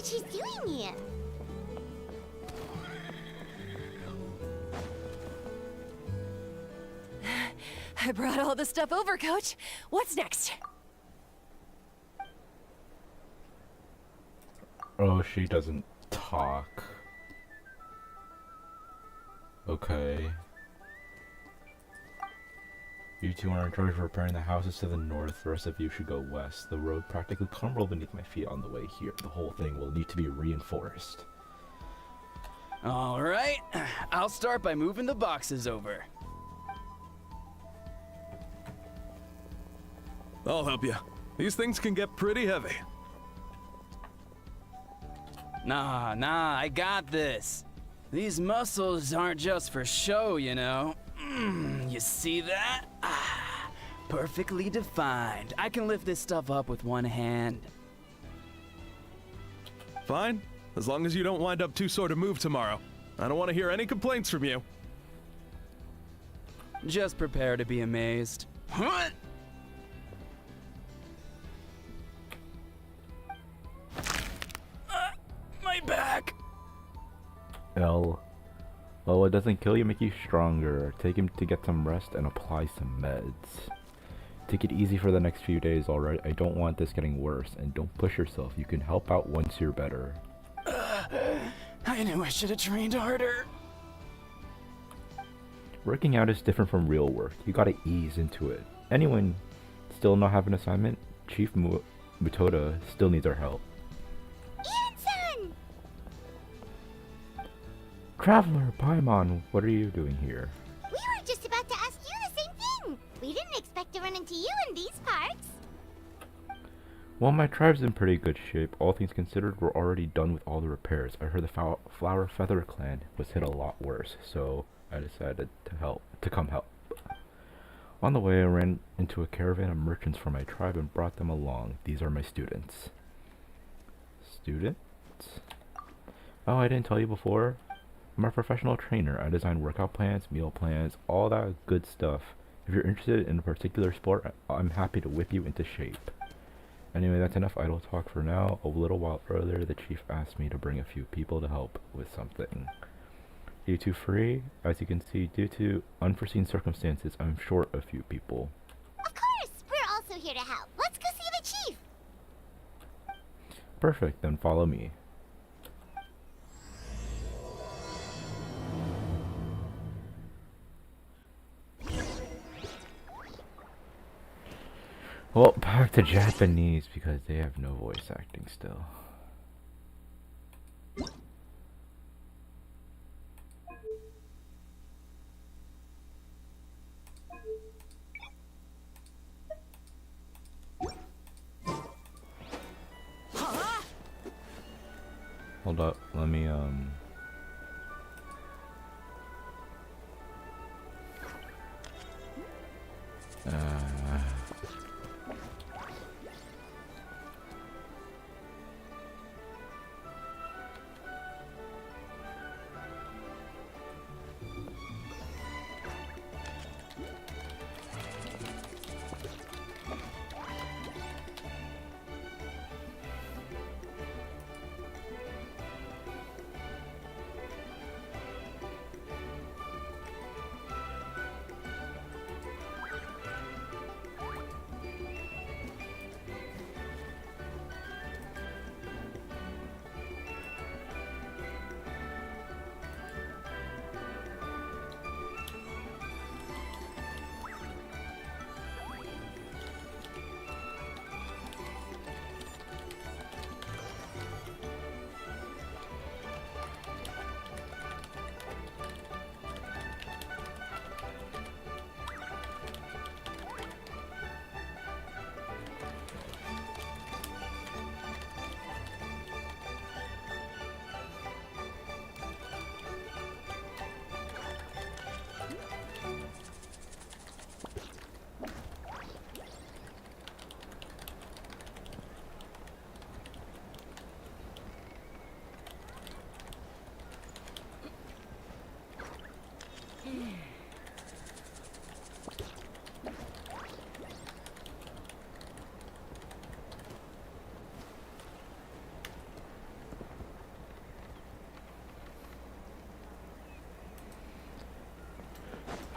what she's doing here. I brought all the stuff over, Coach. What's next? Oh, she doesn't talk. Okay. You two are in charge of repairing the houses to the north. The rest of you should go west. The road practically crumbled beneath my feet on the way here. The whole thing will need to be reinforced. All right. I'll start by moving the boxes over. I'll help you. These things can get pretty heavy. Nah, I got this. These muscles aren't just for show, you know. You see that? Perfectly defined. I can lift this stuff up with one hand. Fine, as long as you don't wind up too sore to move tomorrow. I don't want to hear any complaints from you. Just prepare to be amazed. My back. Well, what doesn't kill you make you stronger. Take him to get some rest and apply some meds. Take it easy for the next few days, alright? I don't want this getting worse, and don't push yourself. You can help out once you're better. I knew I should have trained harder. Working out is different from real work. You gotta ease into it. Anyone still not have an assignment? Chief Mutoda still needs our help. Anson! Traveler, Paimon, what are you doing here? We were just about to ask you the same thing. We didn't expect to run into you in these parts. Well, my tribe's in pretty good shape. All things considered, we're already done with all the repairs. I heard the Flower Feather clan was hit a lot worse, so I decided to come help. On the way, I ran into a caravan of merchants from my tribe and brought them along. These are my students. Students? Oh, I didn't tell you before? I'm a professional trainer. I design workout plans, meal plans, all that good stuff. If you're interested in a particular sport, I'm happy to whip you into shape. Anyway, that's enough idle talk for now. A little while earlier, the chief asked me to bring a few people to help with something. You two free? As you can see, due to unforeseen circumstances, I'm short a few people. Of course, we're also here to help. Let's go see the chief. Perfect, then follow me. Well, back to Japanese because they have no voice acting still. Hold up, let me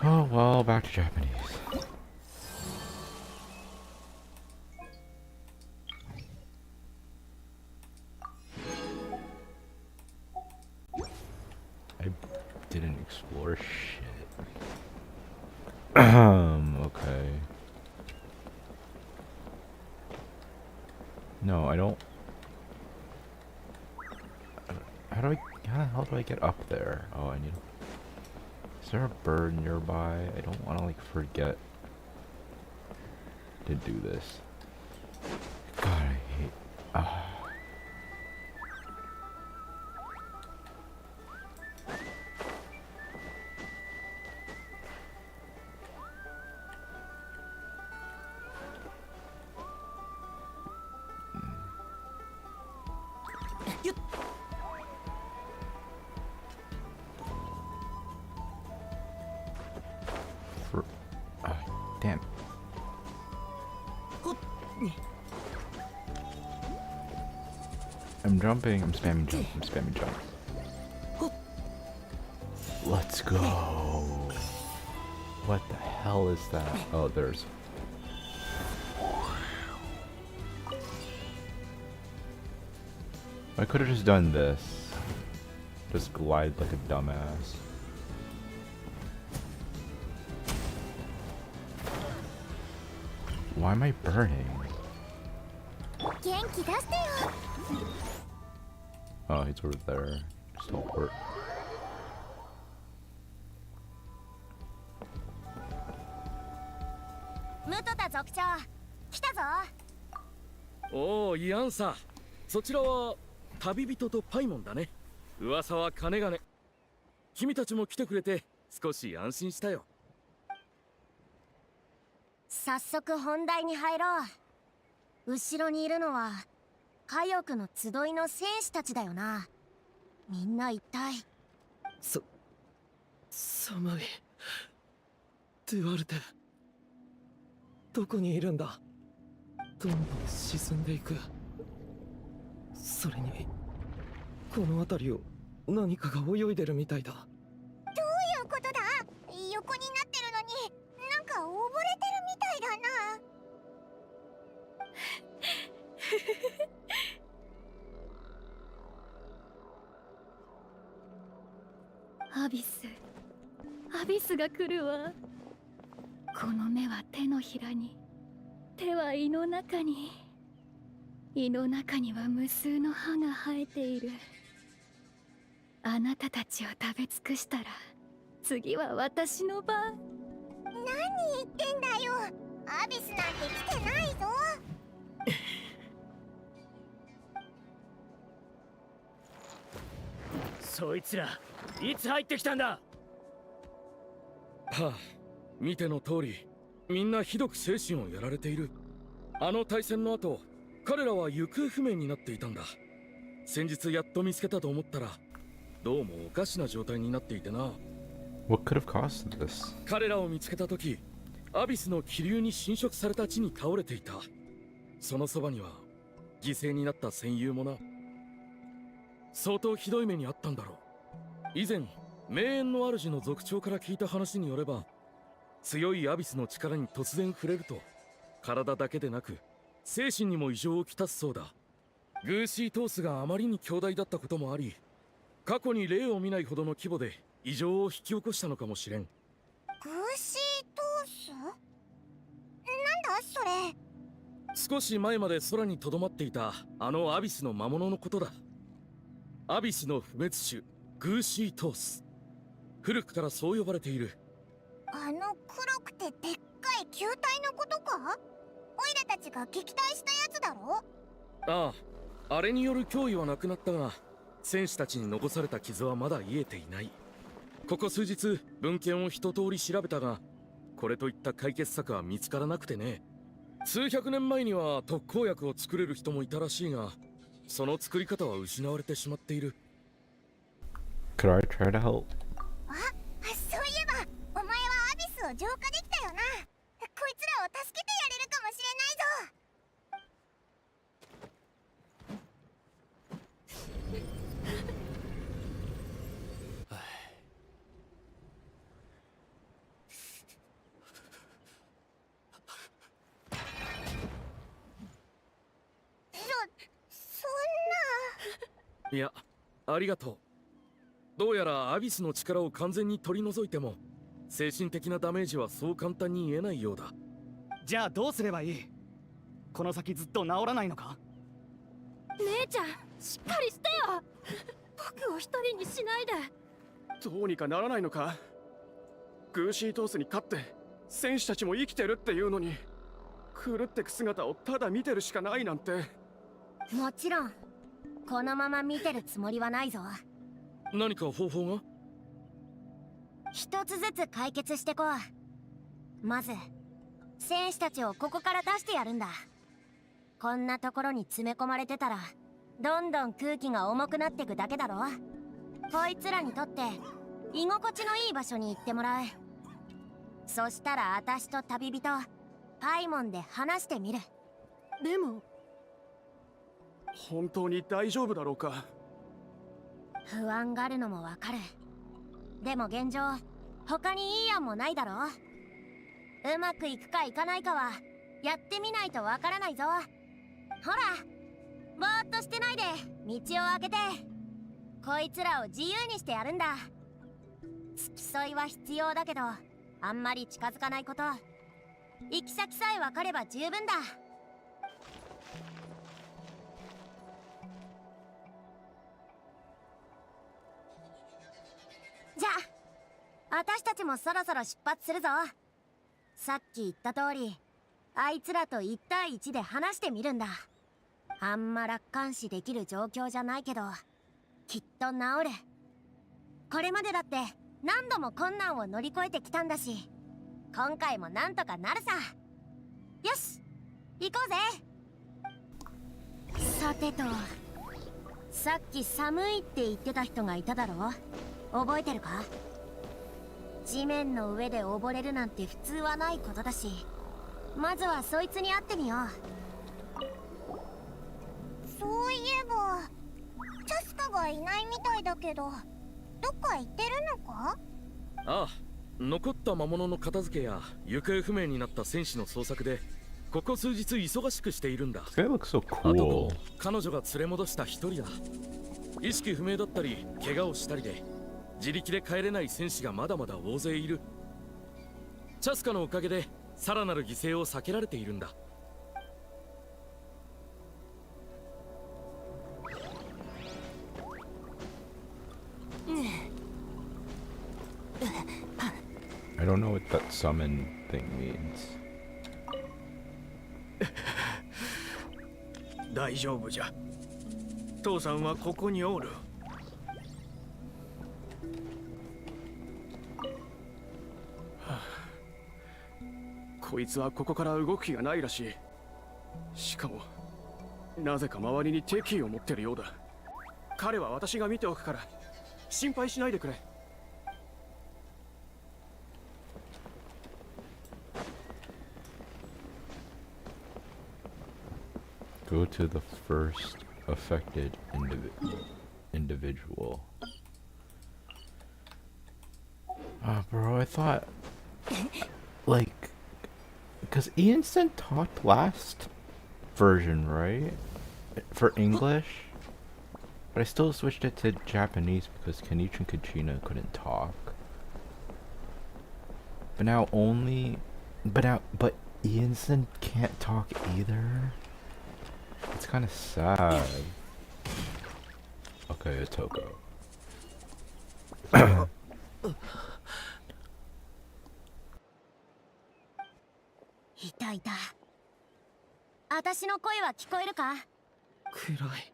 Oh well, back to Japanese. I didn't explore shit. Okay. No, I don't. How the hell do I get up there? Oh, I need. Is there a bird nearby? I don't want to like forget to do this. God, I hate. Damn. I'm jumping, I'm spamming jump, I'm spamming jump. Let's go. What the hell is that? Oh, there's... I could have just done this. Just glide like a dumbass. Why am I burning? Oh, he's over there. Just teleport.おお、イアンさ。そちらは旅人とパイモンだね。噂は金がね。君たちも来てくれて少し安心したよ。早速本題に入ろう。後ろにいるのは火翼の集いの戦士たちだよな。みんな一体。寒い。デュアルテ、どこにいるんだ。どんどん沈んでいく。それにこの辺りを何かが泳いでるみたいだ。どういうことだ。横になってるのになんか溺れてるみたいだな。アビスが来るわ。この目は手のひらに、手は胃の中に、胃の中には無数の歯が生えている。あなたたちを食べ尽くしたら次は私の番。何言ってんだよ。アビスなんて来てないぞ。そいつらいつ入ってきたんだ。はあ、見ての通りみんなひどく精神をやられている。あの大戦の後、彼らは行方不明になっていたんだ。先日やっと見つけたと思ったら、どうもおかしな状態になっていてな。What could have caused this? 彼らを見つけた時、アビスの気流に侵食された地に倒れていた。そのそばには犠牲になった戦友もな。相当ひどい目にあったんだろう。以前名園の主の族長から聞いた話によれば、強いアビスの力に突然触れると体だけでなく精神にも異常をきたすそうだ。グーシートースがあまりに強大だったこともあり、過去に例を見ないほどの規模で異常を引き起こしたのかもしれん。グーシートース？なんだそれ。少し前まで空にとどまっていたあのアビスの魔物のことだ。アビスの不滅種グーシートース。古くからそう呼ばれている。あの黒くてでっかい球体のことか？オイラたちが撃退したやつだろ？ああ、あれによる脅威はなくなったが、戦士たちに残された傷はまだ癒えていない。ここ数日文献を一通り調べたが、これといった解決策は見つからなくてね。数百年前には特効薬を作れる人もいたらしいが、その作り方は失われてしまっている。Could I try to help? そういえばお前はアビスを浄化できたよな。こいつらを助けてやれるかもしれないぞ。いや、ありがとう。どうやらアビスの力を完全に取り除いても精神的なダメージはそう簡単に言えないようだ。じゃあどうすればいい？この先ずっと治らないのか？姉ちゃん、しっかりしてよ。僕を一人にしないで。どうにかならないのか？グーシートースに勝って戦士たちも生きてるっていうのに、狂ってく姿をただ見てるしかないなんて。もちろんこのまま見てるつもりはないぞ。何か方法が？一つずつ解決してこう。まず戦士たちをここから出してやるんだ。こんなところに詰め込まれてたらどんどん空気が重くなってくだけだろ。こいつらにとって居心地のいい場所に行ってもらう。そしたら私と旅人パイモンで話してみる。でも本当に大丈夫だろうか？不安があるのもわかる。でも現状他にいい案もないだろ。うまくいくかいかないかはやってみないとわからないぞ。ほら、ぼーっとしてないで道を開けて、こいつらを自由にしてやるんだ。付き添いは必要だけどあんまり近づかないこと。行き先さえ分かれば十分だ。じゃあ私たちもそろそろ出発するぞ。さっき言った通りあいつらと1対1で話してみるんだ。あんま楽観視できる状況じゃないけどきっと治る。これまでだって何度も困難を乗り越えてきたんだし、今回もなんとかなるさ。よし行こうぜ。さてと、さっき寒いって言ってた人がいただろ。覚えてるか？地面の上で溺れるなんて普通はないことだし、まずはそいつに会ってみよう。そういえばチャスカがいないみたいだけど、どっか行ってるのか？ああ、残った魔物の片付けや行方不明になった戦士の捜索でここ数日忙しくしているんだ。 This guy looks so あと cool. 彼女が連れ戻した一人だ。意識不明だったり怪我をしたりで自力で帰れない戦士がまだまだ大勢いる。チャスカのおかげでさらなる犠牲を避けられているんだ。I don't know what that summon thing means. 大丈夫じゃ。父さんはここにおる。こいつはここから動く気がないらしい。しかもなぜか周りに敵意を持ってるようだ。彼は私が見ておくから心配しないでくれ。Go to the first affected individual. Bro, I thought, like, because Ian sent talked last version, right? For English? But I still switched it to Japanese because Kenichi and Kachina couldn't talk. But now only, but Ianson can't talk either. It's kind of sad. Okay, it's Toko. いたいた。私の声は聞こえるか？暗い。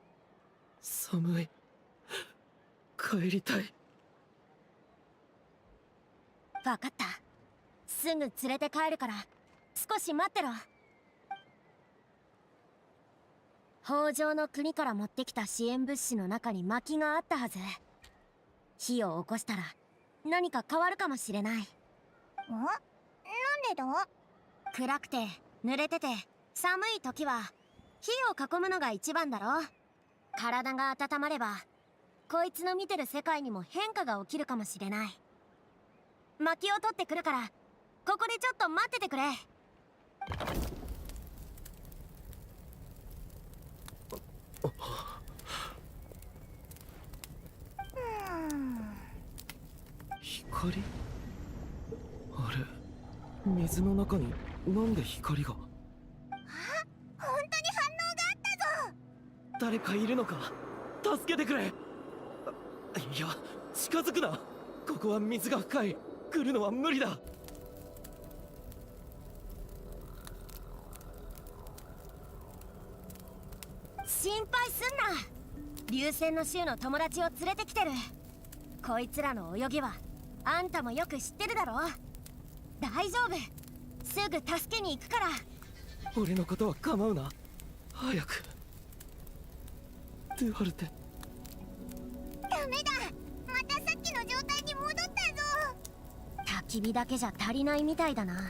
寒い。帰りたい。わかった。すぐ連れて帰るから少し待ってろ。北条の国から持ってきた支援物資の中に薪があったはず。火を起こしたら何か変わるかもしれない。なんでだ？暗くて濡れてて寒い時は火を囲むのが一番だろ。体が温まればこいつの見てる世界にも変化が起きるかもしれない。薪を取ってくるからここでちょっと待っててくれ。光？あれ、水の中になんで光が？本当に反応があったぞ。誰かいるのか？助けてくれ。いや、近づくな。ここは水が深い。来るのは無理だ。心配すんな。流星の衆の友達を連れてきてる。こいつらの泳ぎはあんたもよく知ってるだろ。大丈夫、すぐ助けに行くから。俺のことは構うな。早く。ドゥアルテ。ダメだ、またさっきの状態に戻ったぞ。焚き火だけじゃ足りないみたいだな。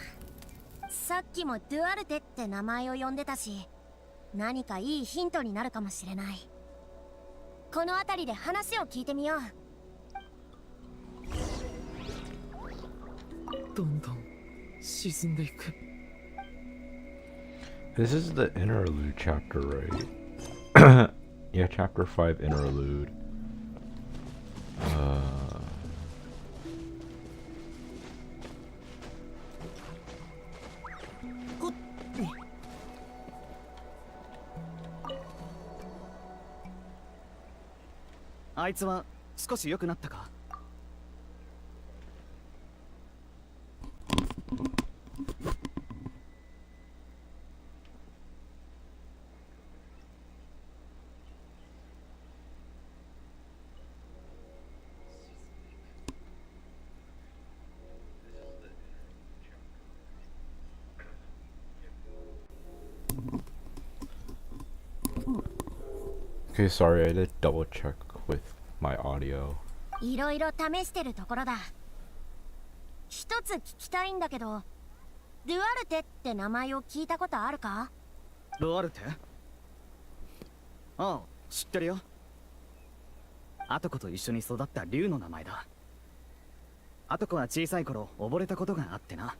さっきもドゥアルテって名前を呼んでたし、何かいいヒントになるかもしれない。この辺りで話を聞いてみよう。どんどん沈んでいく。 This is the interlude chapter, right? Yeah, chapter 5 interlude. Uh... あいつは少し良くなったか？Okay, sorry, I did double check with my audio. いろいろ試してるところだ。一つ聞きたいんだけど、ドゥアルテって名前を聞いたことあるか？ドアルテ？ああ、知ってるよ。アトコと一緒に育った竜の名前だ。アトコは小さい頃溺れたことがあってな。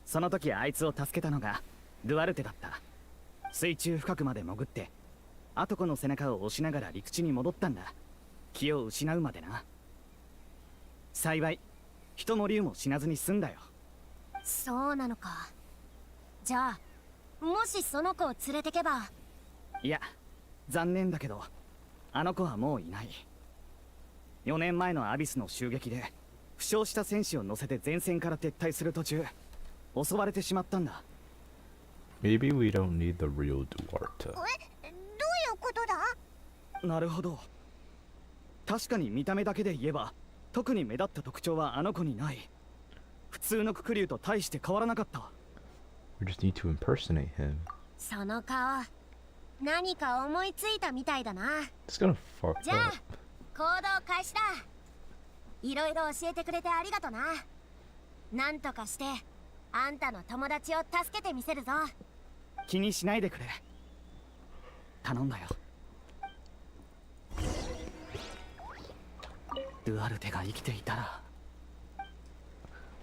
その時あいつを助けたのがドゥアルテだった。水中深くまで潜ってアトコの背中を押しながら陸地に戻ったんだ。気を失うまでな。幸い人も竜も死なずに済んだよ。そうなのか。じゃあもしその子を連れてけば。いや、残念だけどあの子はもういない。4年前のアビスの襲撃で負傷した戦士を乗せて前線から撤退する途中襲われてしまったんだ。 Maybe we don't need the real Duarte. どういうことだ？なるほど。確かに見た目だけで言えば特に目立った特徴はあの子にない。普通のククリュウと大して変わらなかった。 We just need to impersonate him. その顔、何か思いついたみたいだな。 It's gonna fuck じゃあ up. 行動開始だ。いろいろ教えてくれてありがとな。なんとかしてあんたの友達を助けてみせるぞ。気にしないでくれ。頼んだよ。ドゥアルテが生きていたら。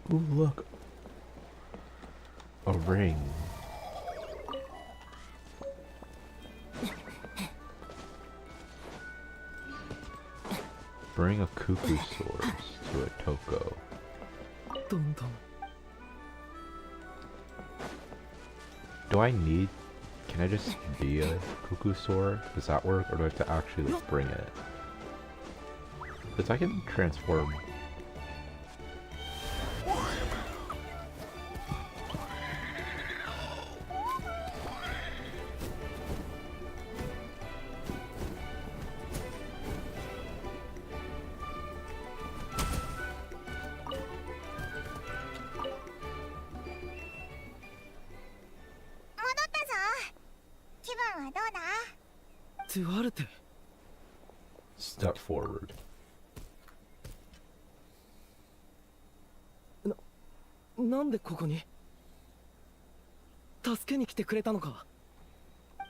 Ooh, look. A ring. Bring a cuckoo source to a toko. どんどん。 Do I need... Can I just be a cuckoo sword? Does that work? Or do I have to actually like, bring it? Because I can transform. Duarte. Step forward. なんでここに？助けに来てくれたのか？うま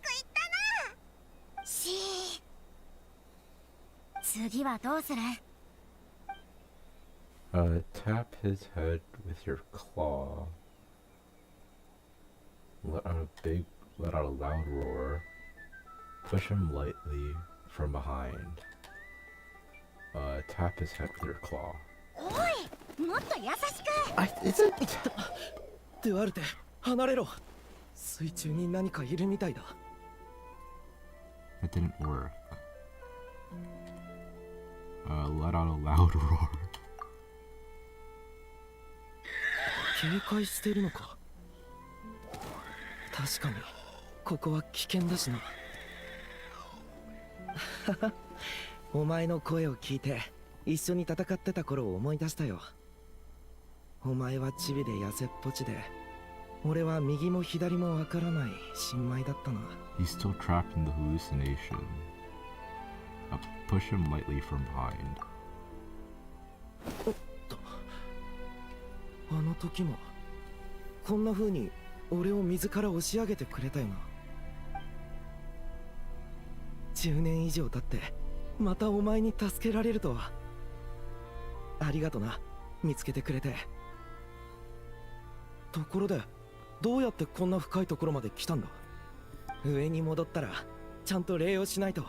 くいったな。次はどうする？ Tap his head with your claw. Let out a loud roar. Push him lightly from behind. tap his head with your claw. おい、もっと優しく。デュアルテ、離れろ。水中に何かいるみたいだ。 It didn't work. Let out a loud roar. 警戒してるのか。確かにここは危険だしな。お前の声を聞いて一緒に戦ってた頃を思い出したよ。お前はチビで痩せっぽちで、俺は右も左もわからない新米だったな。 He's still trapped in the hallucination. Push him lightly from behind. あの時もこんな風に俺を水から押し上げてくれたよな。10年以上経ってまたお前に助けられるとは。ありがとな、見つけてくれて。ところでどうやってこんな深いところまで来たんだ。上に戻ったらちゃんと礼をしないと。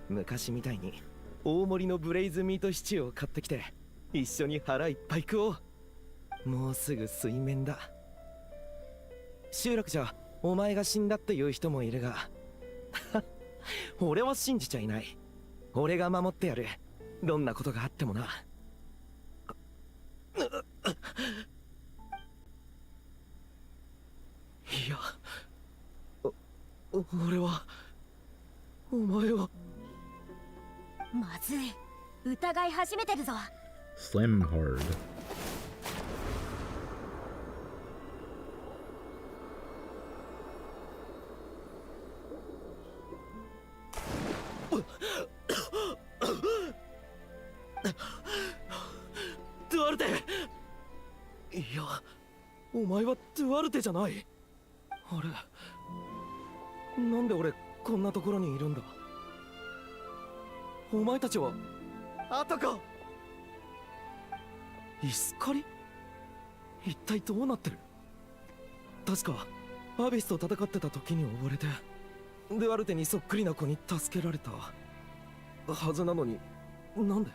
昔みたいに大盛りのブレイズミートシチューを買ってきて一緒に腹いっぱい食おう。もうすぐ水面だ。集落じゃお前が死んだっていう人もいるが俺は信じちゃいない。俺が守ってやる、どんなことがあってもな。いや、俺はお前を。まずい、疑い始めてるぞ。 Slam him hard. ドゥアルテ。いや、お前はドゥアルテじゃない。あれ、なんで俺こんなところにいるんだ。お前たちはあたかイスカリ。一体どうなってる。確かアビスと戦ってた時に溺れてドゥアルテにそっくりな子に助けられたはずなのに、なんで。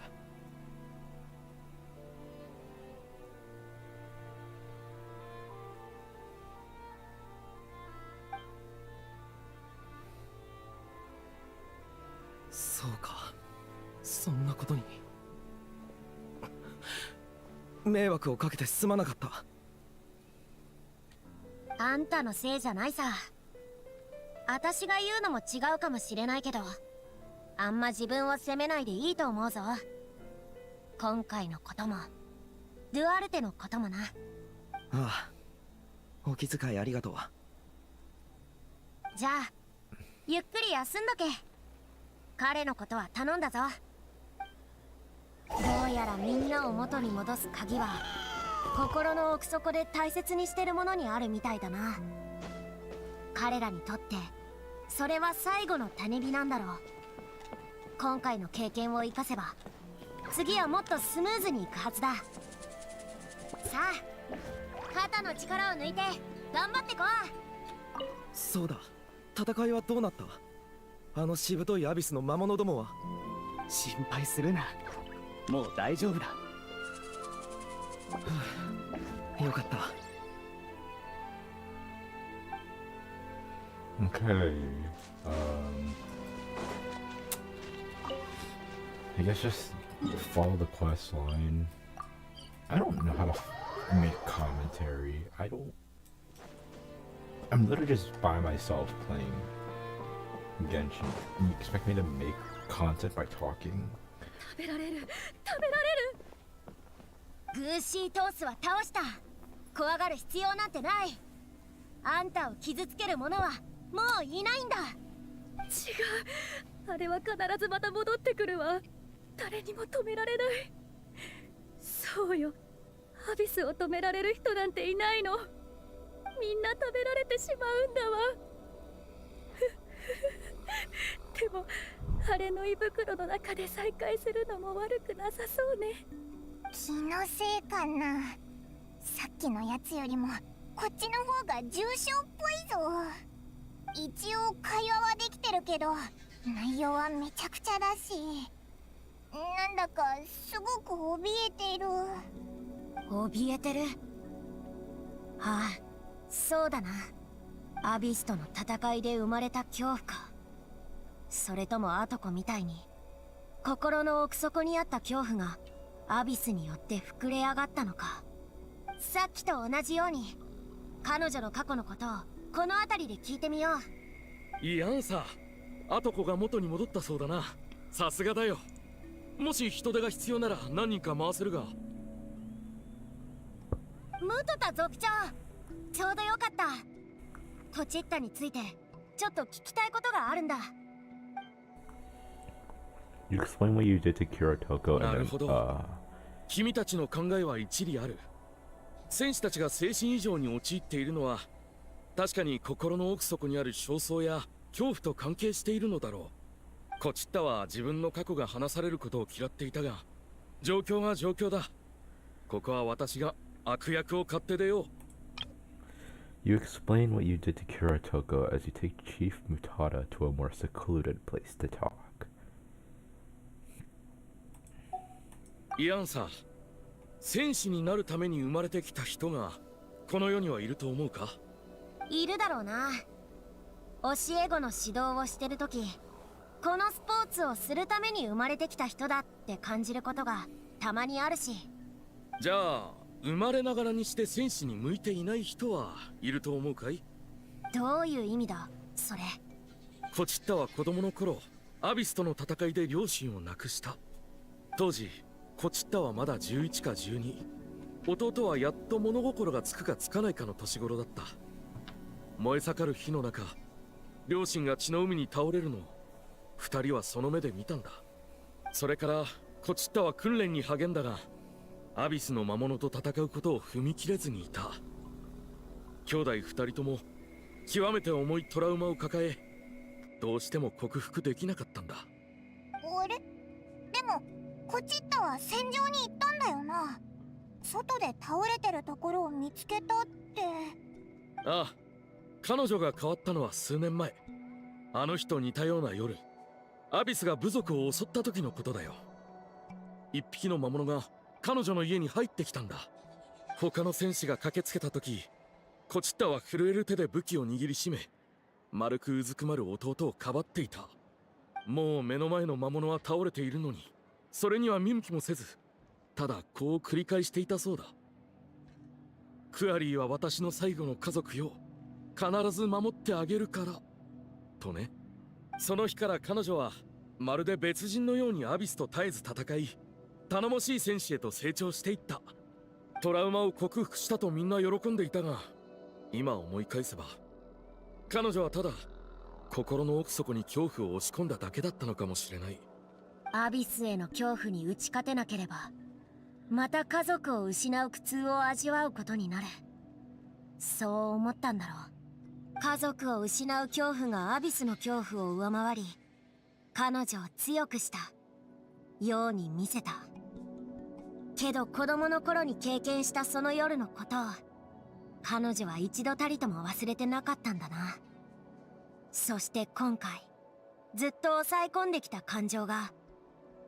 そうか、そんなことに。迷惑をかけてすまなかった。あんたのせいじゃないさ。私が言うのも違うかもしれないけど、あんま自分を責めないでいいと思うぞ。今回のこともドゥアルテのこともな。ああ、お気遣いありがとう。じゃあゆっくり休んどけ。彼のことは頼んだぞ。どうやらみんなを元に戻す鍵は心の奥底で大切にしてるものにあるみたいだな。彼らにとってそれは最後の種火なんだろう。今回の経験を生かせば次はもっとスムーズにいくはずだ。さあ、肩の力を抜いて頑張ってこう。そうだ、戦いはどうなった。あのしぶといアビスの魔物どもは。心配するな、もう大丈夫だ。よかった。Okay. I guess just follow the quest line. I don't know how to make commentary. I'm literally just by myself playing Genshin. You expect me to make content by talking? 食べられる、食べられる。グーシートースは倒した。怖がる必要なんてない。あんたを傷つける者はもういないんだ。違う、あれは必ずまた戻ってくるわ。誰にも止められない。そうよ、アビスを止められる人なんていないの。みんな食べられてしまうんだわ。でもあれの胃袋の中で再会するのも悪くなさそうね。気のせいかな。さっきのやつよりもこっちの方が重症っぽいぞ。一応会話はできてるけど内容はめちゃくちゃだし、なんだすごく怯えてる。怯えてる。ああ、そうだな。アビスとの戦いで生まれた恐怖か。それともアトコみたいに心の奥底にあった恐怖がアビスによって膨れ上がったのか。さっきと同じように彼女の過去のことをこの辺りで聞いてみよう。いいアンサー。アトコが元に戻ったそうだな。さすがだよ。もし人手が必要なら何人か回せるが。ムトタ族長、ちょうどよかった。コチッタについてちょっと聞きたいことがあるんだ。You explain what you did to Kuratoko な and る then, ほど。君たちの考えは一理ある。戦士たちが精神異常に陥っているのは確かに心の奥底にある焦燥や恐怖と関係しているのだろう。コチッタは自分の過去が話されることを嫌っていたが、状況が状況だ。ここは私が悪役を買って出よう。You explain what you did to Kuratoko as you take Chief Mutada to a more secluded place to talk. イアンさん、戦士になるために生まれてきた人がこの世にはいると思うか？いるだろうな。教え子の指導をしてるとき、このスポーツをするために生まれてきた人だって感じることがたまにあるし。じゃあ生まれながらにして戦士に向いていない人はいると思うかい？どういう意味だそれ。コチッタは子供の頃アビスとの戦いで両親を亡くした。当時コチッタはまだ11か12、弟はやっと物心がつくかつかないかの年頃だった。燃え盛る火の中、両親が血の海に倒れるのを二人はその目で見たんだ。それからコチッタは訓練に励んだが、アビスの魔物と戦うことを踏み切れずにいた。兄弟二人とも極めて重いトラウマを抱え、どうしても克服できなかったんだ。あれ？でもコチッタは戦場に行ったんだよな。外で倒れてるところを見つけたって。ああ、彼女が変わったのは数年前。あの日と似たような夜、アビスが部族を襲った時のことだよ。一匹の魔物が彼女の家に入ってきたんだ。他の戦士が駆けつけた時、コチッタは震える手で武器を握りしめ、丸くうずくまる弟をかばっていた。もう目の前の魔物は倒れているのに、それには見向きもせず、ただこう繰り返していたそうだ。クアリーは私の最後の家族よ、必ず守ってあげるからとね。その日から彼女はまるで別人のようにアビスと絶えず戦い、頼もしい戦士へと成長していった。トラウマを克服したとみんな喜んでいたが、今思い返せば彼女はただ心の奥底に恐怖を押し込んだだけだったのかもしれない。アビスへの恐怖に打ち勝てなければ、また家族を失う苦痛を味わうことになる。そう思ったんだろう。家族を失う恐怖がアビスの恐怖を上回り、彼女を強くしたように見せた。けど子供の頃に経験したその夜のことを彼女は一度たりとも忘れてなかったんだな。そして今回ずっと抑え込んできた感情が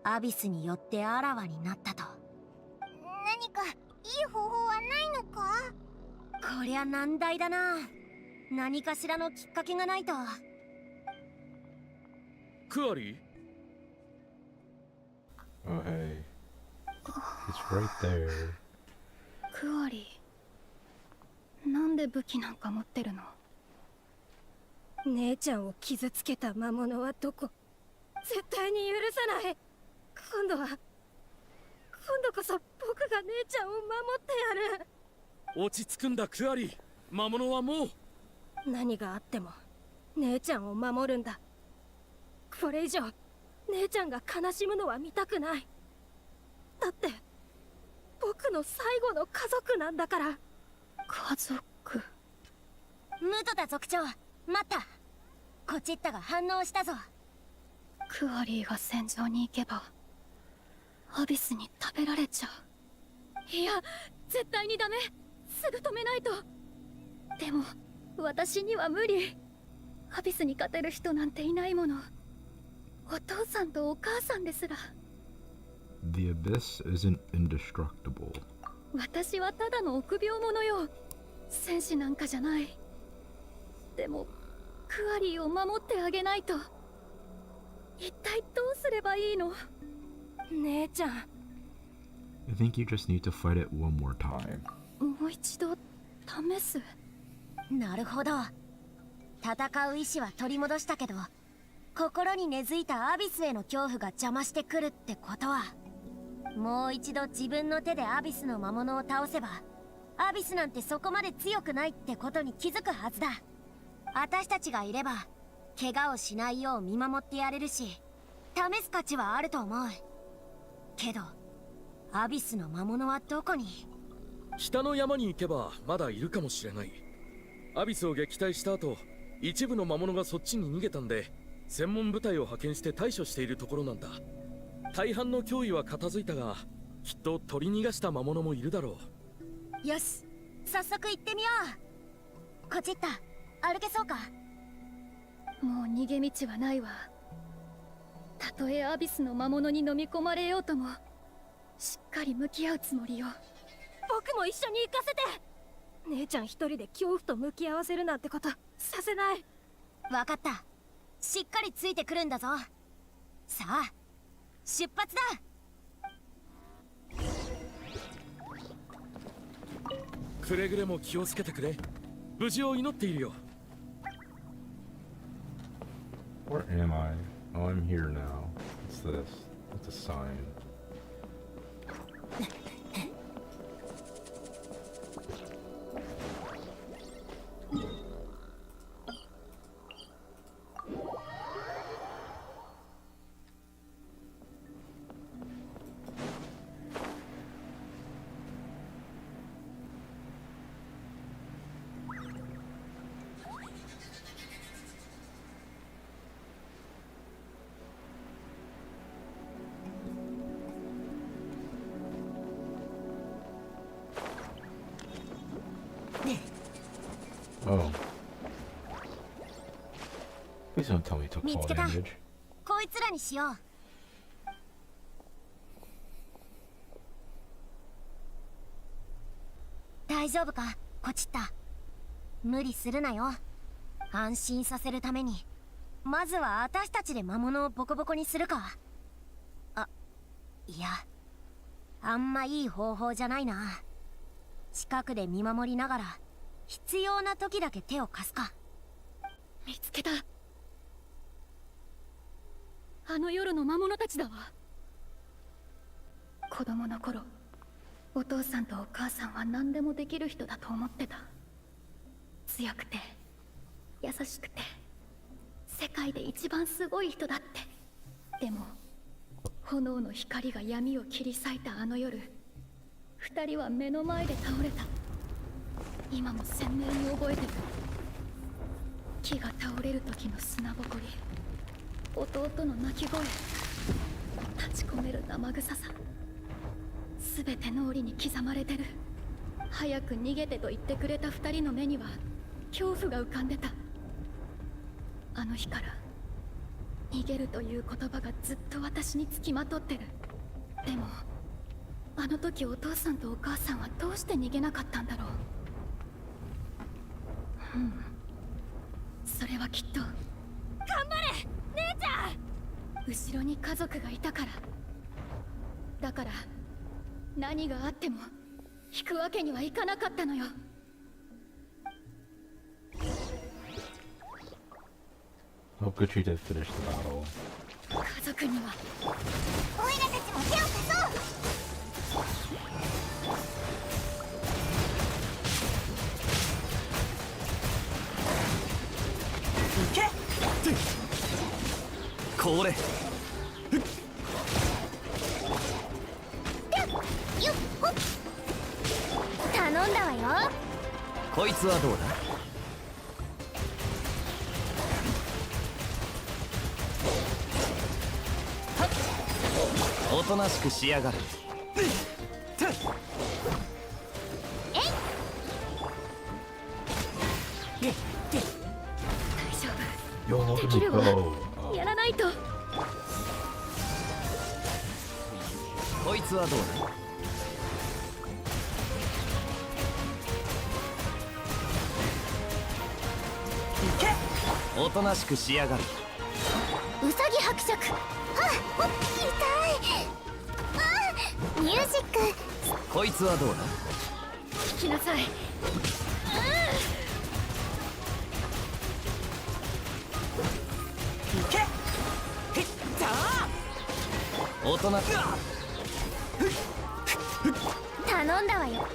アビスによってあらわになったと。何かいい方法はないのか？こりゃ難題だな。何かしらのきっかけがないと。クアリー？ Oh, hey. It's right there. クアリー、なんで武器なんか持ってるの？姉ちゃんを傷つけた魔物はどこ？絶対に許さない。今度こそ僕が姉ちゃんを守ってやる。落ち着くんだクアリー。魔物はもう。何があっても姉ちゃんを守るんだ。これ以上姉ちゃんが悲しむのは見たくない。だって僕の最後の家族なんだから。家族？ムトタ族長、待った。コチッタが反応したぞ。クアリーが戦場に行けばアビスに食べられちゃう。いや、絶対にダメ。すぐ止めないと。でも私には無理。アビスに勝てる人なんていないもの。お父さんとお母さんですら。The abyss isn't indestructible. 私はただの臆病者よ。戦士なんかじゃない。でもクアリーを守ってあげないと。一体どうすればいいの？姉ちゃん、 I think you just need to fight it one more time. もう一度試す。なるほど。戦う意志は取り戻したけど、心に根付いたアビスへの恐怖が邪魔してくるってことは、もう一度自分の手でアビスの魔物を倒せば、アビスなんてそこまで強くないってことに気づくはずだ。私たちがいれば怪我をしないよう見守ってやれるし、試す価値はあると思うけど、アビスの魔物はどこに？北の山に行けばまだいるかもしれない。アビスを撃退した後、一部の魔物がそっちに逃げたんで、専門部隊を派遣して対処しているところなんだ。大半の脅威は片付いたが、きっと取り逃がした魔物もいるだろう。よし、早速行ってみよう。こちった、歩けそうか？もう逃げ道はないわ。たとえアビスの魔物に飲み込まれようとも、しっかり向き合うつもりよ。僕も一緒に行かせて。姉ちゃん一人で恐怖と向き合わせるなんてことさせない。わかった。しっかりついてくるんだぞ。さあ、出発だ。くれぐれも気をつけてくれ。無事を祈っているよ。Where am I? Oh, I'm here now. What's this? What's a sign? Oh. Please don't tell me you took fall 見つけた。 damage. こいつらにしよう。大丈夫か、こちった。無理するなよ。安心させるために、まずは私たちで魔物をボコボコにするか。あ、いや、あんまいい方法じゃないな。近くで見守りながら、必要な時だけ手を貸すか。見つけた。あの夜の魔物たちだわ。子供の頃、お父さんとお母さんは何でもできる人だと思ってた。強くて優しくて世界で一番すごい人だって。でも炎の光が闇を切り裂いたあの夜、二人は目の前で倒れた。今も鮮明に覚えてる。木が倒れる時の砂ぼこり、弟の泣き声、立ち込める生臭さ、すべて脳裏に刻まれてる。早く逃げてと言ってくれた二人の目には恐怖が浮かんでた。あの日から逃げるという言葉がずっと私につきまとってる。でもあの時お父さんとお母さんはどうして逃げなかったんだろう。それはきっと、頑張れ姉ちゃん。後ろに家族がいたから。だから何があっても引くわけにはいかなかったのよ。How could she have finished the battle? 家族にはオイラたちも手を貸そう。行けこれよっほっ、頼んだわよ。こいつはどうだ。おとなしくしやがる。大丈 Yo, 夫。 look で at き me るわ。 go! やらないと。こつはどうだ。おとなしくしやがる。ウサギ伯爵。あ、痛い。あ、ミュージック。こいつはどうだ。聞きなさい。おとな頼んだわよ。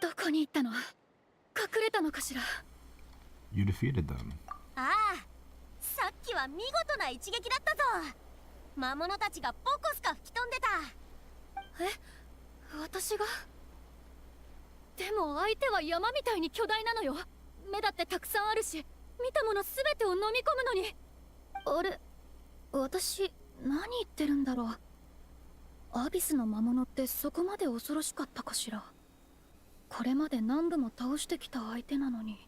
どこに行ったの？隠れたのかしら。 You defeated them. ああ、さっきは見事な一撃だったぞ。魔物たちがポコスカ吹き飛んでた。私が？でも相手は山みたいに巨大なのよ。目だってたくさんあるし、見たもの全てを飲み込むのに。あれ、私何言ってるんだろう。アビスの魔物ってそこまで恐ろしかったかしら。これまで何部も倒してきた相手なのに。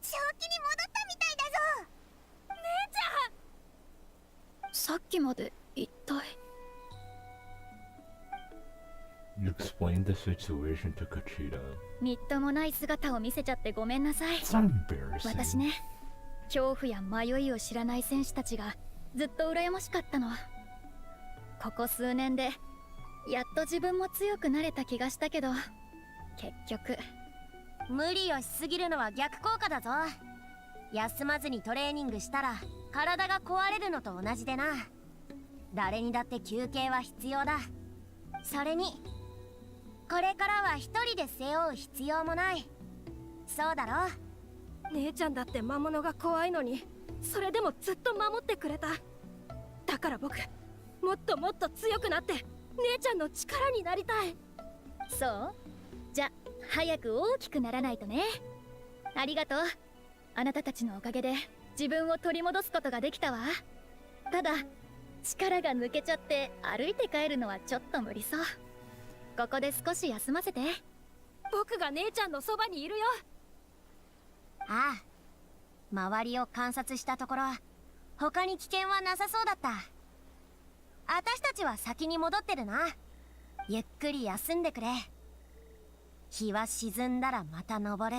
正気に戻ったみたいだぞ。さっきまで一体。You explained the situation to Kachida. みっともない姿を見せちゃってごめんなさい。 It's not embarrassing. 私ね、恐怖や迷いを知らない戦士たちがずっと羨ましかったの。ここ数年でやっと自分も強くなれた気がしたけど、結局無理をしすぎるのは逆効果だぞ。休まずにトレーニングしたら体が壊れるのと同じでな。誰にだって休憩は必要だ。それにこれからは一人で背負う必要もない。そうだろ。姉ちゃんだって魔物が怖いのに、それでもずっと守ってくれた。だから僕、もっともっと強くなって姉ちゃんの力になりたい。そう？じゃ、早く大きくならないとね。ありがとう。あなたたちのおかげで自分を取り戻すことができたわ。ただ、力が抜けちゃって歩いて帰るのはちょっと無理そう。ここで少し休ませて。僕が姉ちゃんのそばにいるよ。ああ、周りを観察したところ他に危険はなさそうだった。私たちは先に戻ってるな。ゆっくり休んでくれ。日は沈んだらまた昇る。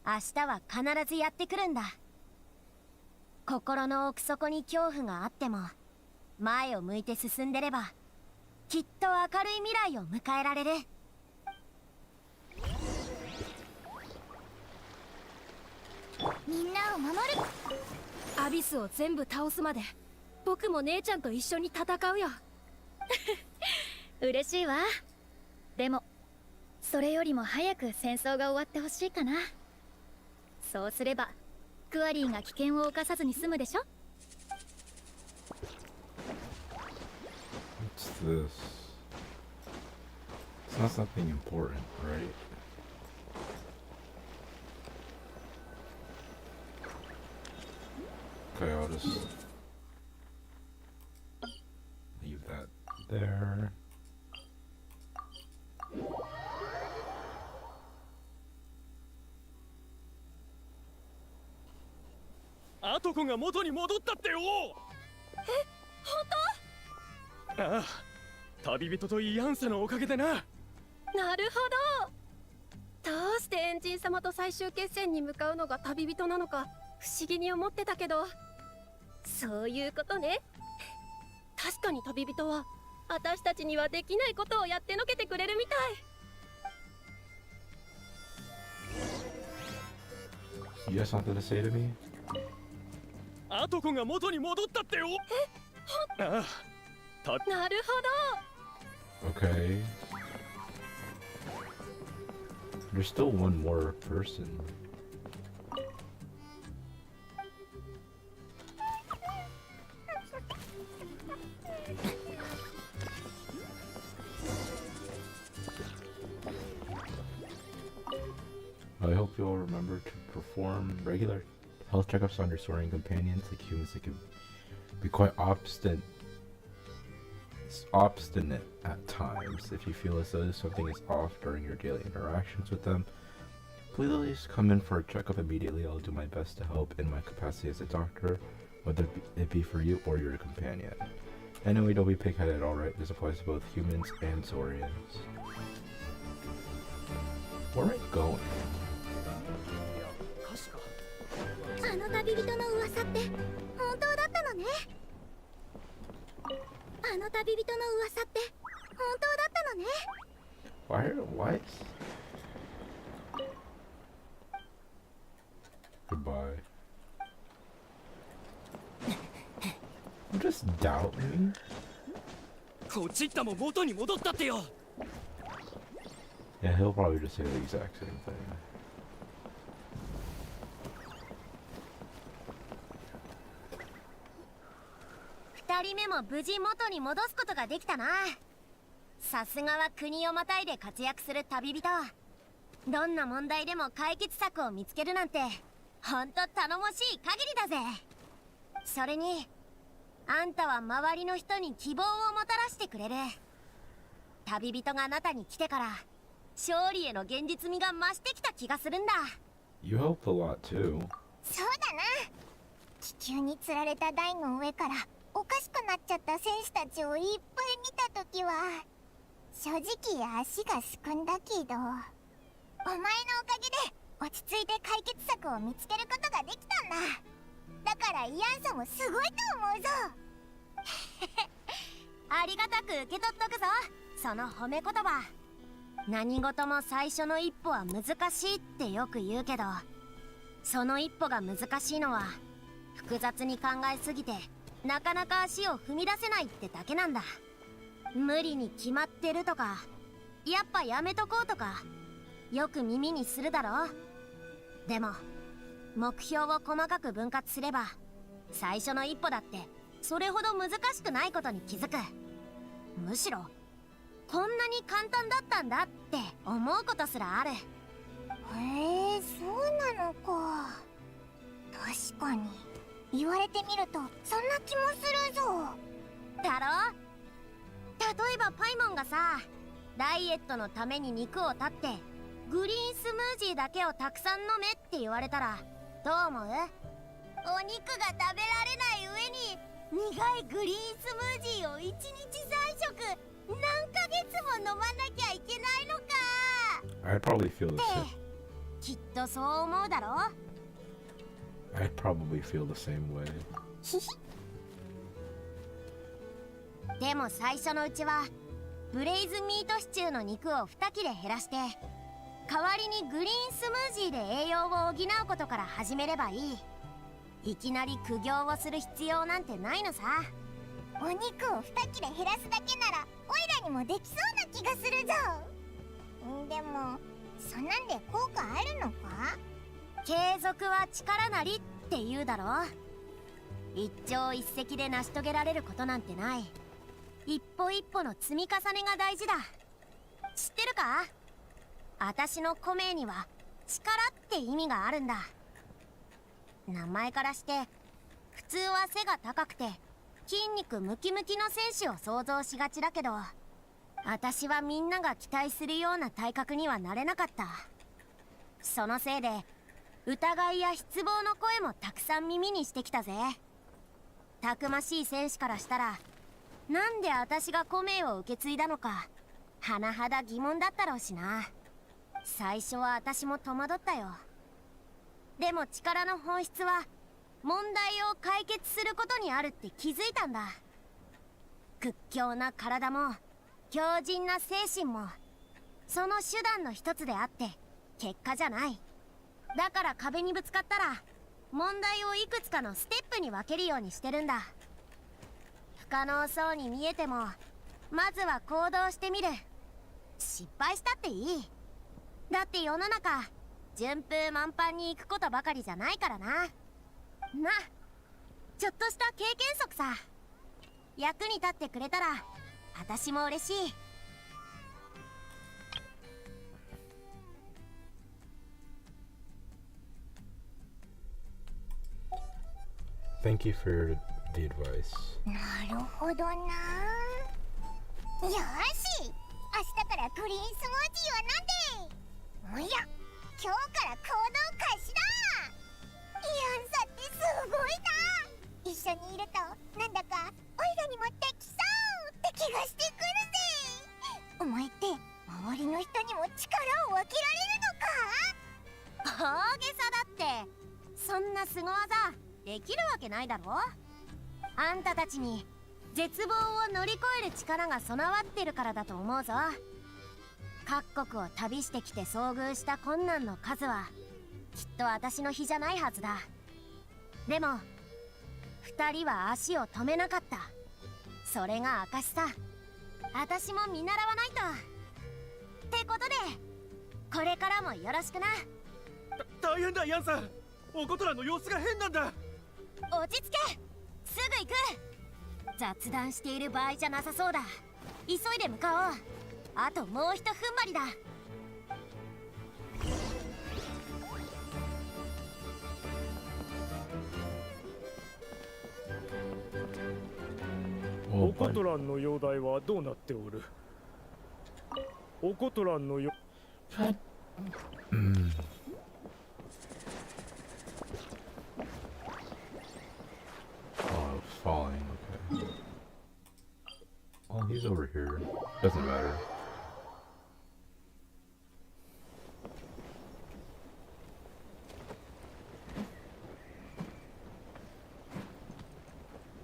明日は必ずやってくるんだ。心の奥底に恐怖があっても前を向いて進んでればきっと明るい未来を迎えられる。みんなを守る。アビスを全部倒すまで僕も姉ちゃんと一緒に戦うよ。嬉しいわ。でもそれよりも早く戦争が終わってほしいかな。そうすればクワリーが危険を冒さずに済むでしょ。 What's this? It's not something important, right? Okay, I'll just leave that there. アトコが元に戻ったってよ。本当？ああ、旅人とイアンサのおかげでな。なるほど。どうしてエンジン様と最終決戦に向かうのが旅人なのか不思議に思ってたけど、そういうことね。確かに旅人は私たちにはできないことをやってのけてくれるみたい。 You got something to say to me? アトコが元に戻ったってよ。ああ、なるほど。 Okay. There's still one more person. I hope you'll remember to perform regular health checkups on your soaring companions. Like humans, they can be quite obstinate obstinate at times. If you feel as though something is off during your daily interactions with them, please come in for a checkup immediately. I'll do my best to help in my capacity as a doctor, whether it be for you or your companion. Anyway, don't be pig-headed, alright? This applies to both humans and Saurians. Where am I going? あの旅人の噂って本当だったのね。あの旅人の噂って本当だったのね。What? Goodbye. You just doubt me? こちったも元に戻ったってよ。 Yeah, he'll probably just say the exact same thing. 二人目も無事元に戻すことができたな。さすがは国をまたいで活躍する旅人。どんな問題でも解決策を見つけるなんてほんと頼もしい限りだぜ。それにあんたは周りの人に希望をもたらしてくれる。旅人があなたに来てから勝利への現実味が増してきた気がするんだ。 You helped a lot too. そうだな。気球に釣られた台の上からおかしくなっちゃった選手たちをいっぱい見たときは正直足がすくんだけど、お前のおかげで落ち着いて解決策を見つけることができたんだ。だからイアンサもすごいと思うぞ。ありがたく受け取っとくぞ、その褒め言葉。何事も最初の一歩は難しいってよく言うけど、その一歩が難しいのは複雑に考えすぎてなかなか足を踏み出せないってだけなんだ。無理に決まってるとか、やっぱやめとこうとかよく耳にするだろ。でも目標を細かく分割すれば最初の一歩だってそれほど難しくないことに気づく。むしろこんなに簡単だったんだって思うことすらある。へえ、そうなのか。確かに言われてみるとそんな気もするぞ。だろ。例えばパイモンがさ、ダイエットのために肉を断ってグリーンスムージーだけをたくさん飲めって言われたらどう思う？お肉が食べられない上に苦いグリーンスムージーを1日3食何ヶ月も飲まなきゃいけないのか。 I'd probably feel the って same. きっとそう思うだろ。 I'd probably feel the same way. でも最初のうちはブレイズミートシチューの肉を2切れ減らして代わりにグリーンスムージーで栄養を補うことから始めればいい。いきなり苦行をする必要なんてないのさ。お肉を2切れ減らすだけならオイラにもできそうな気がするぞ。でもそんなんで効果あるのか？継続は力なりって言うだろ。一朝一夕で成し遂げられることなんてない。一歩一歩の積み重ねが大事だ。知ってるか？私のコメには力って意味があるんだ。名前からして普通は背が高くて筋肉ムキムキの選手を想像しがちだけど、私はみんなが期待するような体格にはなれなかった。そのせいで疑いや失望の声もたくさん耳にしてきたぜ。たくましい選手からしたらなんで私がコメを受け継いだのか甚だ疑問だったろうしな。最初は私も戸惑ったよ。でも力の本質は問題を解決することにあるって気づいたんだ。屈強な体も強靭な精神もその手段の一つであって結果じゃない。だから壁にぶつかったら問題をいくつかのステップに分けるようにしてるんだ。不可能そうに見えてもまずは行動してみる。失敗したっていい。だって世の中順風満帆に行くことばかりじゃないからな。ちょっとした経験則さ。役に立ってくれたら私も嬉しい。Thank you for the advice. なるほどな。よーし、明日からグリーンスムージーはなんで、おや、今日から行動開始だ。イアンさってすごいな。一緒にいるとなんだかオイラにもできそうって気がしてくるぜ。お前って周りの人にも力を分けられるのか？大げさだって。そんな凄技できるわけないだろ。あんたたちに絶望を乗り越える力が備わってるからだと思うぞ。各国を旅してきて遭遇した困難の数はきっと私の比じゃないはずだ。でも2人は足を止めなかった。それが証さ。私も見習わないと。ってことでこれからもよろしくな。大変だヤンさん、おことらの様子が変なんだ。落ち着け、すぐ行く。雑談している場合じゃなさそうだ。急いで向かおう。あともうひと踏ん張りだ。Oh, おコトランの容体はどうなっておる？おコトランのよ Oh, it's falling. Okay. Oh, he's over here. Doesn't matter.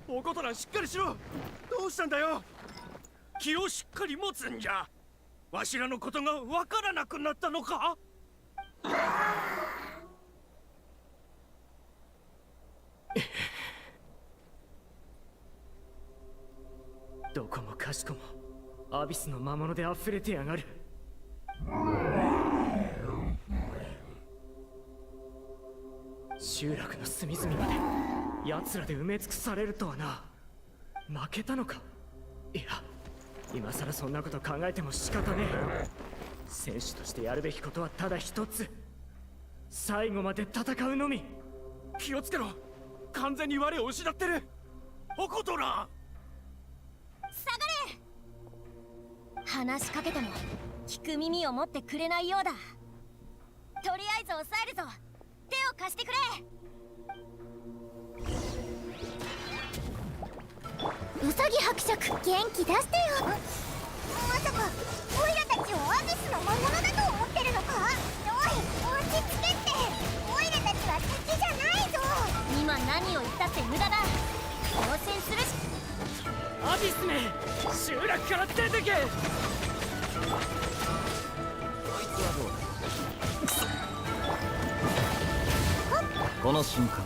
おことらしっかりしろ。どうしたんだよ。気をしっかり持つんじゃ。わしらのことがわからなくなったのか？どこもかしこもアビスの魔物で溢れてやがる。集落の隅々まで奴らで埋め尽くされるとはな。負けたのか？いや、今さらそんなこと考えても仕方ねえ。選手としてやるべきことはただ一つ。最後まで戦うのみ。気をつけろ。完全に我を失ってる。おことら。下がれ。話しかけても聞く耳を持ってくれないようだ。とりあえず抑えるぞ。手を貸してくれ。ウサギ伯爵、元気出してよ。まさかオイラたちをアビスの魔物だと思ってるのか？おい、落ち着けって。オイラたちは敵じゃないぞ。今何を言ったって無駄だ。応戦するし。アビスめ、集落から出てけ。この瞬間、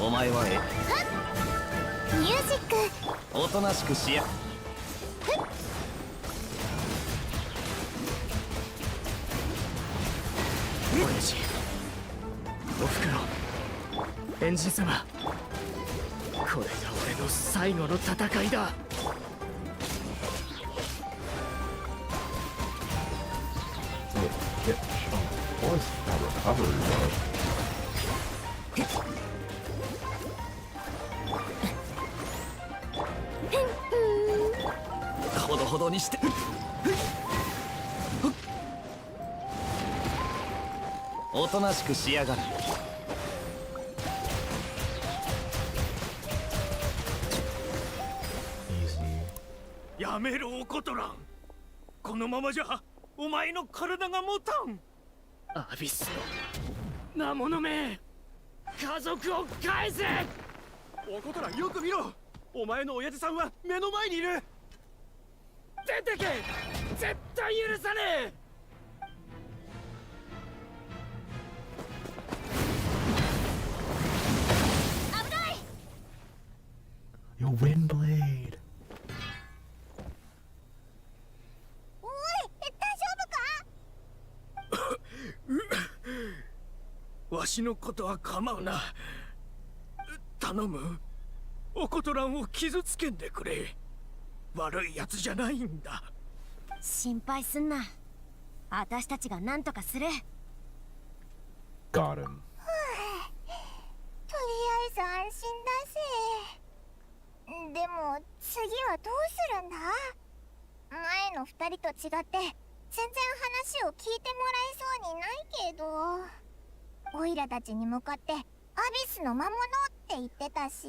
お前はミュージック。おとなしくしや。親父、おふくろ、エンジン様、これが俺の最後の戦いだ。Get voice recovered though. ほどほどにして。おとなしくしやがる。やめろおことらん。このままじゃお前の体が持たん。アビスの魔物め、家族を返せ。おことらん、よく見ろ。お前の親父さんは目の前にいる。出てけ。絶対許さねえ。危ない。 Yo, Windblade. おい、大丈夫か？わしのことは構うな。頼む。おことらんを傷つけんでくれ。悪いやつじゃないんだ。心配すんな。私たちが何とかする。 Got him. とりあえず安心だぜ。でも次はどうするんだ？前の2人と違って全然話を聞いてもらえそうにないけど、オイラたちに向かってアビスの魔物って言ってたし、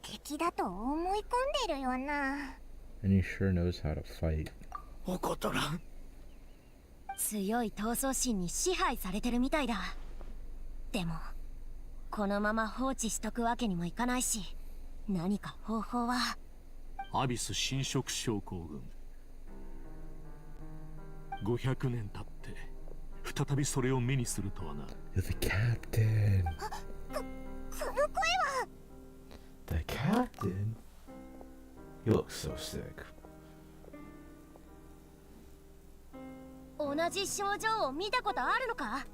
敵だと思い込んでるよな。 And he sure knows how to fight. おことらん。強い闘争心に支配されてるみたいだ。でもこのまま放置しとくわけにもいかないし、何か方法は。アビス侵食症候群。500年経って再びそれを目にするとはな。 You're the captain. その声は。 The captain? He looks so sick. 同じ症状を見たことあるのか？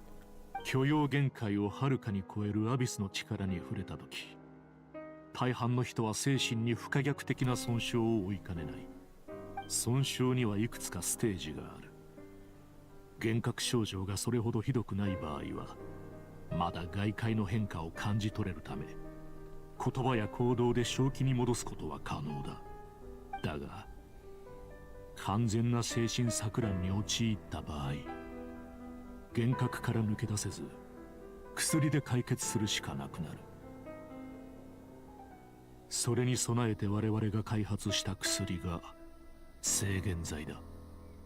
許容限界をはるかに超えるアビスの力に触れた時、大半の人は精神に不可逆的な損傷を負いかねない。損傷にはいくつかステージがある。幻覚症状がそれほどひどくない場合はまだ外界の変化を感じ取れるため、言葉や行動で正気に戻すことは可能だ。だが完全な精神錯乱に陥った場合、幻覚から抜け出せず薬で解決するしかなくなる。それに備えて我々が開発した薬が制限剤だ。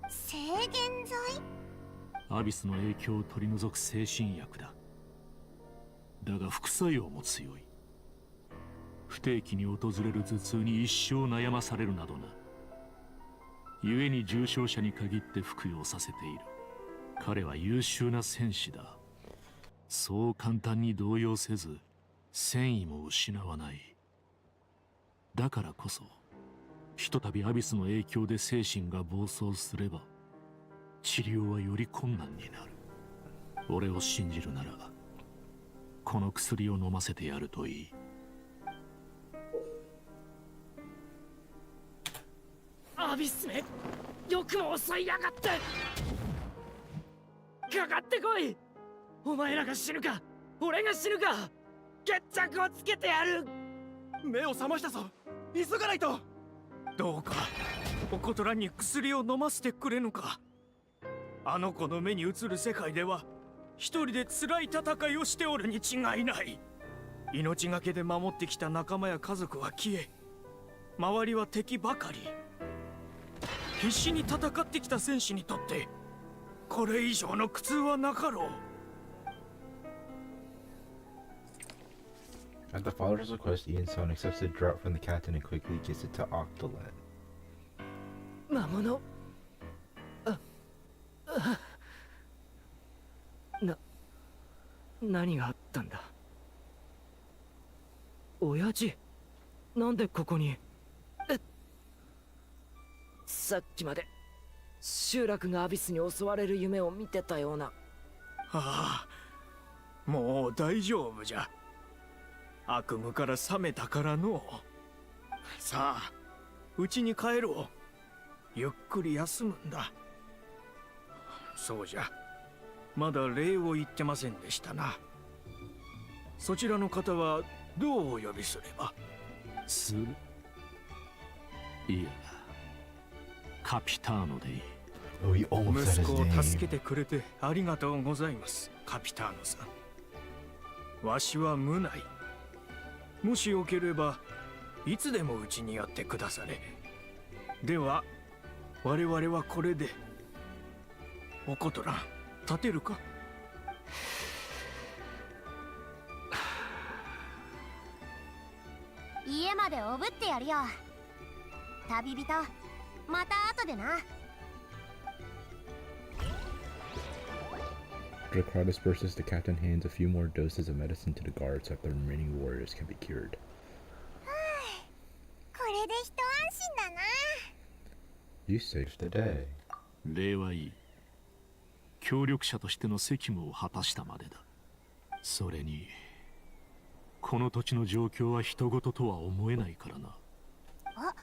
制限剤？アビスの影響を取り除く精神薬だ。だが副作用も強い。不定期に訪れる頭痛に一生悩まされるなどな。故に重症者に限って服用させている。彼は優秀な戦士だ。そう簡単に動揺せず戦意も失わない。だからこそひとたびアビスの影響で精神が暴走すれば治療はより困難になる。俺を信じるならこの薬を飲ませてやるといい。アビスめ、よくも襲いやがって。かかってこい。お前らが死ぬか俺が死ぬか決着をつけてやる。目を覚ましたぞ。急がないと。どうかおことらに薬を飲ませてくれぬか。あの子の目に映る世界では一人で辛い戦いをしておるに違いない。命がけで守ってきた仲間や家族は消え、周りは敵ばかり。必死に戦ってきた戦士にとってこれ以上の苦痛はなかろう。 At the father's request, Ian's son accepts the drought from the captain and quickly gets it to Octoland. 魔物。何があったんだ。親父、なんでここに。さっきまで集落がアビスに襲われる夢を見てたような。ああ、もう大丈夫じゃ。悪夢から覚めたからの。さあ、家に帰ろう。ゆっくり休むんだ。そうじゃ、まだ礼を言ってませんでしたな。そちらの方はどうお呼びすれば。いや、カピターノでいい。Oh, he almost said 息 his 子を name. 助けてくれてありがとうございます、カピターノさん。わしは無内。もしよければいつでもうちにやってくだされ。では我々はこれで。おことらん、立てるか。家までおぶってやるよ。旅人、また後でな。Dracar disperses the captain hands a few more doses of medicine to the guards so that the remaining warriors can be cured. これで一安心だな。 You saved the day. 礼はいい。協力者としての責務を果たしたまでだ。それにこの土地の状況は人事とは思えないからな。あ、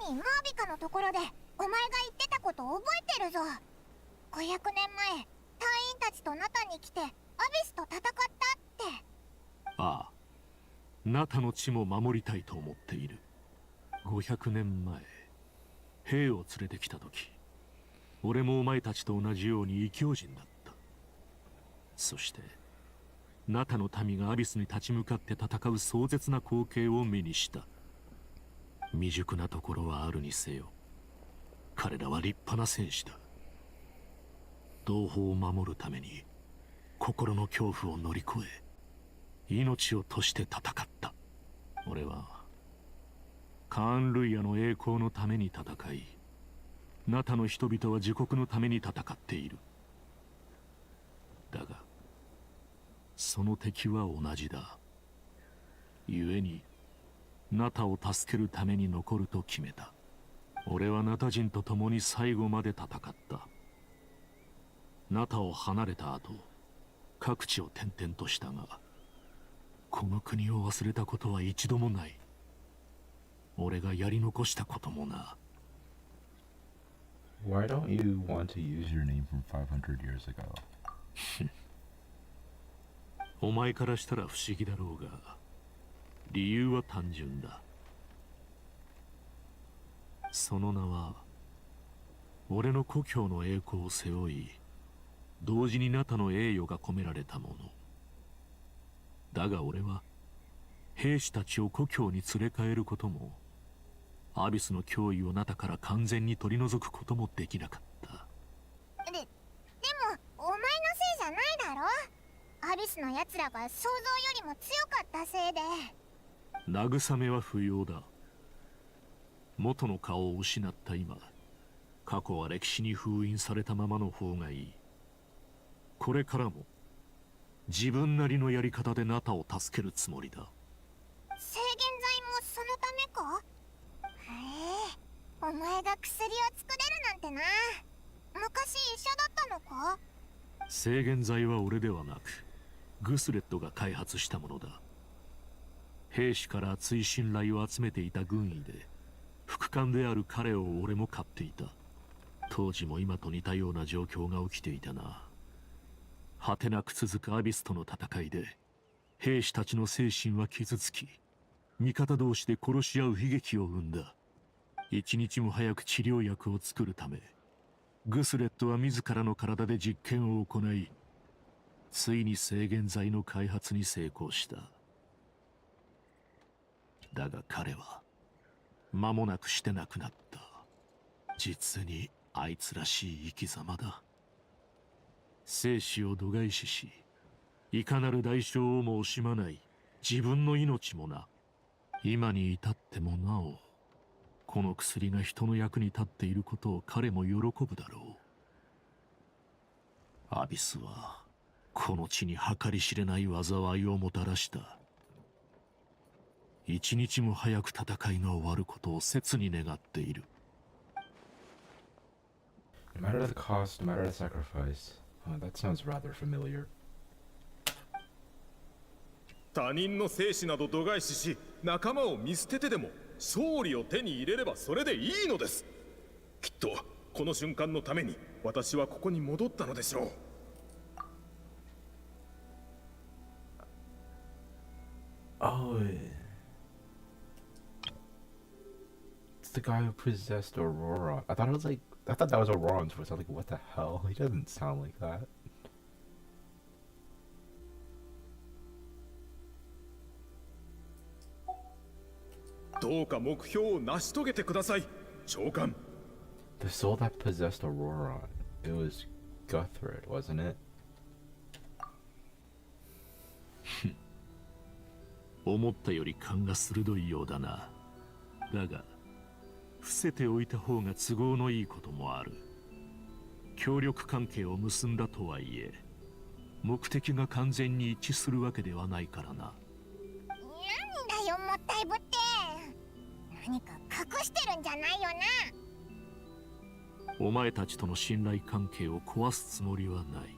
前にマービカのところでお前が言ってたこと覚えてるぞ。500年前隊員たちとナタに来てアビスと戦ったって。ああ、ナタの地も守りたいと思っている。500年前、兵を連れてきた時、俺もお前たちと同じように異教人だった。そしてナタの民がアビスに立ち向かって戦う壮絶な光景を目にした。未熟なところはあるにせよ、彼らは立派な戦士だ。同胞を守るために心の恐怖を乗り越え、命を賭して戦った。俺はカーン・ルイヤの栄光のために戦い、ナタの人々は自国のために戦っている。だがその敵は同じだ。故にナタを助けるために残ると決めた。俺はナタ人と共に最後まで戦った。ナタを離れた後、各地を転々としたが、この国を忘れたことは一度もない。俺がやり残したこともな。Why don't you want to use your name from 500 years ago? お前からしたら不思議だろうが、理由は単純だ。その名は俺の故郷の栄光を背負い、同時にナタの栄誉が込められたものだが、俺は兵士たちを故郷に連れ帰ることも、アビスの脅威をナタから完全に取り除くこともできなかった。でもお前のせいじゃないだろ。アビスの奴らが想像よりも強かったせいで。慰めは不要だ。元の顔を失った今、過去は歴史に封印されたままの方がいい。これからも自分なりのやり方でナタを助けるつもりだ。制限剤もそのためか。へえ、お前が薬を作れるなんてな。昔医者だったのか。制限剤は俺ではなくグスレットが開発したものだ。兵士から厚い信頼を集めていた軍医で、副官である彼を俺も買っていた。当時も今と似たような状況が起きていたな。果てなく続くアビスとの戦いで兵士たちの精神は傷つき、味方同士で殺し合う悲劇を生んだ。一日も早く治療薬を作るため、グスレットは自らの体で実験を行い、ついに制限剤の開発に成功した。だが彼は間もなくして亡くなった。実にあいつらしい生き様だ。生死を度外視し、いかなる代償をも惜しまない自分の命もな。今に至ってもなお、この薬が人の役に立っていることを彼も喜ぶだろう。アビスはこの地に計り知れない災いをもたらした。一日も早く戦いが終わることを切に願っている。No matter the cost, no matter the sacrifice. Oh, that sounds rather familiar. 他人の生死など度外視し、仲間を見捨ててでも勝利を手に入れればそれでいいのです。きっとこの瞬間のために私はここに戻ったのでしょう。Oh, it's the guy who possessed Aurora. I thought that was Aurora's voice. I was like, what the hell? He doesn't sound like that. どうか目標を成し遂げてください、長官。The soul that possessed Aurora. It was Guthred, wasn't it? 思ったより勘が鋭いようだな。だが伏せておいた方が都合のいいこともある。協力関係を結んだとはいえ、目的が完全に一致するわけではないからな。なんだよ、もったいぶって。何か隠してるんじゃないよな。お前たちとの信頼関係を壊すつもりはない。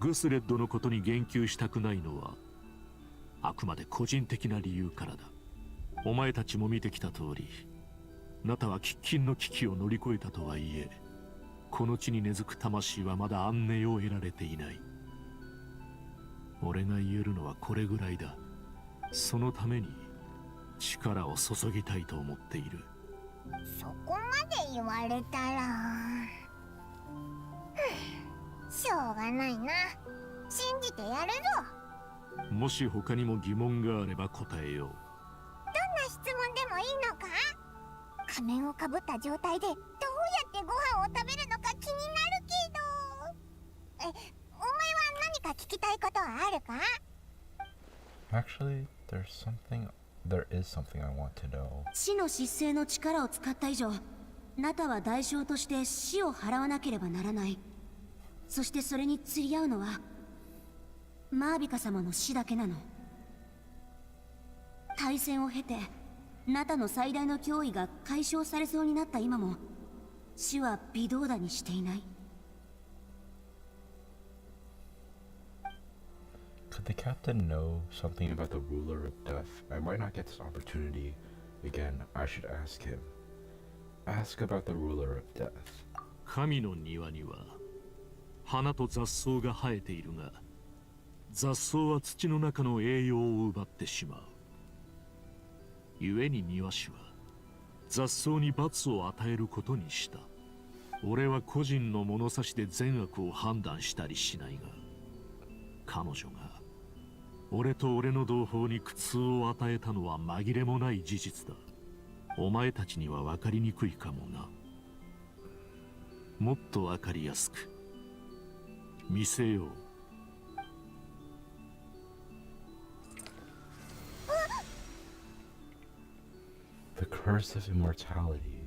グスレッドのことに言及したくないのはあくまで個人的な理由からだ。お前たちも見てきた通り、ナタは喫緊の危機を乗り越えたとはいえ、この地に根付く魂はまだ安寧を得られていない。俺が言えるのはこれぐらいだ。そのために力を注ぎたいと思っている。そこまで言われたらしょうがないな。信じてやるぞ。もし他にも疑問があれば答えよう。どんな質問でもいいのか？仮面をかぶった状態でどうやってご飯を食べるのか気になるけど。お前は何か聞きたいことはあるか？ Actually, there is something I want to know. 死の失勢の力を使った以上、ナタは代償として死を払わなければならない。そしてそれに釣り合うのはマービカ様の死だけなの。大戦を経てナタの最大の脅威が解消されそうになった今も死は微動だにしていない。Could the captain know something about the ruler of death? I might not get this opportunity again. I should ask him. Ask about the ruler of death. 神の庭には花と雑草が生えているが、雑草は土の中の栄養を奪ってしまう。故に庭師は雑草に罰を与えることにした。俺は個人の物差しで善悪を判断したりしないが、彼女が俺と俺の同胞に苦痛を与えたのは紛れもない事実だ。お前たちには分かりにくいかもな。もっと分かりやすく見せよう。The curse of immortality.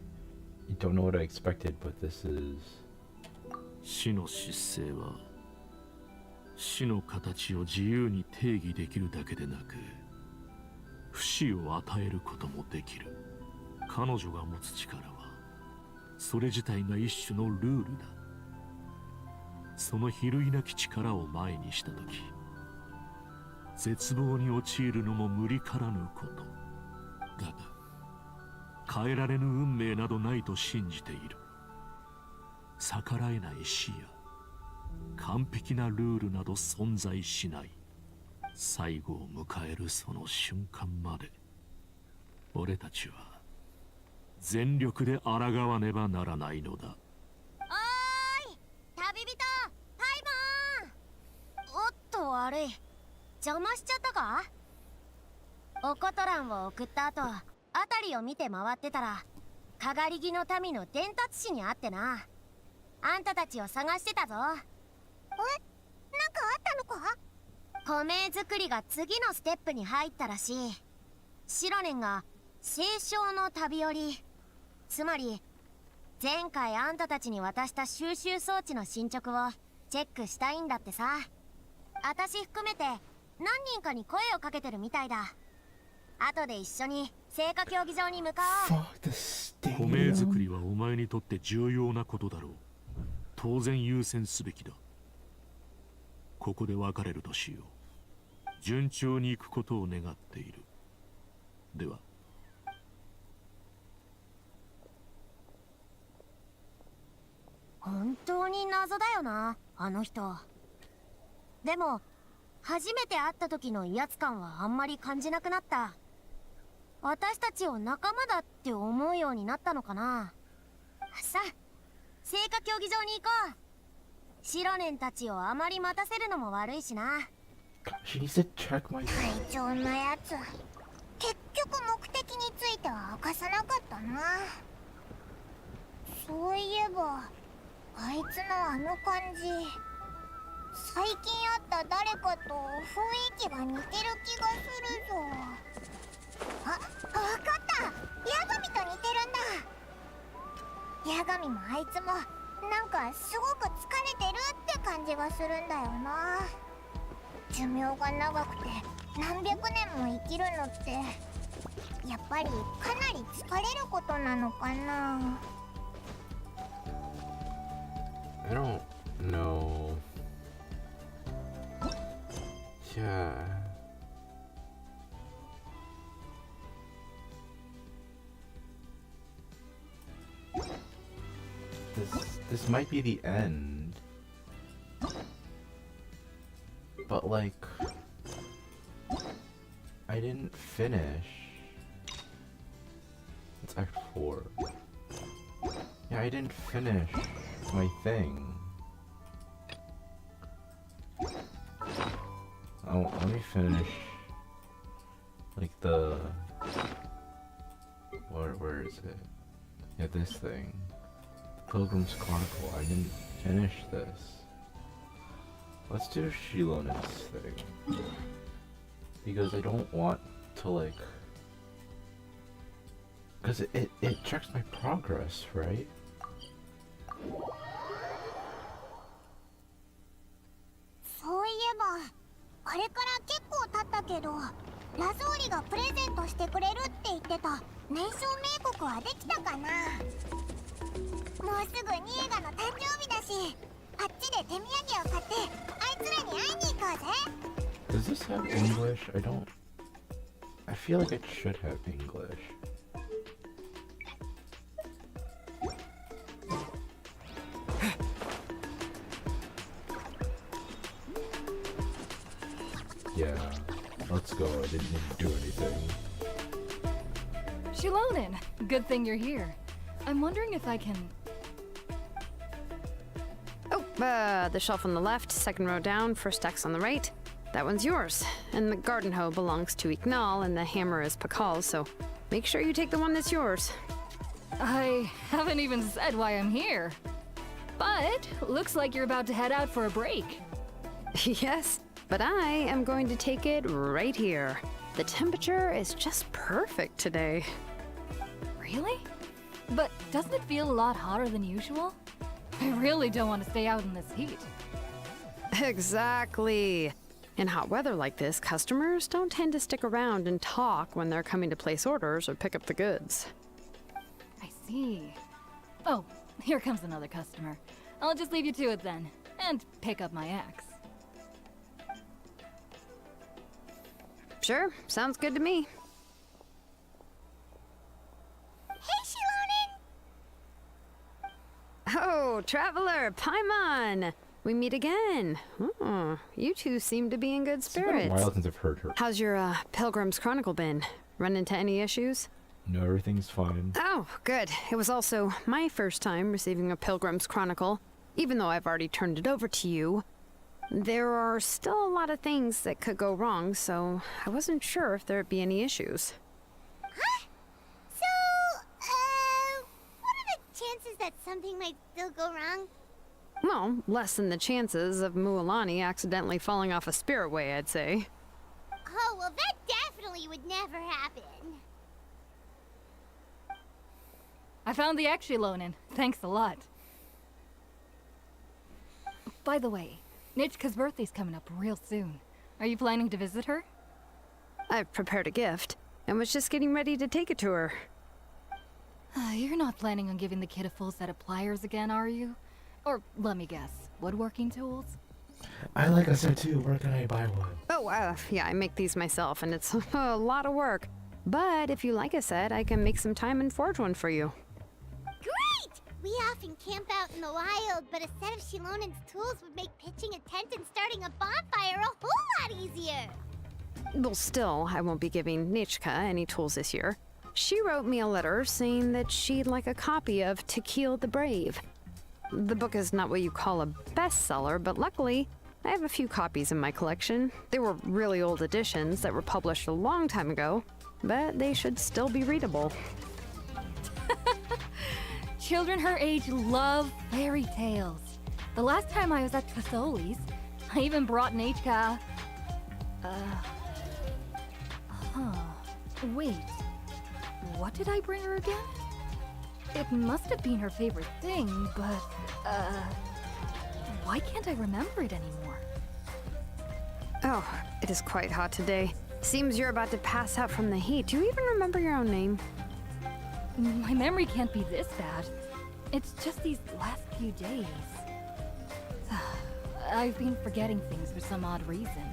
You don't know what I expected, but this is... 死の失勢は死の形を自由に定義できるだけでなく、不死を与えることもできる。彼女が持つ力はそれ自体が一種のルールだ。その比類なき力を前にした時、絶望に陥るのも無理からぬこと。だが変えられぬ運命などないと信じている。逆らえない死や完璧なルールなど存在しない。最後を迎えるその瞬間まで、俺たちは全力で抗わねばならないのだ。おーい旅人パイモン。おっと悪い、邪魔しちゃったか？おコトランを送った後、辺りを見て回ってたらかがり木の民の伝達師に会ってな。あんたたちを探してたぞ。なんかあったのか？米作りが次のステップに入ったらしい。シロネンが清少の旅より、つまり前回あんたたちに渡した収集装置の進捗をチェックしたいんだってさ。私含めて何人かに声をかけてるみたいだ。後で一緒に聖火競技場に向かおう。米作りはお前にとって重要なことだろう。当然優先すべきだ。ここで別れるとしよう。順調に行くことを願っている。では。本当に謎だよな、あの人。でも初めて会った時の威圧感はあんまり感じなくなった。私たちを仲間だって思うようになったのかな。さあ聖火競技場に行こう。シロネンたちをあまり待たせるのも悪いしな。会長のやつ、結局目的については明かさなかったな。そういえばあいつのあの感じ、最近会った誰かと雰囲気が似てる気がするぞ。あ、わかった。ヤガミと似てるんだ。ヤガミもあいつもなんかすごく疲れてるって感じがするんだよな。寿命が長くて何百年も生きるのってやっぱりかなり疲れることなのかな。I don't know. Yeah. This might be the end. But like I didn't finish. It's Act 4. Yeah, I didn't finish my thing. Oh, let me finish. Like the... Where is it? Yeah, this thing. Pilgrim's Chronicle. I didn't finish this. Let's do Xilonen's thing. Because I don't want to, like... Because it checks my progress, right? そういえばあれから結構経ったけど、ラゾーリがプレゼントしてくれるって言ってた年少名告はできたかな。もうすぐニーガの誕生日だし、あっちで手土産を買ってあいつらに会いに行こうぜ。 Does this have English? I don't... I feel like it should have English. Yeah, let's go. I didn't do anything. Xilonen, good thing you're here. I'm wondering if I can... Oh, the shelf on the left, second row down, first axe on the right. That one's yours. And the garden hoe belongs to Ignal, and the hammer is Pakal's, so make sure you take the one that's yours. I haven't even said why I'm here. But looks like you're about to head out for a break. Yes, but I am going to take it right here. The temperature is just perfect today. Really? But doesn't it feel a lot hotter than usual? I really don't want to stay out in this heat. Exactly. In hot weather like this, customers don't tend to stick around and talk when they're coming to place orders or pick up the goods. I see. Oh, here comes another customer. I'll just leave you to it then, and pick up my axe. Sure, sounds good to me. Hey, Xilonen! Oh, Traveler, Paimon! We meet again. Oh, you two seem to be in good It's been a spirits. while since I've heard her. How's your Pilgrim's Chronicle been? Run into any issues? No, everything's fine. Oh, good. It was also my first time receiving a Pilgrim's Chronicle, even though I've already turned it over to you. There are still a lot of things that could go wrong, so I wasn't sure if there'd be any issues. Huh? So, what are the chances that something might still go wrong? Well, less than the chances of Mualani accidentally falling off a spiritway, I'd say. Oh, well, that definitely would never happen. I found the Xilonen. Thanks a lot. By the way, Nichka's birthday's coming up real soon. Are you planning to visit her? I've prepared a gift, and was just getting ready to take it to her. You're not planning on giving the kid a full set of pliers again, are you? Or, let me guess, woodworking tools? I like a set too. Where can I buy one? Oh, yeah, I make these myself, and it's a lot of work. But if you like a set, I can make some time and forge one for you. Great! We often camp out in the wild, but a set of Xilonen's tools would make pitching a tent and starting a bonfire a whole lot easier. Well, still, I won't be giving Nichka any tools this year. She wrote me a letter saying that she'd like a copy of To Kill the Brave. The book is not what you call a bestseller, but luckily, I have a few copies in my collection. They were really old editions that were published a long time ago, but they should still be readable. Children her age love fairy tales. The last time I was at Tritholi's, I even brought Nichka... Wait. What did I bring her again? It must have been her favorite thing, but, why can't I remember it anymore? Oh, it is quite hot today. Seems you're about to pass out from the heat. Do you even remember your own name? My memory can't be this bad. It's just these last few days. I've been forgetting things for some odd reason.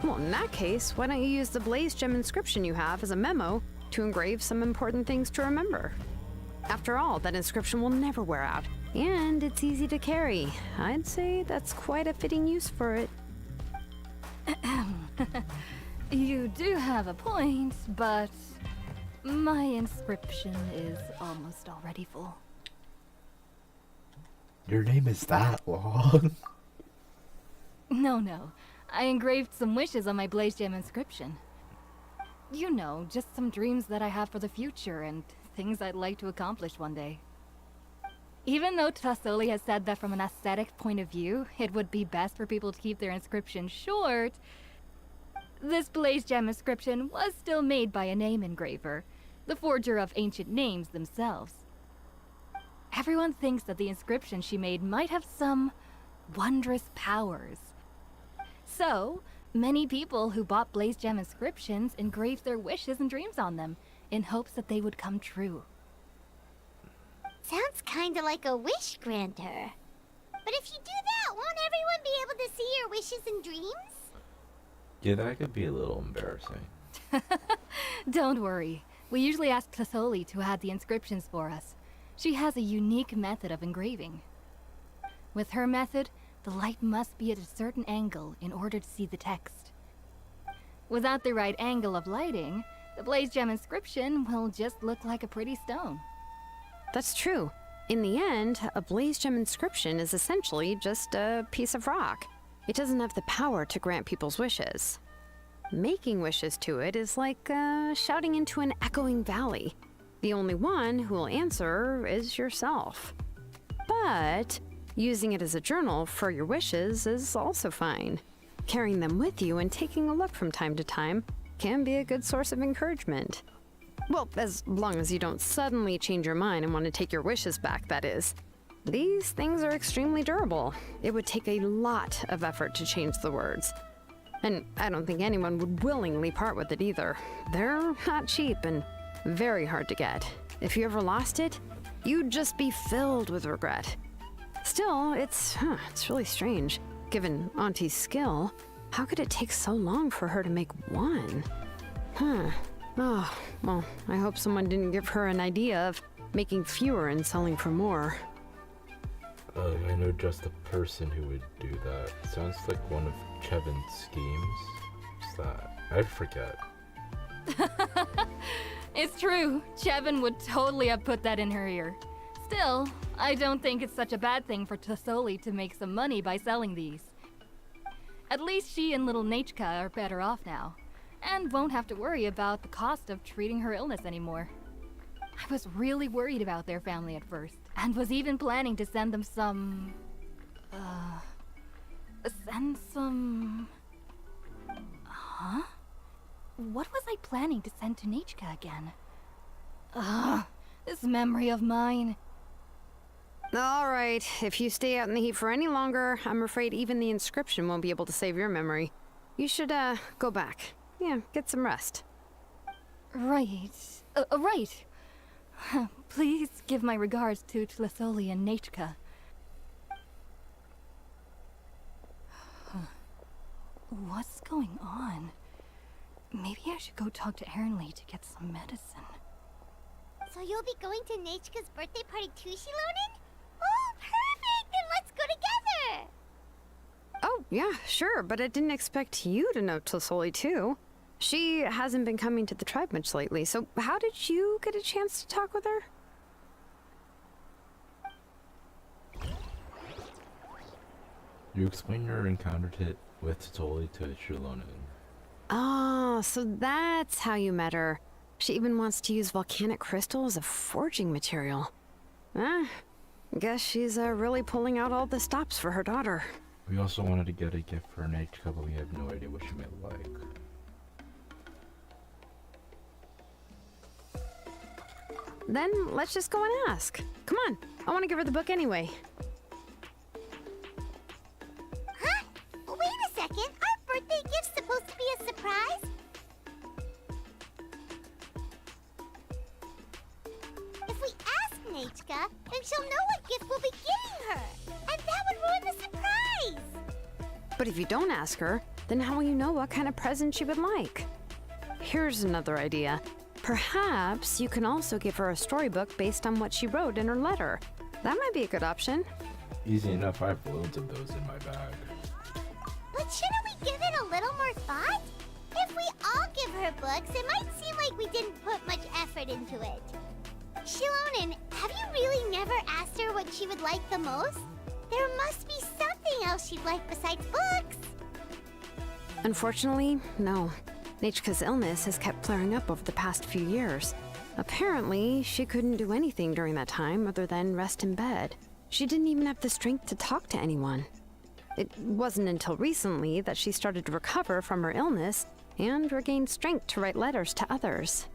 Well, in that case, why don't you use the Blaze Gem inscription you have as a memo to engrave some important things to remember? After all, that inscription will never wear out, and it's easy to carry. I'd say that's quite a fitting use for it. You do have a point, but My inscription is almost already full. Your name is that long? No. I engraved some wishes on my Blaze Gem inscription. You know, just some dreams that I have for the future and things I'd like to accomplish one day. Even though Tasoli has said that from an aesthetic point of view, it would be best for people to keep their inscription short, this Blaze Gem inscription was still made by a name engraver, the forger of ancient names themselves. Everyone thinks that the inscription she made might have some wondrous powers. So, many people who bought Blaze Gem inscriptions engraved their wishes and dreams on them, in hopes that they would come true. Sounds kinda like a wish granter. But if you do that, won't everyone be able to see your wishes and dreams? Yeah, that could be a little embarrassing. Don't worry. We usually ask Tasoli to add the inscriptions for us. She has a unique method of engraving. With her method, the light must be at a certain angle in order to see the text. Without the right angle of lighting, the Blaze Gem inscription will just look like a pretty stone. That's true. In the end, a Blaze Gem inscription is essentially just a piece of rock. It doesn't have the power to grant people's wishes. Making wishes to it is like shouting into an echoing valley. The only one who will answer is yourself. But using it as a journal for your wishes is also fine. Carrying them with you and taking a look from time to time can be a good source of encouragement. Well, as long as you don't suddenly change your mind and want to take your wishes back, that is. These things are extremely durable. It would take a lot of effort to change the words. And I don't think anyone would willingly part with it either. They're not cheap and very hard to get. If you ever lost it, you'd just be filled with regret. Still, it's really strange. Given Auntie's skill, how could it take so long for her to make one? Oh, well, I hope someone didn't give her an idea of making fewer and selling for more. I know just the person who would do that. Sounds like one of Kevin's schemes. What's that? I forget. It's true. Chevin would totally have put that in her ear. Still, I don't think it's such a bad thing for Tasoli to make some money by selling these. At least she and little Nachka are better off now, and won't have to worry about the cost of treating her illness anymore. I was really worried about their family at first, and was even planning to send them some... Huh? What was I planning to send to Nachka again? This memory of mine. Alright, if you stay out in the heat for any longer, I'm afraid even the inscription won't be able to save your memory. You should, go back. Yeah, get some rest. Right. Right. Please give my regards to Tlasoli and Nachka. What's going on? Maybe I should go talk to Ernly to get some medicine. So you'll be going to Nachka's birthday party too, Xilonen? Oh, perfect! Then let's go together! Oh, yeah, sure, but I didn't expect you to know Tlasoli too. She hasn't been coming to the tribe much lately, so how did you get a chance to talk with her? You explained your encounter with Totoli to Xilonen. Oh, so that's how you met her. She even wants to use volcanic crystal as a forging material. Guess she's really pulling out all the stops for her daughter. We also wanted to get a gift for Nachka, but we have no idea what she might like. Then let's just go and ask. Come on, I want to give her the book anyway. Huh? Wait a second, our birthday gift's supposed to be a surprise? If we ask Nachka, then she'll know what gift we'll be giving her, and that would ruin the surprise! But if you don't ask her, then how will you know what kind of present she would like? Here's another idea. Perhaps you can also give her a storybook based on what she wrote in her letter. That might be a good option. Easy enough, I have loads of those in my bag. But shouldn't we give it a little more thought? If we all give her books, it might seem like we didn't put much effort into it. Xilonen, have you really never asked her what she would like the most? There must be something else she'd like besides books. Unfortunately, no. Nichka's illness has kept flaring up over the past few years. Apparently, she couldn't do anything during that time other than rest in bed. She didn't even have the strength to talk to anyone. It wasn't until recently that she started to recover from her illness and regained strength to write letters to others.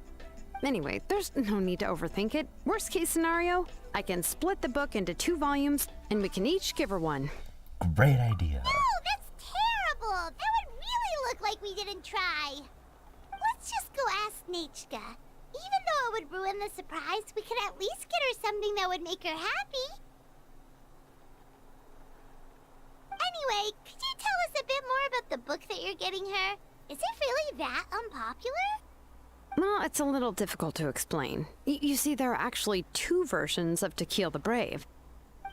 Anyway, there's no need to overthink it. Worst case scenario, I can split the book into 2 volumes and we can each give her one. Great idea. No, that's terrible. That would really look like we didn't try. Let's just go ask Nichka. Even though it would ruin the surprise, we could at least get her something that would make her happy. Anyway, could you tell us a bit more about the book that you're getting her? Is it really that unpopular? Well, it's a little difficult to explain. You see, there are actually 2 versions of To Kill the Brave.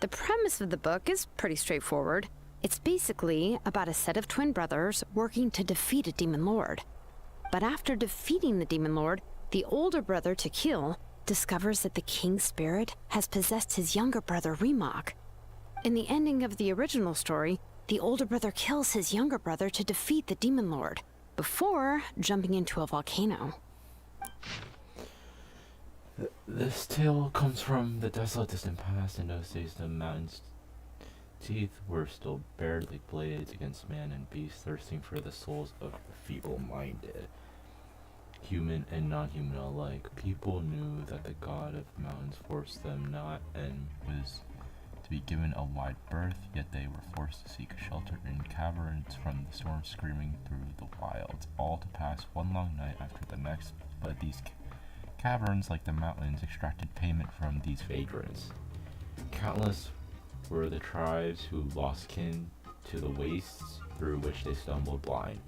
The premise of the book is pretty straightforward. It's basically about a set of twin brothers working to defeat a demon lord. But after defeating the demon lord, the older brother, To Kill, discovers that the king's spirit has possessed his younger brother, Remok. In the ending of the original story, the older brother kills his younger brother to defeat the demon lord, before jumping into a volcano. This tale comes from the desolate distant past. In those days, the mountain's teeth were still bared like blades against man and beast, thirsting for the souls of the feeble-minded. Human and non-human alike, people knew that the god of mountains forced them not and was to be given a wide berth, yet they were forced to seek shelter in caverns from the storm screaming through the wilds, all to pass one long night after the next. But these caverns, like the mountains, extracted payment from these vagrants. Countless were the tribes who lost kin to the wastes through which they stumbled blind.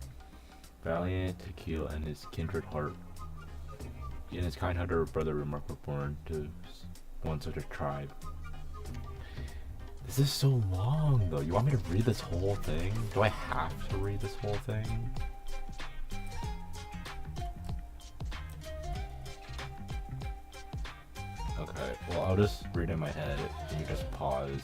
Valiant To Kill and his kindred heart and his kind-hearted brother Remok were born to one such a tribe. This is so long, though. You want me to read this whole thing? Do I have to read this whole thing? Okay, well, I'll just read in my head, and you just pause.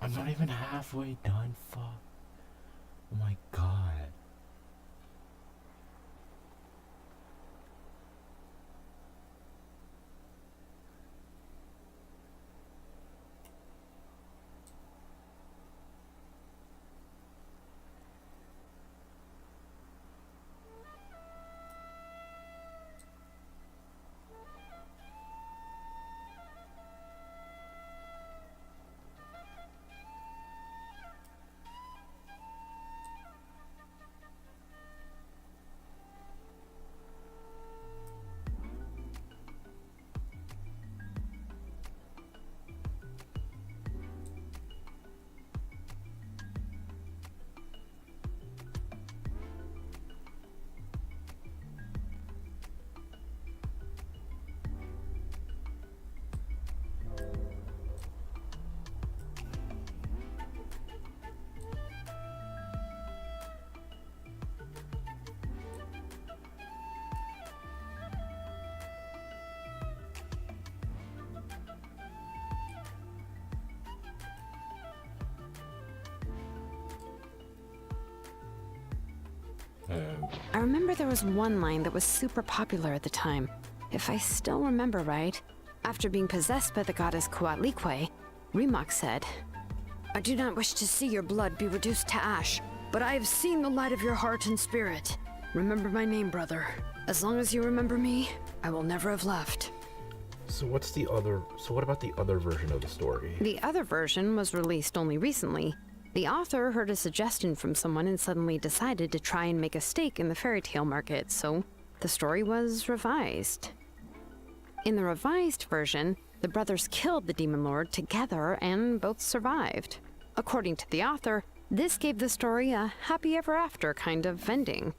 I'm not even halfway done, fuck. Oh my god. I remember there was one line that was super popular at the time. If I still remember right, after being possessed by the goddess Coatlicue, Rimac said, "I do not wish to see your blood be reduced to ash, but I have seen the light of your heart and spirit. Remember my name, brother. As long as you remember me, I will never have left." So what about the other version of the story? The other version was released only recently. The author heard a suggestion from someone and suddenly decided to try and make a stake in the fairy tale market, so the story was revised. In the revised version, the brothers killed the demon lord together and both survived. According to the author, this gave the story a happy ever after kind of ending.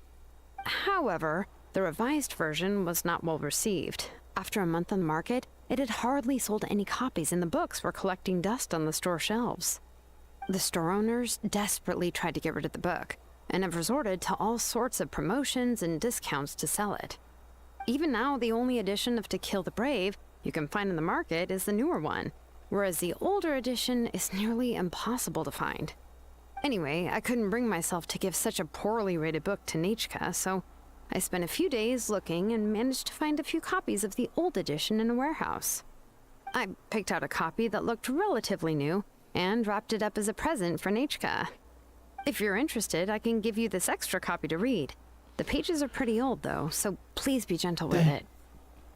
However, the revised version was not well received. After a month on the market, it had hardly sold any copies and the books were collecting dust on the store shelves. The store owners desperately tried to get rid of the book and have resorted to all sorts of promotions and discounts to sell it. Even now, the only edition of To Kill the Brave you can find in the market is the newer one, whereas the older edition is nearly impossible to find. Anyway, I couldn't bring myself to give such a poorly rated book to Nechka, so I spent a few days looking and managed to find a few copies of the old edition in a warehouse. I picked out a copy that looked relatively new and wrapped it up as a present for Nechka. If you're interested, I can give you this extra copy to read. The pages are pretty old though, so please be gentle with it.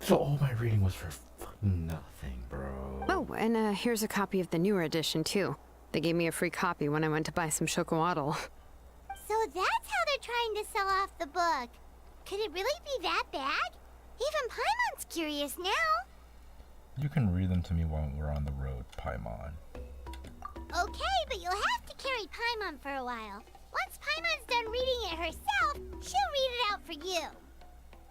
So all my reading was for fucking nothing, bro. Oh, and here's a copy of the newer edition too. They gave me a free copy when I went to buy some chocolatl. So that's how they're trying to sell off the book. Could it really be that bad? Even Paimon's curious now. You can read them to me while we're on the road, Paimon. Okay, but you'll have to carry Paimon for a while. Once Paimon's done reading it herself, she'll read it out for you.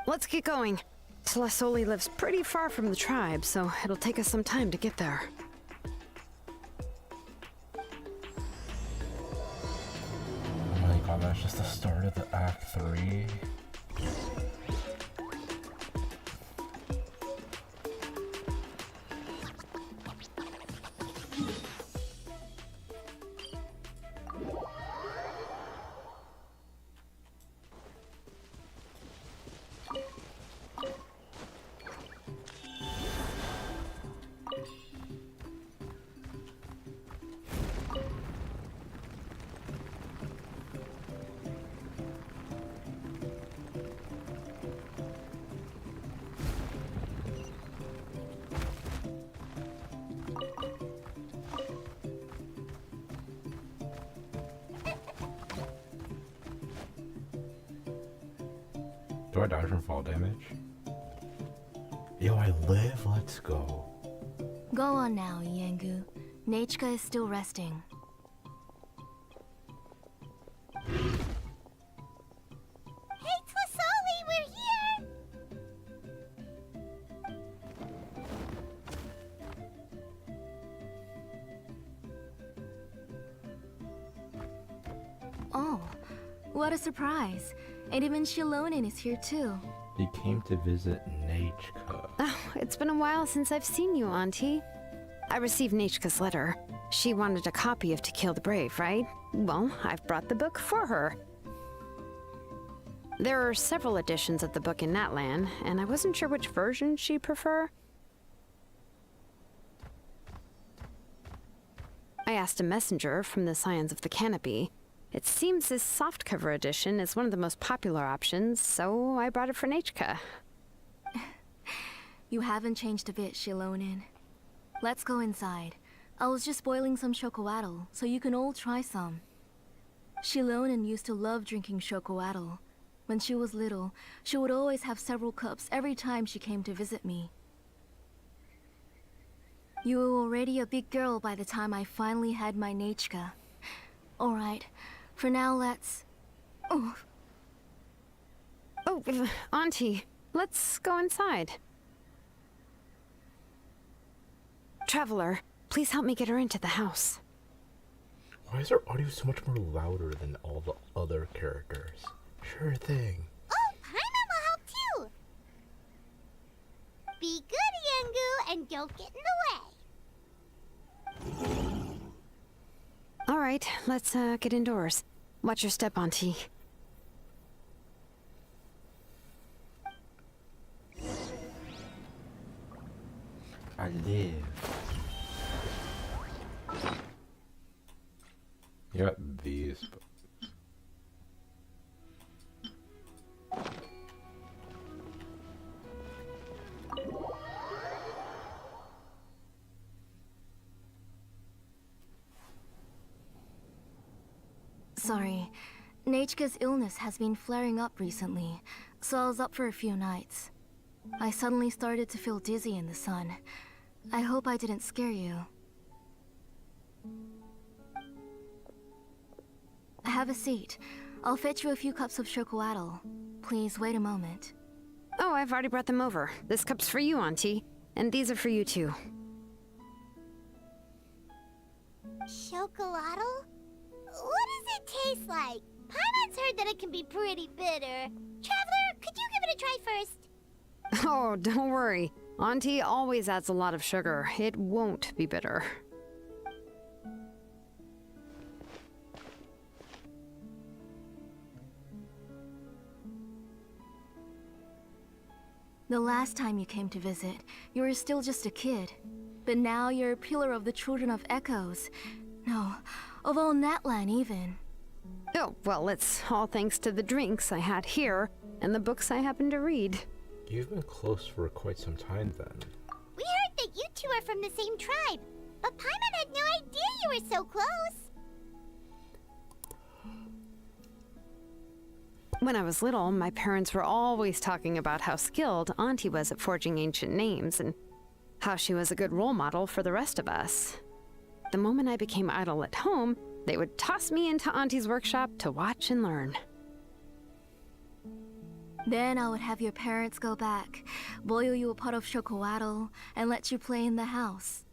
Let's get going. Tlasoli lives pretty far from the tribe, so it'll take us some time to get there. Oh my god, that's just the start of the Act 3. Do I die from fall damage? Yo, I live? Let's go. Go on now, Yengu. Nechka is still resting. Hey, Tlasoli, we're here! Oh, what a surprise. And even Xilonen is here too. He came to visit Nechka. Oh, it's been a while since I've seen you, Auntie. I received Nechka's letter. She wanted a copy of To Kill the Brave, right? Well, I've brought the book for her. There are several editions of the book in Natlan, and I wasn't sure which version she'd prefer. I asked a messenger from the Scions of the Canopy. It seems this softcover edition is one of the most popular options, so I brought it for Nechka. You haven't changed a bit, Xilonen. Let's go inside. I was just boiling some chocolatl, so you can all try some. Xilonen used to love drinking chocolatl. When she was little, she would always have several cups every time she came to visit me. You were already a big girl by the time I finally had my Nechka. Alright, for now let's... Oh, Auntie, let's go inside. Traveler, please help me get her into the house. Why is her audio so much more louder than all the other characters? Sure thing. Oh, Paimon will help too! Be good, Yengu, and don't get in the way. Alright, let's get indoors. Watch your step, Auntie. I live. You got these. Sorry. Nechika's illness has been flaring up recently, so I was up for a few nights. I suddenly started to feel dizzy in the sun. I hope I didn't scare you. Have a seat. I'll fetch you a few cups of chocolatl. Please wait a moment. Oh, I've already brought them over. This cup's for you, Auntie. And these are for you, too. Chocolatl? What does it taste like? Paimon's heard that it can be pretty bitter. Traveler, could you give it a try first? Oh, don't worry. Auntie always adds a lot of sugar. It won't be bitter. The last time you came to visit, you were still just a kid. But now you're a pillar of the Children of Echoes. No, of all Natlan even. Oh, well, it's all thanks to the drinks I had here and the books I happened to read. You've been close for quite some time then. We heard that you two are from the same tribe, but Paimon had no idea you were so close. When I was little, my parents were always talking about how skilled Auntie was at forging ancient names and how she was a good role model for the rest of us. The moment I became idle at home, they would toss me into Auntie's workshop to watch and learn. Then I would have your parents go back, boil you a pot of chocolatl, and let you play in the house.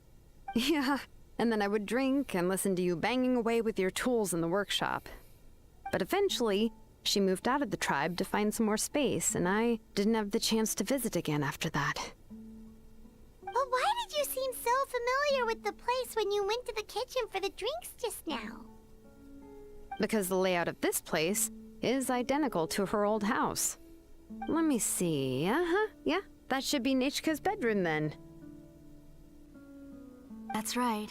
Yeah, and then I would drink and listen to you banging away with your tools in the workshop. But eventually, she moved out of the tribe to find some more space, and I didn't have the chance to visit again after that. But why did you seem so familiar with the place when you went to the kitchen for the drinks just now? Because the layout of this place is identical to her old house. Let me see. Yeah, that should be Nechika's bedroom then. That's right.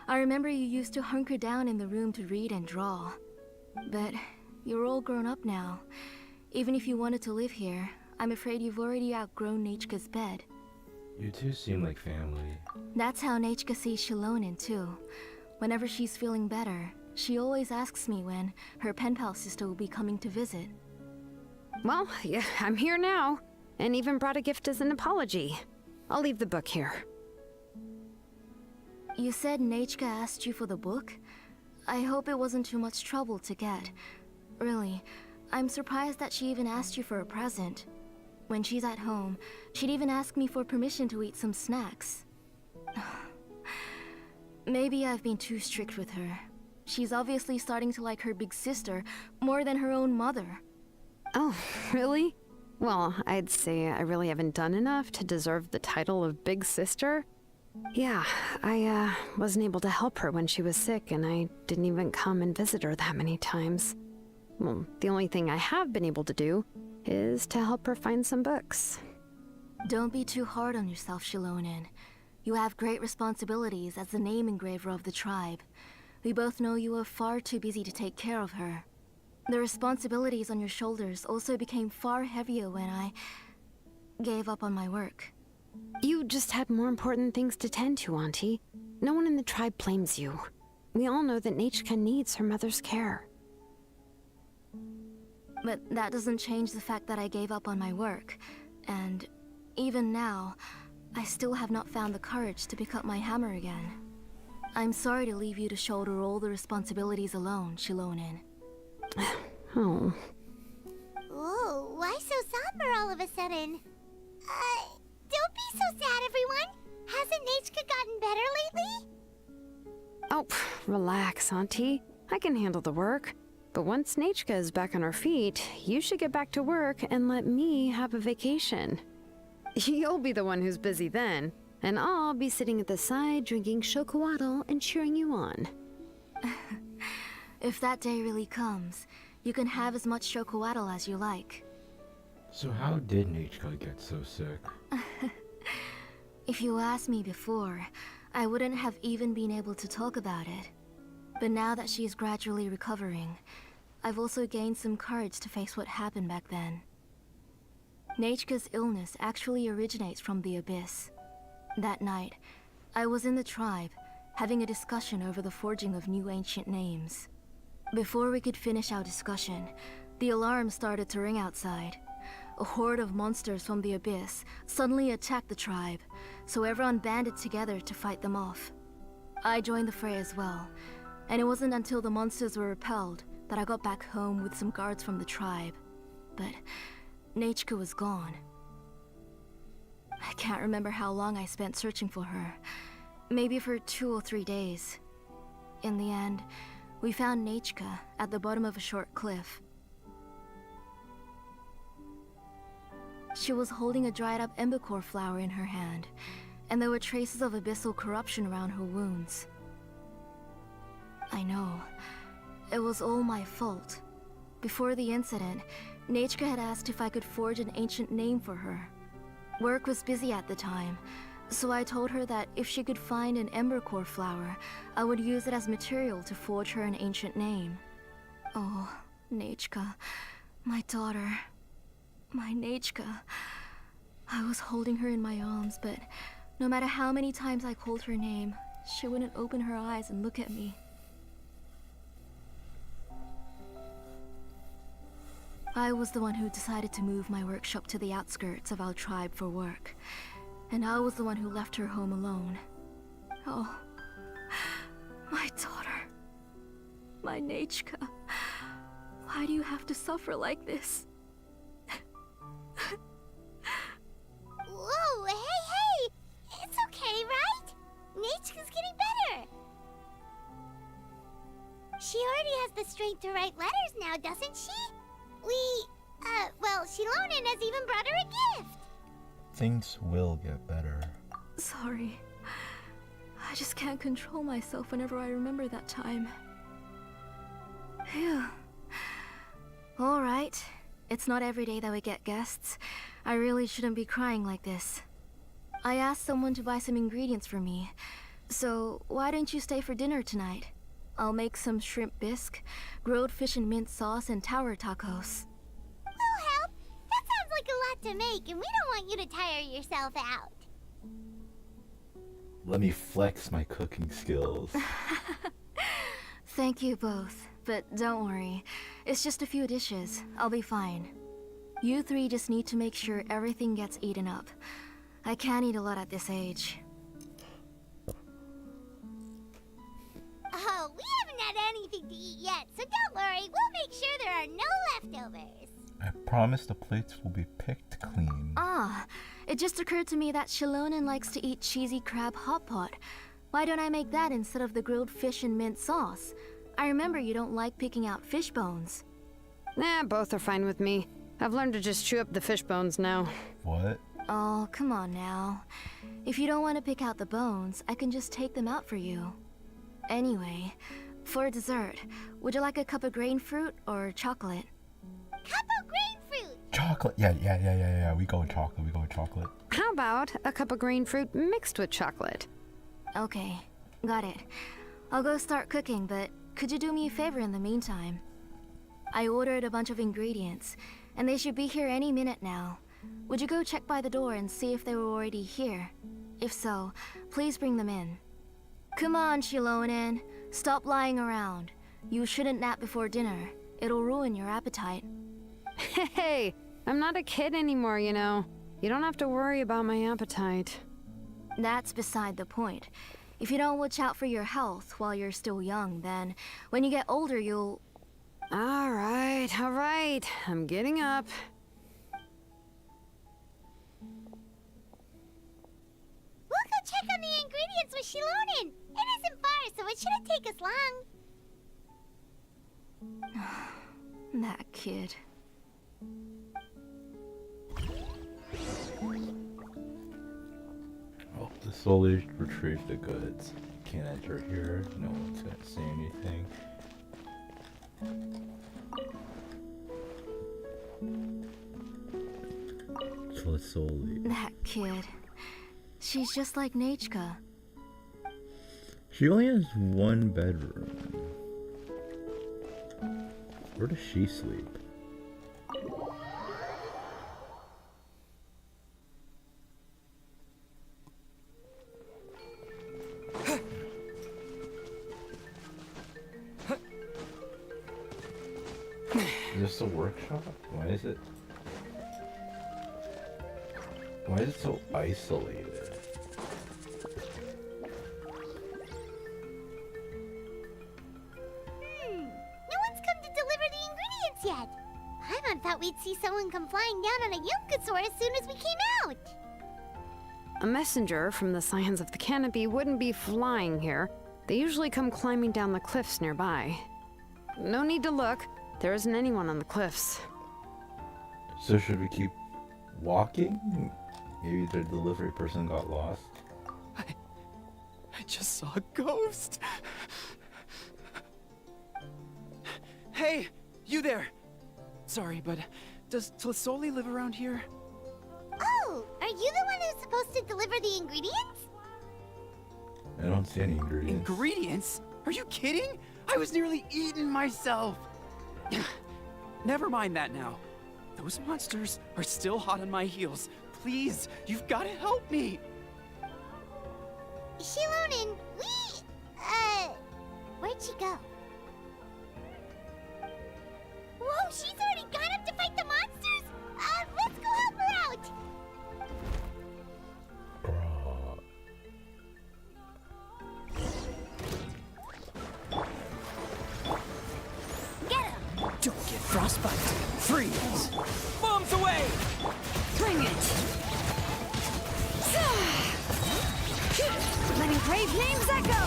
I remember you used to hunker down in the room to read and draw. But you're all grown up now. Even if you wanted to live here, I'm afraid you've already outgrown Nechika's bed. You two seem like family. That's how Nechika sees Xilonen too. Whenever she's feeling better, she always asks me when her pen pal sister will be coming to visit. Well, yeah, I'm here now, and even brought a gift as an apology. I'll leave the book here. You said Nechika asked you for the book? I hope it wasn't too much trouble to get. Really, I'm surprised that she even asked you for a present. When she's at home, she'd even ask me for permission to eat some snacks. Maybe I've been too strict with her. She's obviously starting to like her big sister more than her own mother. Oh, really? Well, I'd say I really haven't done enough to deserve the title of big sister. Yeah, I wasn't able to help her when she was sick, and I didn't even come and visit her that many times. Well, the only thing I have been able to do is to help her find some books. Don't be too hard on yourself, Xilonen. You have great responsibilities as the name engraver of the tribe. We both know you are far too busy to take care of her. The responsibilities on your shoulders also became far heavier when I gave up on my work. You just had more important things to tend to, Auntie. No one in the tribe blames you. We all know that Nechika needs her mother's care. But that doesn't change the fact that I gave up on my work. And even now, I still have not found the courage to pick up my hammer again. I'm sorry to leave you to shoulder all the responsibilities alone, Xilonen. Oh. Whoa, why so somber all of a sudden? Don't be so sad, everyone! Hasn't Nechika gotten better lately? Oh, relax, Auntie. I can handle the work. But once Nechika is back on her feet, you should get back to work and let me have a vacation. You'll be the one who's busy then, and I'll be sitting at the side drinking chocolatl and cheering you on. If that day really comes, you can have as much chocolatl as you like. So how did Nechika get so sick? If you asked me before, I wouldn't have even been able to talk about it. But now that she's gradually recovering, I've also gained some courage to face what happened back then. Nechka's illness actually originates from the Abyss. That night, I was in the tribe, having a discussion over the forging of new ancient names. Before we could finish our discussion, the alarm started to ring outside. A horde of monsters from the Abyss suddenly attacked the tribe, so everyone banded together to fight them off. I joined the fray as well, and it wasn't until the monsters were repelled that I got back home with some guards from the tribe. But Nechka was gone. I can't remember how long I spent searching for her. Maybe for 2 or 3 days. In the end, we found Nechka at the bottom of a short cliff. She was holding a dried up embercore flower in her hand, and there were traces of abyssal corruption around her wounds. I know. It was all my fault. Before the incident, Nechka had asked if I could forge an ancient name for her. Work was busy at the time, so I told her that if she could find an embercore flower, I would use it as material to forge her an ancient name. Oh, Nechka, my daughter. My Nechka. I was holding her in my arms, but no matter how many times I called her name, she wouldn't open her eyes and look at me. I was the one who decided to move my workshop to the outskirts of our tribe for work, and I was the one who left her home alone. Oh, my daughter. My Nechka. Why do you have to suffer like this? Whoa, hey! It's okay, right? Nechka's getting better. She already has the strength to write letters now, doesn't she? Well, Xilonen has even brought her a gift. Things will get better. Sorry. I just can't control myself whenever I remember that time. Phew. Alright. It's not every day that we get guests. I really shouldn't be crying like this. I asked someone to buy some ingredients for me. So, why don't you stay for dinner tonight? I'll make some shrimp bisque, grilled fish and mint sauce, and tower tacos. We'll help. That sounds like a lot to make, and we don't want you to tire yourself out. Let me flex my cooking skills. Thank you both, but don't worry. It's just a few dishes. I'll be fine. You three just need to make sure everything gets eaten up. I can't eat a lot at this age. Oh, we haven't had anything to eat yet, so don't worry. We'll make sure there are no leftovers. I promise the plates will be picked clean. Ah, it just occurred to me that Xilonen likes to eat cheesy crab hot pot. Why don't I make that instead of the grilled fish and mint sauce? I remember you don't like picking out fish bones. Nah, both are fine with me. I've learned to just chew up the fish bones now. What? Oh, come on now. If you don't want to pick out the bones, I can just take them out for you. Anyway, for dessert, would you like a cup of grain fruit or chocolate? Cup of grain fruit! Chocolate. Yeah. We go with chocolate. How about a cup of green fruit mixed with chocolate? Okay, got it. I'll go start cooking, but could you do me a favor in the meantime? I ordered a bunch of ingredients, and they should be here any minute now. Would you go check by the door and see if they were already here? If so, please bring them in. Come on, Xilonen. Stop lying around. You shouldn't nap before dinner. It'll ruin your appetite. Hey, I'm not a kid anymore, you know. You don't have to worry about my appetite. That's beside the point. If you don't watch out for your health while you're still young, then when you get older, you'll... All right. I'm getting up. We'll go check on the ingredients with Xilonen. It isn't far, so it shouldn't take us long. That kid. Oh, the soldiers retrieved the goods. Can't enter here. No one's gonna say anything. So let's solely. That kid. She's just like Nachka. She only has one bedroom. Where does she sleep? Is this a workshop? Why is it so isolated? No one's come to deliver the ingredients yet. Paimon thought we'd see someone come flying down on a Yunkasaur as soon as we came out. A messenger from the Scions of the Canopy wouldn't be flying here. They usually come climbing down the cliffs nearby. No need to look. There isn't anyone on the cliffs. So should we keep walking? Maybe the delivery person got lost. I just saw a ghost. Hey, you there. Sorry, but does Tlisoli live around here? Oh, are you the one who's supposed to deliver the ingredients? I don't see any ingredients. Ingredients? Are you kidding? I was nearly eaten myself. Never mind that now. Those monsters are still hot on my heels. Please, you've got to help me. Xilonen, where'd she go? Whoa, she's already gone up to fight the monsters? Let's go help her out! Get him! Don't get frostbite. Freeze. Bombs away. Bring it! Letting brave names echo!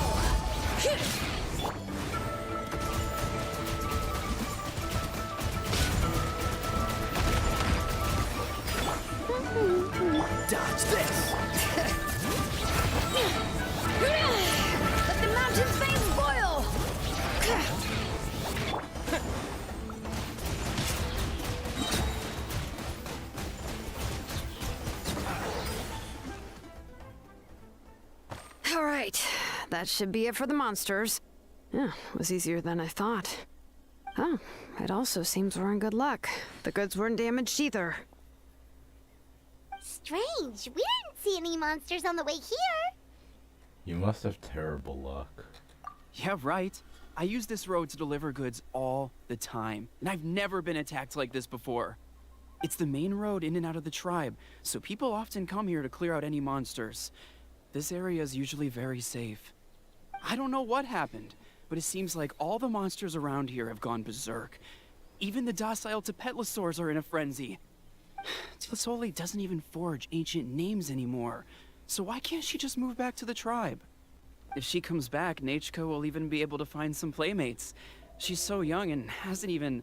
Dodge this. Let the mountain's veins boil! All right, that should be it for the monsters. Yeah, was easier than I thought. Oh, it also seems we're in good luck. The goods weren't damaged either. Strange, we didn't see any monsters on the way here. You must have terrible luck. Yeah, right. I use this road to deliver goods all the time, and I've never been attacked like this before. It's the main road in and out of the tribe, so people often come here to clear out any monsters. This area is usually very safe. I don't know what happened, but it seems like all the monsters around here have gone berserk. Even the docile Tepetlosaurs are in a frenzy. Tlisoli doesn't even forge ancient names anymore, so why can't she just move back to the tribe? If she comes back, Nachka will even be able to find some playmates. She's so young and hasn't even...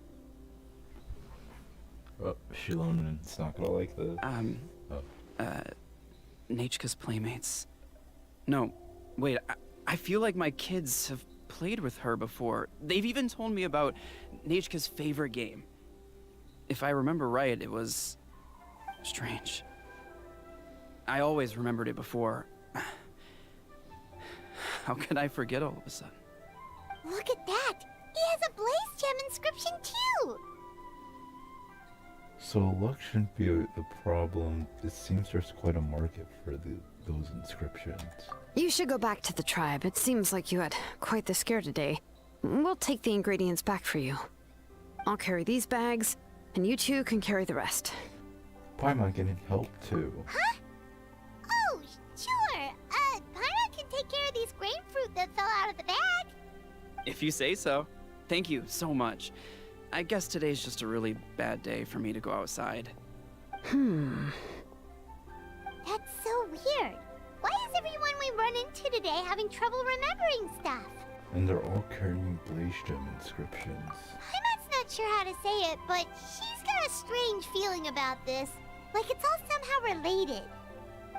Oh, Xilonen's not gonna like this. Nachka's playmates. No, wait, I feel like my kids have played with her before. They've even told me about Nachka's favorite game. If I remember right, it was... strange. I always remembered it before. How could I forget all of a sudden? Look at that! He has a Blaze Gem inscription too! So luck shouldn't be the problem. It seems there's quite a market for those inscriptions. You should go back to the tribe. It seems like you had quite the scare today. We'll take the ingredients back for you. I'll carry these bags, and you two can carry the rest. Paimon can help too. Huh? Oh, sure. Paimon can take care of these grapefruit that fell out of the bag. If you say so. Thank you so much. I guess today's just a really bad day for me to go outside. That's so weird. Why is everyone we run into today having trouble remembering stuff? And they're all carrying Blaze Gem inscriptions. Paimon's not sure how to say it, but she's got a strange feeling about this. Like it's all somehow related.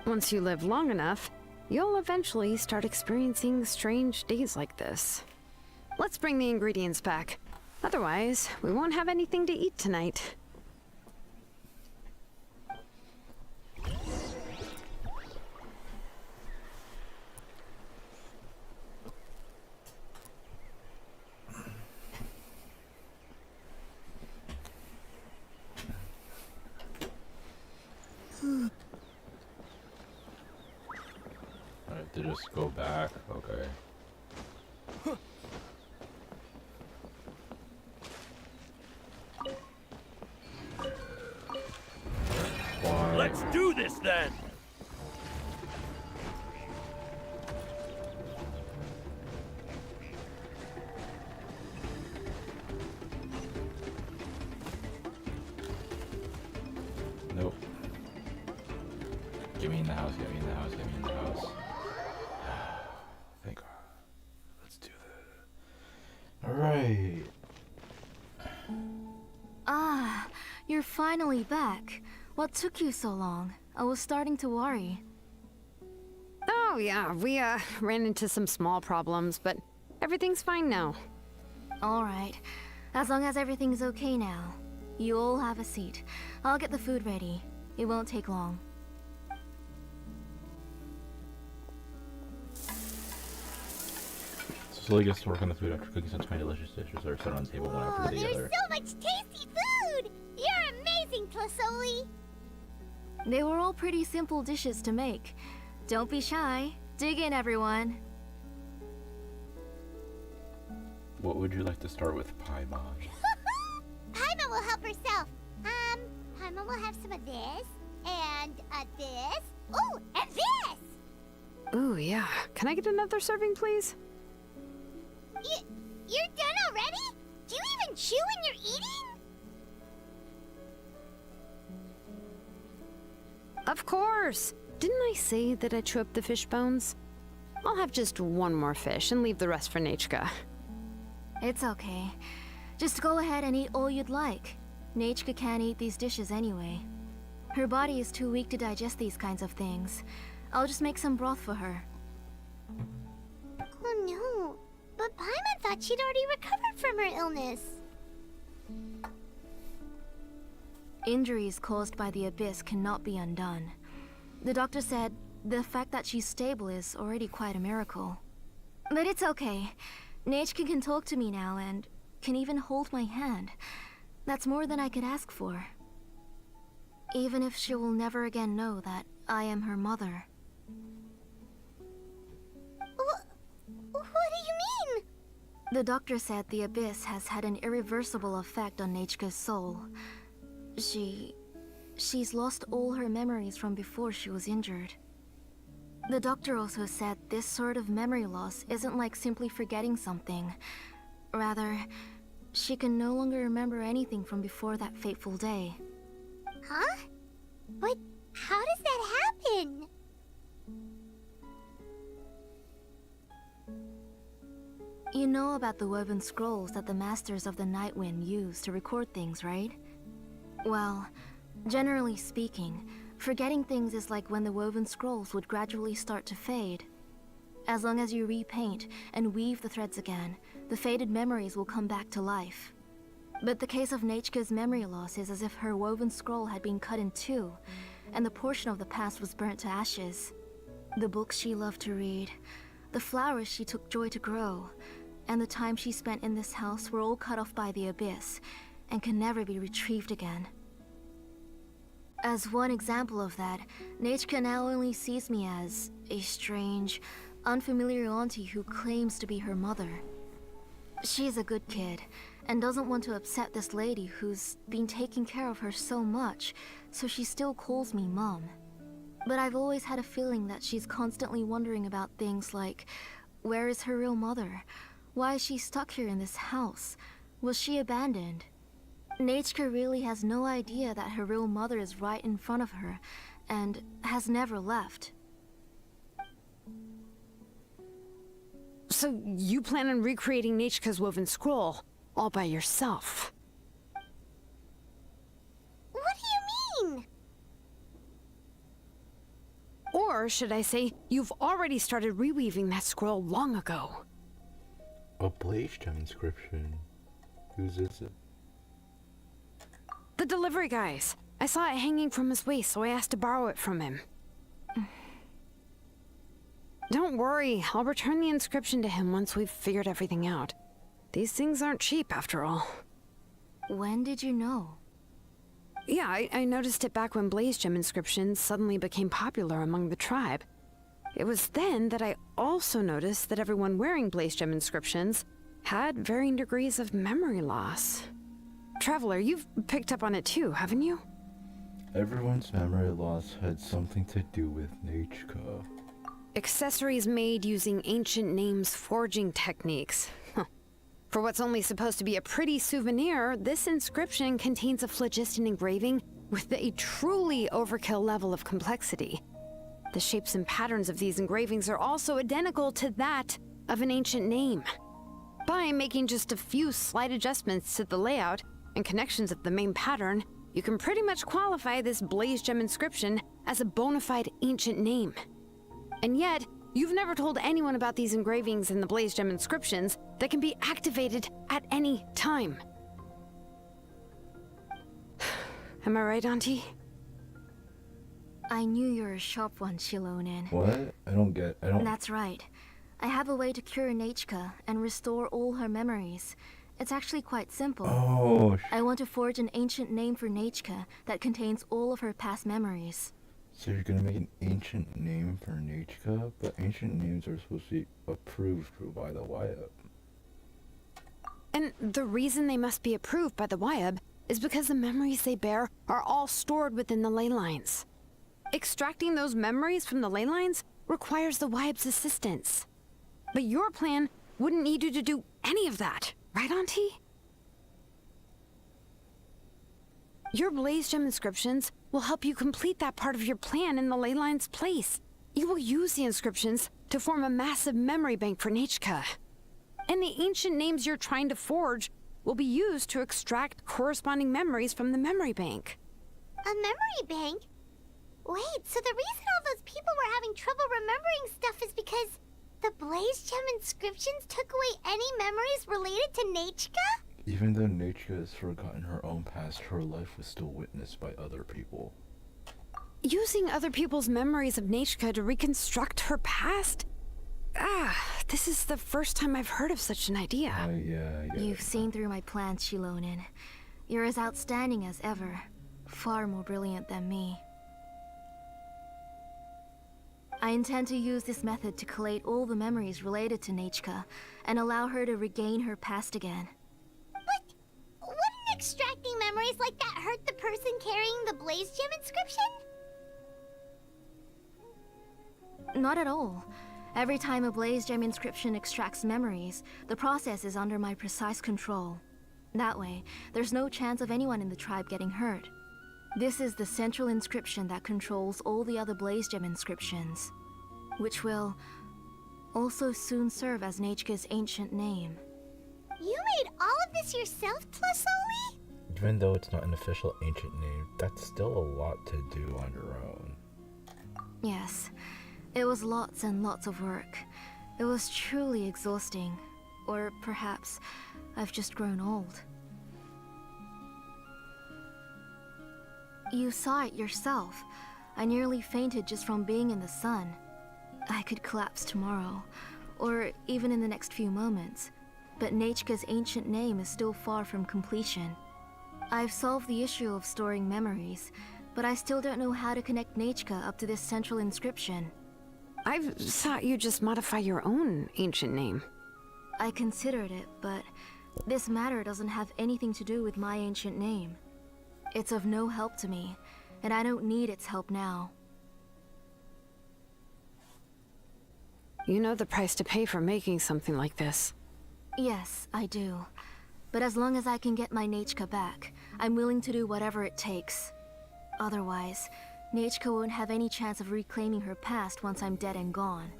Once you live long enough, you'll eventually start experiencing strange days like this. Let's bring the ingredients back. Otherwise, we won't have anything to eat tonight. just go back. Okay. Fine. Let's do this then! Nope. Get me in the house, get me in the house, get me in the house. Thank God. Let's do that. Alright. Ah, you're finally back. What took you so long? I was starting to worry. Oh, yeah, we ran into some small problems, but everything's fine now. Alright. As long as everything's okay now. You all have a seat. I'll get the food ready. It won't take long. Slowly gets to work on the food after cooking some tiny delicious dishes that are set on the table one after the other. There's so much tasty food! You're amazing, Closoli! They were all pretty simple dishes to make. Don't be shy. Dig in, everyone. What would you like to start with, Paimon? Paima will help herself. Paima will have some of this, and this. Oh, and this! Ooh, yeah. Can I get another serving, please? You're done already? Do you even chew when you're eating? Of course! Didn't I say that I chew up the fish bones? I'll have just one more fish and leave the rest for Nechka. It's okay. Just go ahead and eat all you'd like. Nechka can't eat these dishes anyway. Her body is too weak to digest these kinds of things. I'll just make some broth for her. Oh no, but Paimon thought she'd already recovered from her illness. Injuries caused by the abyss cannot be undone. The doctor said the fact that she's stable is already quite a miracle. But it's okay. Nechka can talk to me now and can even hold my hand. That's more than I could ask for. Even if she will never again know that I am her mother. What do you mean? The doctor said the abyss has had an irreversible effect on Nechka's soul. She's lost all her memories from before she was injured. The doctor also said this sort of memory loss isn't like simply forgetting something. Rather, she can no longer remember anything from before that fateful day. Huh? But how does that happen? You know about the woven scrolls that the Masters of the Night Wind use to record things, right? Well, generally speaking, forgetting things is like when the woven scrolls would gradually start to fade. As long as you repaint and weave the threads again, the faded memories will come back to life. But the case of Nechka's memory loss is as if her woven scroll had been cut in two, and the portion of the past was burnt to ashes. The books she loved to read, the flowers she took joy to grow, and the time she spent in this house were all cut off by the abyss, and can never be retrieved again. As one example of that, Nechka now only sees me as a strange, unfamiliar auntie who claims to be her mother. She's a good kid, and doesn't want to upset this lady who's been taking care of her so much, so she still calls me Mom. But I've always had a feeling that she's constantly wondering about things like, where is her real mother? Why is she stuck here in this house? Was she abandoned? Nechka really has no idea that her real mother is right in front of her, and has never left. So you plan on recreating Nechka's woven scroll, all by yourself? What do you mean? Or should I say, you've already started reweaving that scroll long ago. A blaze gem inscription. Whose is it? The delivery guy's. I saw it hanging from his waist, so I asked to borrow it from him. Don't worry, I'll return the inscription to him once we've figured everything out. These things aren't cheap, after all. When did you know? Yeah, I noticed it back when blaze gem inscriptions suddenly became popular among the tribe. It was then that I also noticed that everyone wearing Blaze Gem inscriptions had varying degrees of memory loss. Traveler, you've picked up on it too, haven't you? Everyone's memory loss had something to do with Nichka. Accessories made using ancient names forging techniques. For what's only supposed to be a pretty souvenir, this inscription contains a phlogiston engraving with a truly overkill level of complexity. The shapes and patterns of these engravings are also identical to that of an ancient name. By making just a few slight adjustments to the layout and connections of the main pattern, you can pretty much qualify this Blaze Gem inscription as a bona fide ancient name. And yet, you've never told anyone about these engravings and the Blaze Gem inscriptions that can be activated at any time. Am I right, Auntie? I knew you're a sharp one, Xilonen. What? I don't... That's right. I have a way to cure Nichka and restore all her memories. It's actually quite simple. Oh, I want to forge an ancient name for Nichka that contains all of her past memories. So you're gonna make an ancient name for Nichka? But ancient names are supposed to be approved by the YUB. And the reason they must be approved by the YUB is because the memories they bear are all stored within the ley lines. Extracting those memories from the ley lines requires the YUB's assistance. But your plan wouldn't need you to do any of that, right, Auntie? Your Blaze Gem inscriptions will help you complete that part of your plan in the ley line's place. You will use the inscriptions to form a massive memory bank for Nichka. And the ancient names you're trying to forge will be used to extract corresponding memories from the memory bank. A memory bank? Wait, so the reason all those people were having trouble remembering stuff is because the Blaze Gem inscriptions took away any memories related to Nichka? Even though Nichka has forgotten her own past, her life was still witnessed by other people. Using other people's memories of Nichka to reconstruct her past? This is the first time I've heard of such an idea. Yeah, You've seen through my plans, Xilonen. You're as outstanding as ever. Far more brilliant than me. I intend to use this method to collate all the memories related to Nichka and allow her to regain her past again. But wouldn't extracting memories like that hurt the person carrying the Blaze Gem inscription? Not at all. Every time a Blaze Gem inscription extracts memories, the process is under my precise control. That way, there's no chance of anyone in the tribe getting hurt. This is the central inscription that controls all the other Blaze Gem inscriptions, which will also soon serve as Nichka's ancient name. You made all of this yourself, Plusoli? Even though it's not an official ancient name, that's still a lot to do on your own. Yes, it was lots and lots of work. It was truly exhausting. Or perhaps I've just grown old. You saw it yourself. I nearly fainted just from being in the sun. I could collapse tomorrow, or even in the next few moments. But Nichka's ancient name is still far from completion. I've solved the issue of storing memories, but I still don't know how to connect Nichka up to this central inscription. I thought you'd just modify your own ancient name. I considered it, but this matter doesn't have anything to do with my ancient name. It's of no help to me, and I don't need its help now. You know the price to pay for making something like this. Yes, I do. But as long as I can get my Nichka back, I'm willing to do whatever it takes. Otherwise, Nichka won't have any chance of reclaiming her past once I'm dead and gone.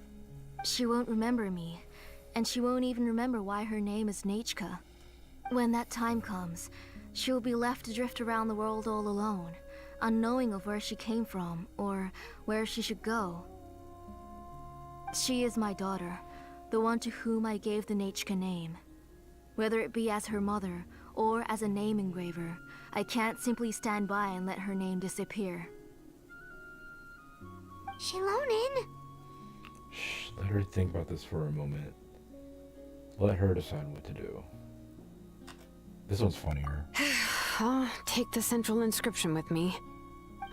She won't remember me, and she won't even remember why her name is Nichka. When that time comes, she'll be left to drift around the world all alone, unknowing of where she came from or where she should go. She is my daughter, the one to whom I gave the Nichka name. Whether it be as her mother or as a name engraver, I can't simply stand by and let her name disappear. Xilonen! Shh, let her think about this for a moment. Let her decide what to do. This one's funnier. I'll take the central inscription with me.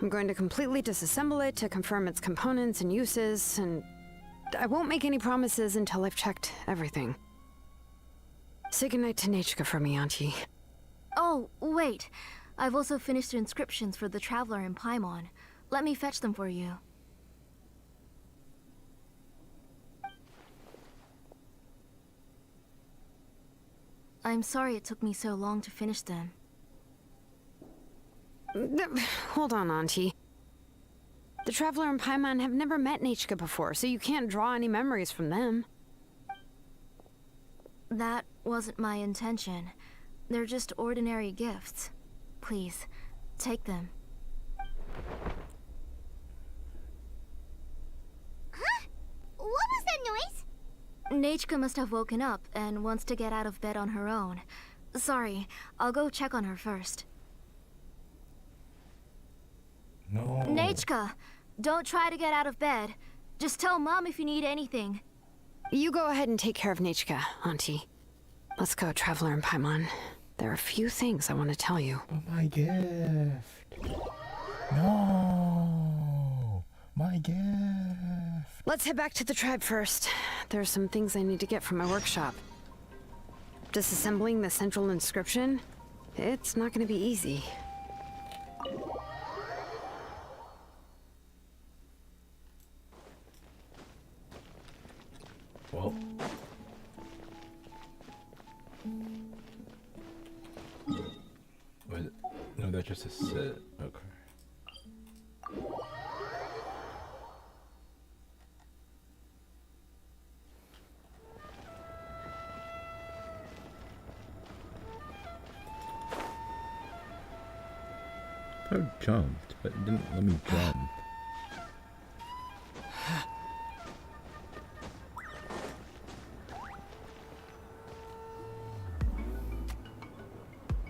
I'm going to completely disassemble it to confirm its components and uses, and I won't make any promises until I've checked everything. Say goodnight to Nechka for me, Auntie. Oh, wait. I've also finished the inscriptions for the Traveler in Paimon. Let me fetch them for you. I'm sorry it took me so long to finish them. Hold on, Auntie. The Traveler and Paimon have never met Nechka before, so you can't draw any memories from them. That wasn't my intention. They're just ordinary gifts. Please, take them. Huh? What was that noise? Nechka must have woken up and wants to get out of bed on her own. Sorry, I'll go check on her first. No. Nechka, don't try to get out of bed. Just tell Mom if you need anything. You go ahead and take care of Nechka, Auntie. Let's go, Traveler and Paimon. There are a few things I want to tell you. Oh, my gift. No. My gift. Let's head back to the tribe first. There are some things I need to get from my workshop. Disassembling the central inscription? It's not going to be easy. Well. Wait, no, that's just a sit. Okay. I jumped, but it didn't let me jump.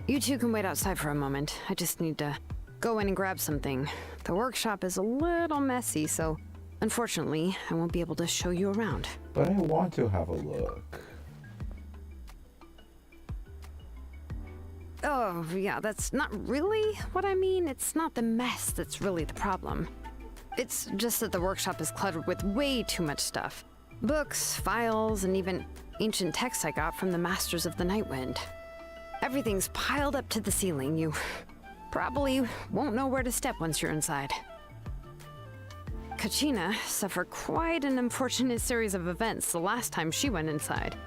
You two can wait outside for a moment. I just need to go in and grab something. The workshop is a little messy, so unfortunately, I won't be able to show you around. But I want to have a look. Oh, yeah, that's not really what I mean. It's not the mess that's really the problem. It's just that the workshop is cluttered with way too much stuff. Books, files, and even ancient texts I got from the Masters of the Nightwind. Everything's piled up to the ceiling. You probably won't know where to step once you're inside. Kachina suffered quite an unfortunate series of events the last time she went inside.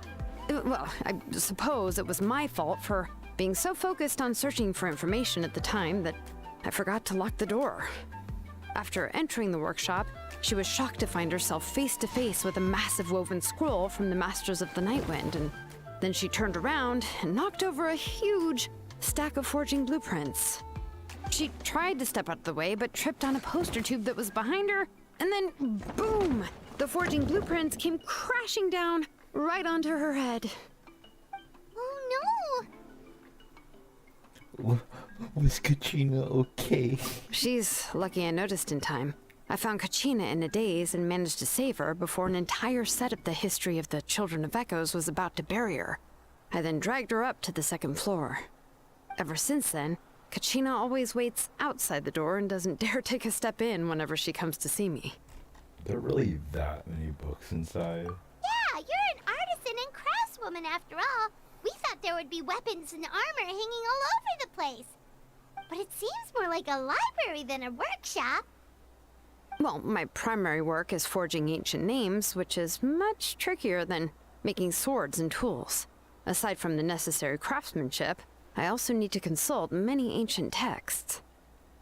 Well, I suppose it was my fault for being so focused on searching for information at the time that I forgot to lock the door. After entering the workshop, she was shocked to find herself face to face with a massive woven scroll from the Masters of the Nightwind, and then she turned around and knocked over a huge stack of forging blueprints. She tried to step out of the way, but tripped on a poster tube that was behind her, and then boom! The forging blueprints came crashing down right onto her head. Oh no! Was Kachina okay? She's lucky I noticed in time. I found Kachina in a daze and managed to save her before an entire set of the history of the Children of Echoes was about to bury her. I then dragged her up to the second floor. Ever since then, Kachina always waits outside the door and doesn't dare take a step in whenever she comes to see me. There are really that many books inside. Yeah, you're an artisan and craftswoman after all. We thought there would be weapons and armor hanging all over the place. But it seems more like a library than a workshop. Well, my primary work is forging ancient names, which is much trickier than making swords and tools. Aside from the necessary craftsmanship, I also need to consult many ancient texts.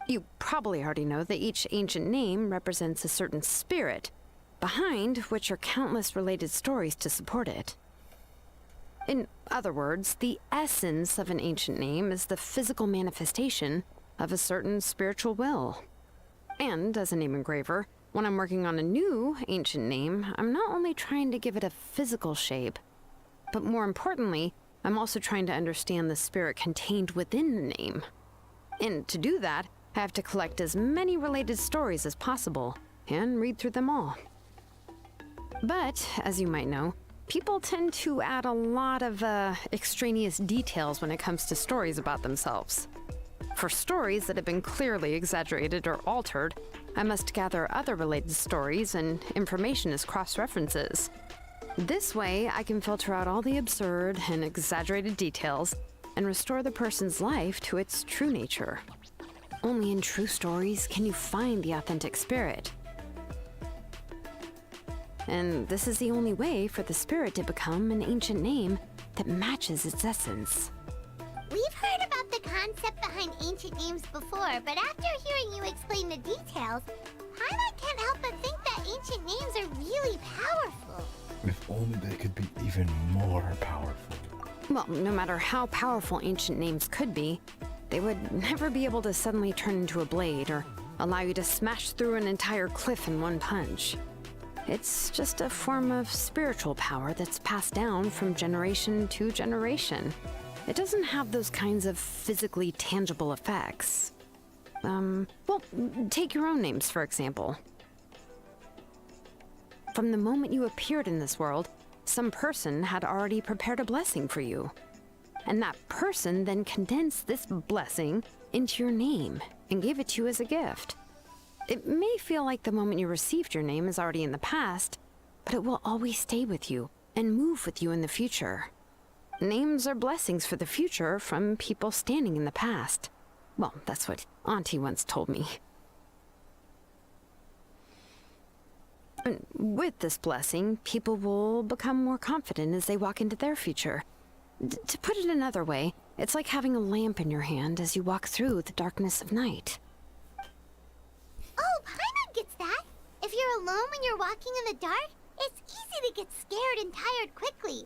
You probably already know that each ancient name represents a certain spirit, behind which are countless related stories to support it. In other words, the essence of an ancient name is the physical manifestation of a certain spiritual will. And as a name engraver, when I'm working on a new ancient name, I'm not only trying to give it a physical shape, but more importantly, I'm also trying to understand the spirit contained within the name. And to do that, I have to collect as many related stories as possible and read through them all. But, as you might know, people tend to add a lot of extraneous details when it comes to stories about themselves. For stories that have been clearly exaggerated or altered, I must gather other related stories and information as cross-references. This way, I can filter out all the absurd and exaggerated details and restore the person's life to its true nature. Only in true stories can you find the authentic spirit. And this is the only way for the spirit to become an ancient name that matches its essence. We've heard about the concept behind ancient names before, but after hearing you explain the details, Paimon can't help but think that ancient names are really powerful. If only they could be even more powerful. Well, no matter how powerful ancient names could be, they would never be able to suddenly turn into a blade or allow you to smash through an entire cliff in one punch. It's just a form of spiritual power that's passed down from generation to generation. It doesn't have those kinds of physically tangible effects. Well, take your own names, for example. From the moment you appeared in this world, some person had already prepared a blessing for you. And that person then condensed this blessing into your name and gave it to you as a gift. It may feel like the moment you received your name is already in the past, but it will always stay with you and move with you in the future. Names are blessings for the future from people standing in the past. Well, that's what Auntie once told me. And with this blessing, people will become more confident as they walk into their future. To put it another way, it's like having a lamp in your hand as you walk through the darkness of night. Oh, Paimon gets that. If you're alone when you're walking in the dark, it's easy to get scared and tired quickly.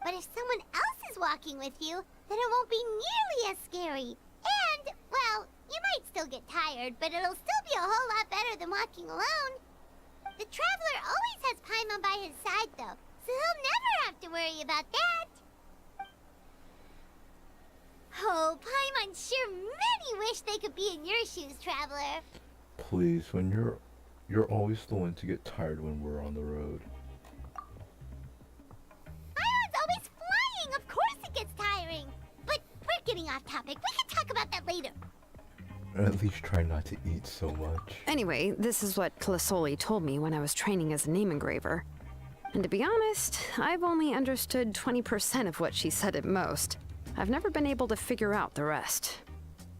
But if someone else is walking with you, then it won't be nearly as scary. And, well, you might still get tired, but it'll still be a whole lot better than walking alone. The Traveler always has Paimon by his side, though, so he'll never have to worry about that. Oh, Paimon sure many wish they could be in your shoes, Traveler. Please, when you're always the one to get tired when we're on the road. Paimon's always flying, of course it gets tiring. But we're getting off topic. We can talk about that later. At least try not to eat so much. Anyway, this is what Clisoli told me when I was training as a name engraver. And to be honest, I've only understood 20% of what she said at most. I've never been able to figure out the rest.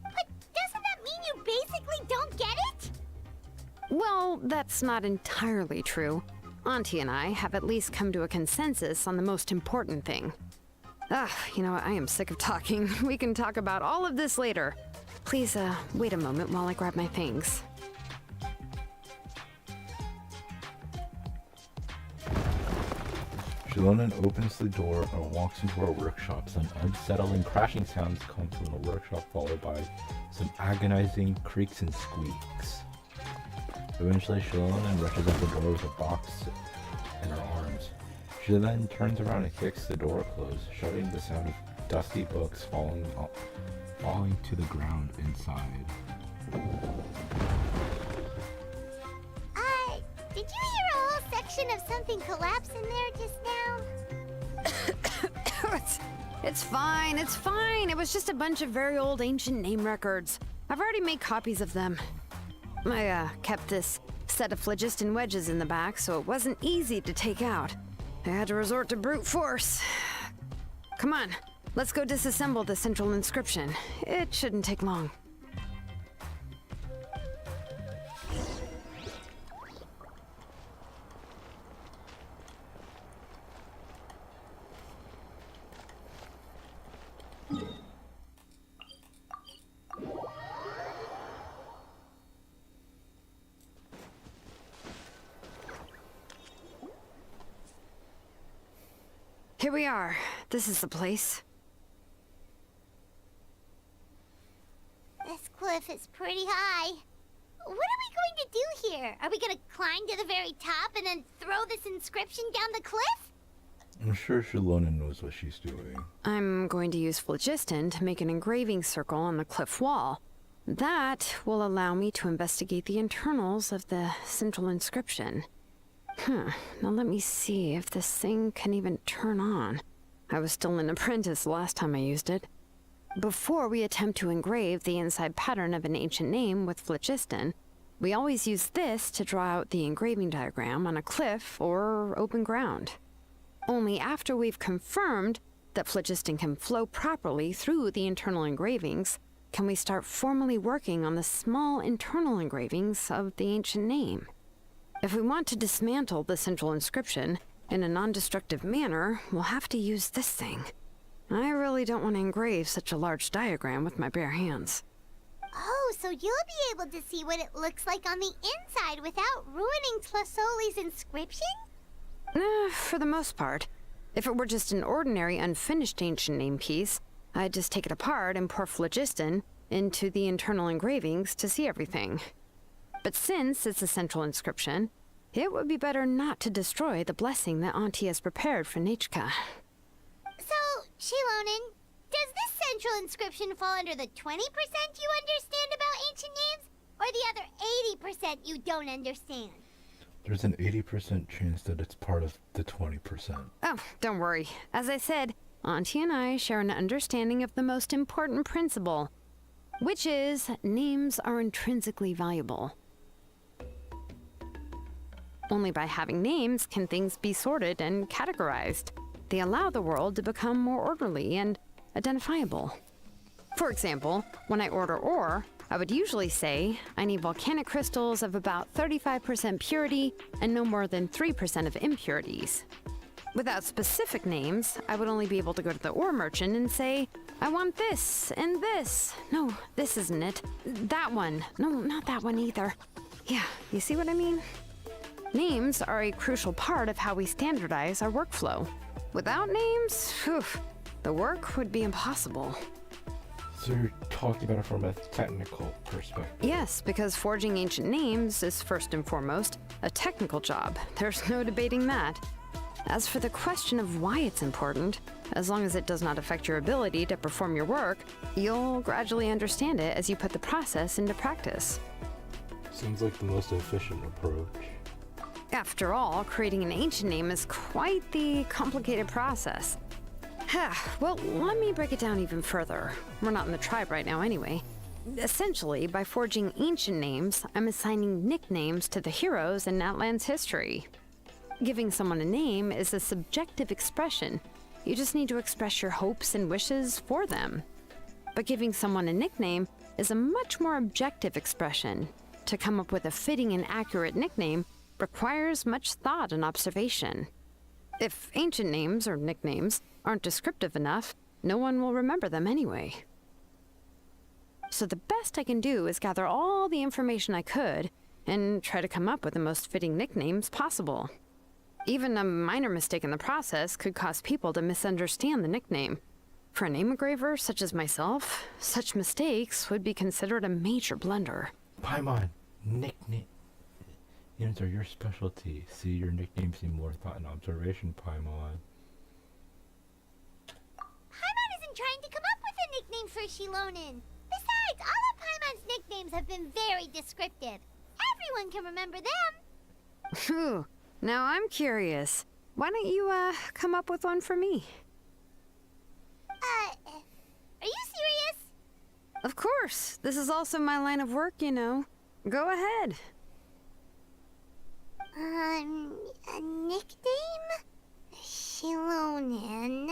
But doesn't that mean you basically don't get it? Well, that's not entirely true. Auntie and I have at least come to a consensus on the most important thing. You know what? I am sick of talking. We can talk about all of this later. Please, wait a moment while I grab my things. Xilonen opens the door and walks into our workshop. Some unsettling crashing sounds come from the workshop, followed by some agonizing creaks and squeaks. Eventually, Xilonen rushes out the door with a box in her arms. She then turns around and kicks the door closed, shutting the sound of dusty books falling to the ground inside. Did you hear a whole section of something collapse in there just now? It's fine, it's fine. It was just a bunch of very old ancient name records. I've already made copies of them. I kept this set of phlogiston wedges in the back, so it wasn't easy to take out. I had to resort to brute force. Come on, let's go disassemble the central inscription. It shouldn't take long. Here we are. This is the place. This cliff is pretty high. What are we going to do here? Are we going to climb to the very top and then throw this inscription down the cliff? I'm sure Xilonen knows what she's doing. I'm going to use phlogiston to make an engraving circle on the cliff wall. That will allow me to investigate the internals of the central inscription. Now let me see if this thing can even turn on. I was still an apprentice last time I used it. Before we attempt to engrave the inside pattern of an ancient name with phlogiston, we always use this to draw out the engraving diagram on a cliff or open ground. Only after we've confirmed that phlogiston can flow properly through the internal engravings can we start formally working on the small internal engravings of the ancient name. If we want to dismantle the central inscription in a non-destructive manner, we'll have to use this thing. I really don't want to engrave such a large diagram with my bare hands. Oh, so you'll be able to see what it looks like on the inside without ruining Tlasoli's inscription? For the most part. If it were just an ordinary unfinished ancient name piece, I'd just take it apart and pour phlogiston into the internal engravings to see everything. But since it's a central inscription, it would be better not to destroy the blessing that Auntie has prepared for Nichka. So, Xilonen, does this central inscription fall under the 20% you understand about ancient names, or the other 80% you don't understand? There's an 80% chance that it's part of the 20%. Oh, don't worry. As I said, Auntie and I share an understanding of the most important principle, which is names are intrinsically valuable. Only by having names can things be sorted and categorized. They allow the world to become more orderly and identifiable. For example, when I order ore, I would usually say I need volcanic crystals of about 35% purity and no more than 3% of impurities. Without specific names, I would only be able to go to the ore merchant and say, I want this and this. No, this isn't it. That one. No, not that one either. Yeah, you see what I mean? Names are a crucial part of how we standardize our workflow. Without names, the work would be impossible. So you're talking about it from a technical perspective? Yes, because forging ancient names is first and foremost a technical job. There's no debating that. As for the question of why it's important, as long as it does not affect your ability to perform your work, you'll gradually understand it as you put the process into practice. Seems like the most efficient approach. After all, creating an ancient name is quite the complicated process. Well, let me break it down even further. We're not in the tribe right now anyway. Essentially, by forging ancient names, I'm assigning nicknames to the heroes in Natlan's history. Giving someone a name is a subjective expression. You just need to express your hopes and wishes for them. But giving someone a nickname is a much more objective expression. To come up with a fitting and accurate nickname requires much thought and observation. If ancient names or nicknames aren't descriptive enough, no one will remember them anyway. So the best I can do is gather all the information I could and try to come up with the most fitting nicknames possible. Even a minor mistake in the process could cause people to misunderstand the nickname. For a name engraver such as myself, such mistakes would be considered a major blunder. Paimon, nickname. Names are your specialty. See, your nicknames need more thought and observation, Paimon. Paimon isn't trying to come up with a nickname for Xilonen. Besides, all of Paimon's nicknames have been very descriptive. Everyone can remember them. Phew. Now I'm curious. Why don't you, come up with one for me? Are you serious? Of course. This is also my line of work, you know. Go ahead. A nickname? Xilonen.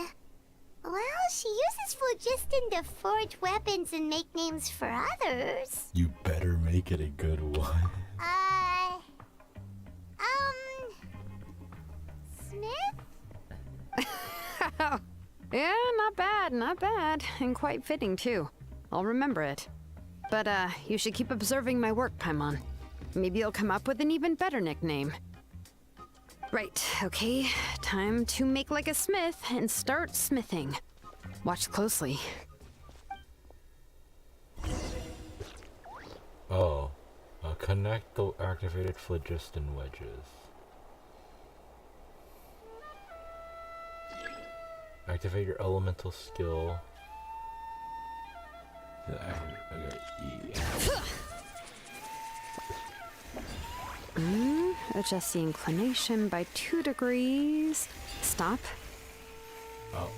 Well, she uses phlogiston to forge weapons and make names for others. You better make it a good one. Smith? Yeah, not bad. And quite fitting, too. I'll remember it. But, you should keep observing my work, Paimon. Maybe you'll come up with an even better nickname. Right, okay. Time to make like a smith and start smithing. Watch closely. Oh. Connect the activated phlogiston wedges. Activate your elemental skill. Adjust the inclination by 2 degrees. Stop. Oh.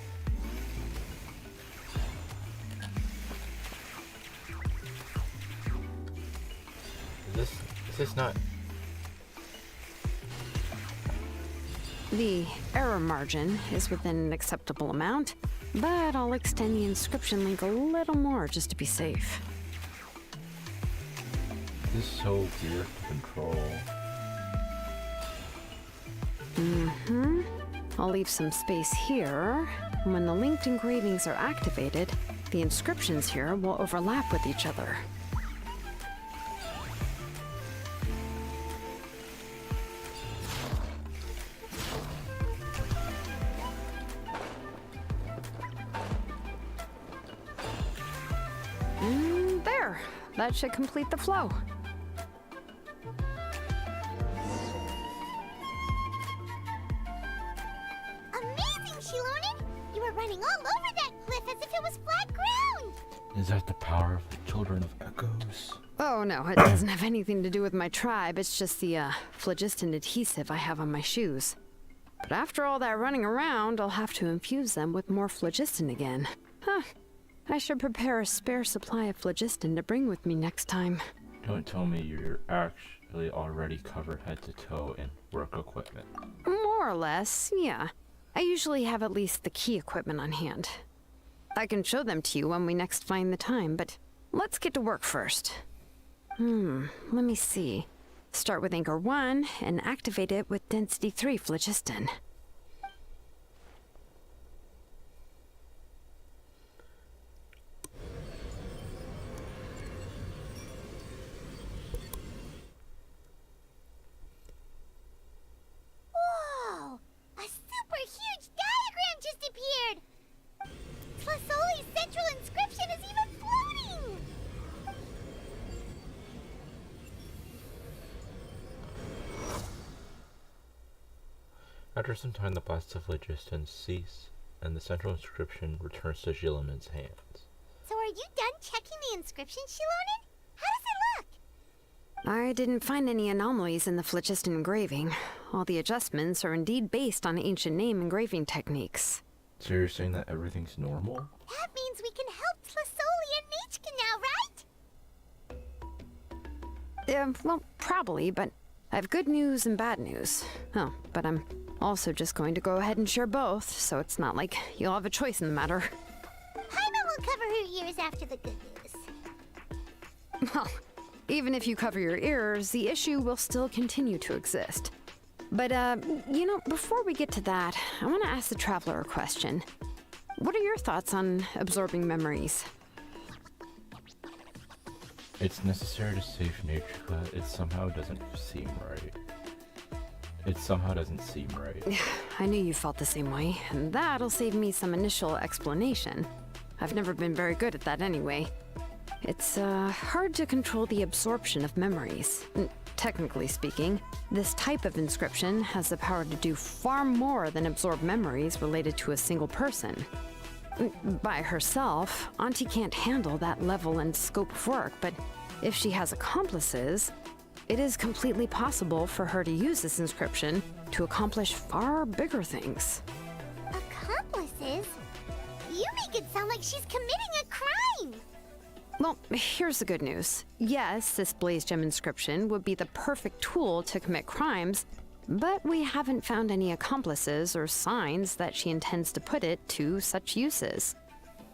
is this not? The error margin is within an acceptable amount, but I'll extend the inscription link a little more just to be safe. This is so weird to control. I'll leave some space here. When the linked engravings are activated, the inscriptions here will overlap with each other. There! That should complete the flow. Amazing, Xilonen! You were running all over that cliff as if it was flat ground! Is that the power of the Children of Echoes? Oh no, it doesn't have anything to do with my tribe. It's just the phlogiston adhesive I have on my shoes. But after all that running around, I'll have to infuse them with more phlogiston again. Huh. I should prepare a spare supply of phlogiston to bring with me next time. Don't tell me you're actually already covered head to toe in work equipment. More or less, yeah. I usually have at least the key equipment on hand. I can show them to you when we next find the time, but let's get to work first. Let me see. Start with Anchor 1 and activate it with Density 3 phlogiston. Whoa! A super huge diagram just appeared! Tlasoli's central inscription is even floating! After some time, the blasts of phlogiston cease, and the central inscription returns to Xilonen's hands. So are you done checking the inscription, Xilonen? How does it look? I didn't find any anomalies in the phlogiston engraving. All the adjustments are indeed based on ancient name engraving techniques. So you're saying that everything's normal? That means we can help Tlasoli and Nichka now, right? Well, probably, but I have good news and bad news. Oh, but I'm also just going to go ahead and share both, so it's not like you'll have a choice in the matter. Paimon will cover her ears after the good news. Well, even if you cover your ears, the issue will still continue to exist. But, before we get to that, I want to ask the Traveler a question. What are your thoughts on absorbing memories? It's necessary to save nature, but it somehow doesn't seem right. I knew you felt the same way, and that'll save me some initial explanation. I've never been very good at that anyway. It's hard to control the absorption of memories. Technically speaking, this type of inscription has the power to do far more than absorb memories related to a single person. By herself, Auntie can't handle that level and scope of work, but if she has accomplices, it is completely possible for her to use this inscription to accomplish far bigger things. Accomplices? You make it sound like she's committing a crime! Well, here's the good news. Yes, this Blaze Gem inscription would be the perfect tool to commit crimes, but we haven't found any accomplices or signs that she intends to put it to such uses.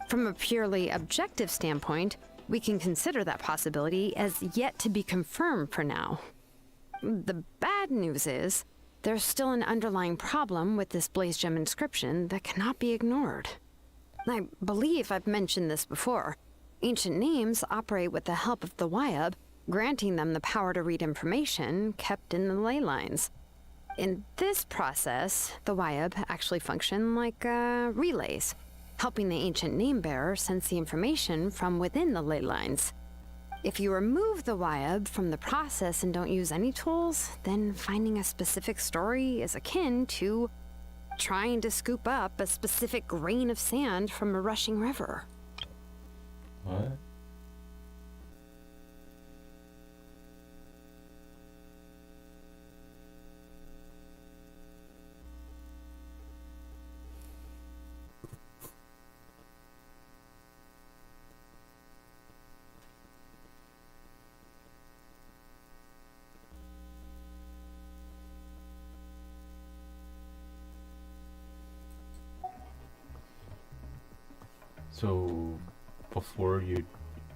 From a purely objective standpoint, we can consider that possibility as yet to be confirmed for now. The bad news is, there's still an underlying problem with this Blaze Gem inscription that cannot be ignored. I believe I've mentioned this before. Ancient names operate with the help of the Wyab, granting them the power to read information kept in the ley lines. In this process, the Wyab actually function like relays, helping the ancient name bearer sense the information from within the ley lines. If you remove the Wyab from the process and don't use any tools, then finding a specific story is akin to trying to scoop up a specific grain of sand from a rushing river. What? So, before you'd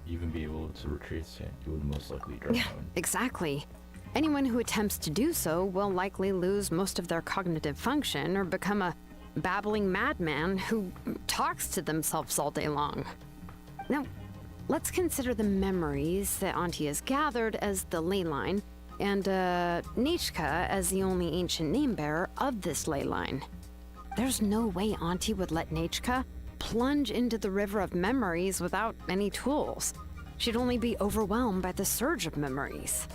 even be able to retrace it, you would most likely drown. Yeah, exactly. Anyone who attempts to do so will likely lose most of their cognitive function or become a babbling madman who talks to themselves all day long. Now, let's consider the memories that Auntie has gathered as the ley line, and Nichka as the only ancient name bearer of this ley line. There's no way Auntie would let Nichka plunge into the river of memories without any tools. She'd only be overwhelmed by the surge of memories.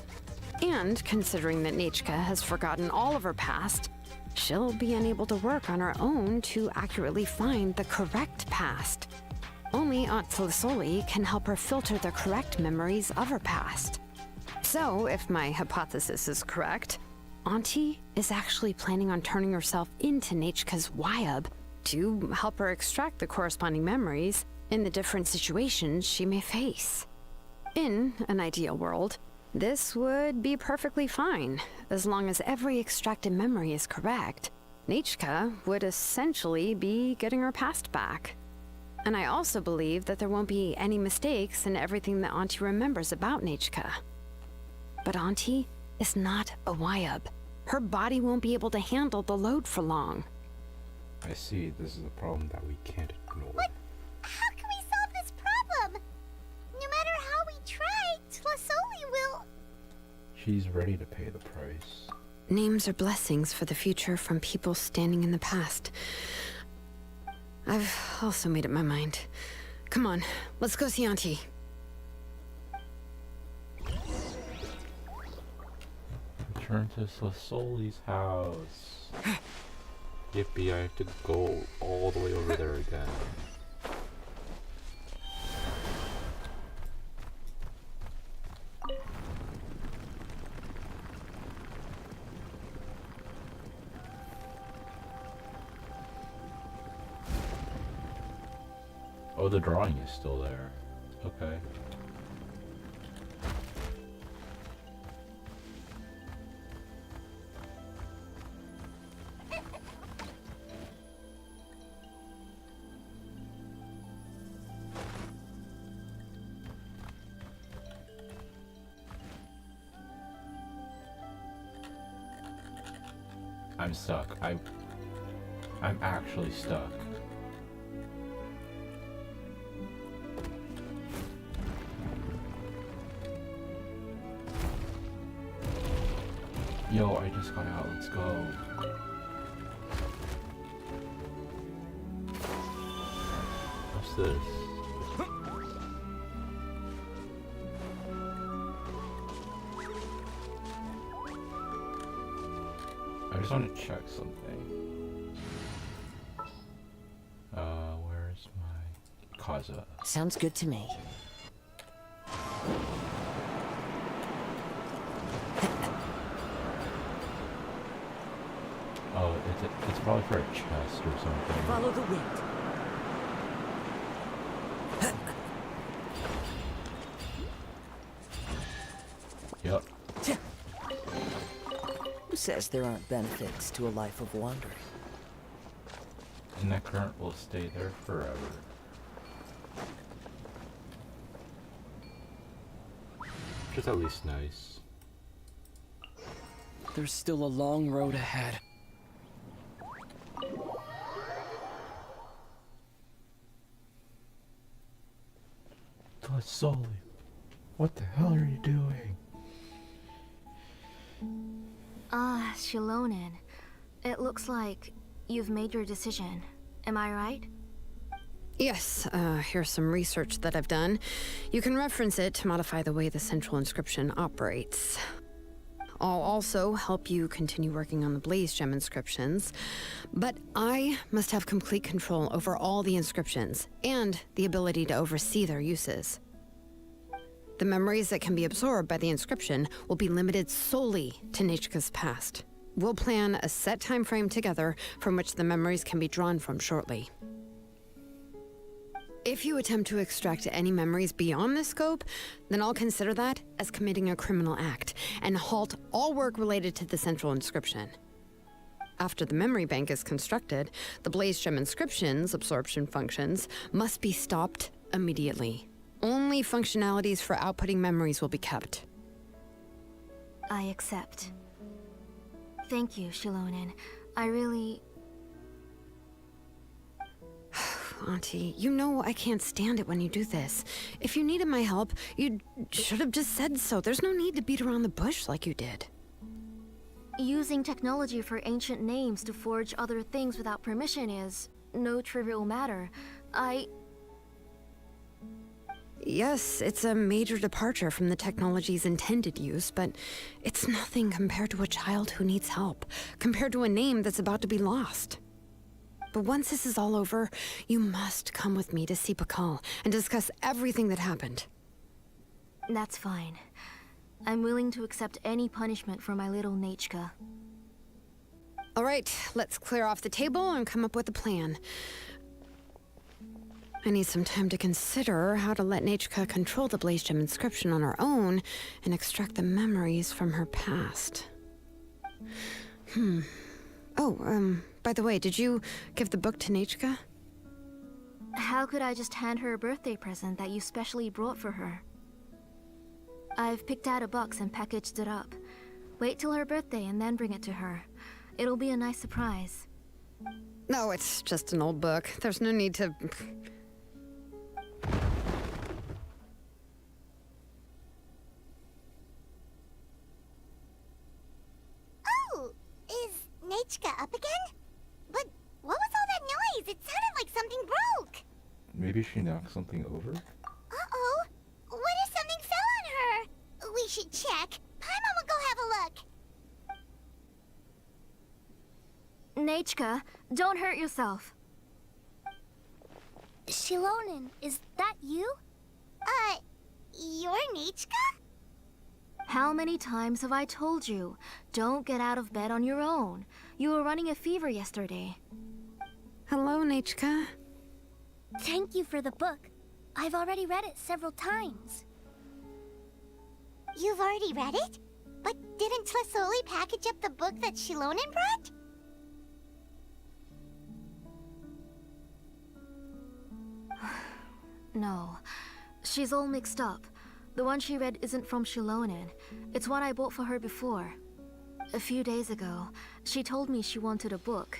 And considering that Nichka has forgotten all of her past, she'll be unable to work on her own to accurately find the correct past. Only Aunt Felisoli can help her filter the correct memories of her past. So, if my hypothesis is correct, Auntie is actually planning on turning herself into Nichka's Wyab to help her extract the corresponding memories in the different situations she may face. In an ideal world, this would be perfectly fine. As long as every extracted memory is correct, Nichka would essentially be getting her past back. And I also believe that there won't be any mistakes in everything that Auntie remembers about Nichka. But Auntie is not a Wyab. Her body won't be able to handle the load for long. I see. This is a problem that we can't ignore. What? How can we solve this problem? No matter how we try, Tlasoli will... She's ready to pay the price. Names are blessings for the future from people standing in the past. I've also made up my mind. Come on, let's go see Auntie. Return to Slasoli's house. Yippee, I have to go all the way over there again. Oh, the drawing is still there. Okay. I'm stuck. I'm actually stuck. Yo, I just got out. Let's go. What's this? I just want to check something. Where's my Kaza? Sounds good to me. Oh, it's probably for a chest or something. Follow the wind. Yep. Who says there aren't benefits to a life of wandering? And that current will stay there forever. Which is at least nice. There's still a long road ahead. Sully, what the hell are you doing? Ah, Xilonen. It looks like you've made your decision. Am I right? Yes, here's some research that I've done. You can reference it to modify the way the central inscription operates. I'll also help you continue working on the Blaze Gem inscriptions, but I must have complete control over all the inscriptions and the ability to oversee their uses. The memories that can be absorbed by the inscription will be limited solely to Nichka's past. We'll plan a set time frame together from which the memories can be drawn from shortly. If you attempt to extract any memories beyond this scope, then I'll consider that as committing a criminal act and halt all work related to the central inscription. After the memory bank is constructed, the blaze gem inscriptions, absorption functions, must be stopped immediately. Only functionalities for outputting memories will be kept. I accept. Thank you, Xilonen. I really... Auntie, you know I can't stand it when you do this. If you needed my help, you should have just said so. There's no need to beat around the bush like you did. Using technology for ancient names to forge other things without permission is no trivial matter. Yes, it's a major departure from the technology's intended use, but it's nothing compared to a child who needs help, compared to a name that's about to be lost. But once this is all over, you must come with me to see Pakal and discuss everything that happened. That's fine. I'm willing to accept any punishment for my little Nechka. All right, let's clear off the table and come up with a plan. I need some time to consider how to let Nechka control the blaze gem inscription on her own and extract the memories from her past. Oh, by the way, did you give the book to Nechka? How could I just hand her a birthday present that you specially brought for her? I've picked out a box and packaged it up. Wait till her birthday and then bring it to her. It'll be a nice surprise. No, it's just an old book. There's no need to... Oh! Is Nechka up again? But what was all that noise? It sounded like something broke! Maybe she knocked something over? Uh-oh! What if something fell on her? We should check. Paimon will go have a look. Nechka, don't hurt yourself. Xilonen, is that you? You're Nechka? How many times have I told you? Don't get out of bed on your own. You were running a fever yesterday. Hello, Nechka. Thank you for the book. I've already read it several times. You've already read it? But didn't Tlasoli package up the book that Xilonen brought? No. She's all mixed up. The one she read isn't from Xilonen. It's one I bought for her before. A few days ago, she told me she wanted a book.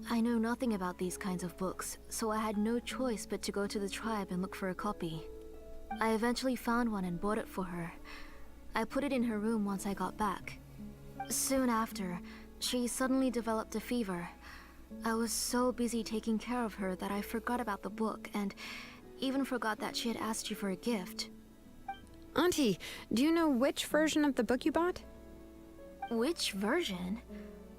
I know nothing about these kinds of books, so I had no choice but to go to the tribe and look for a copy. I eventually found one and bought it for her. I put it in her room once I got back. Soon after, she suddenly developed a fever. I was so busy taking care of her that I forgot about the book and even forgot that she had asked you for a gift. Auntie, do you know which version of the book you bought? Which version?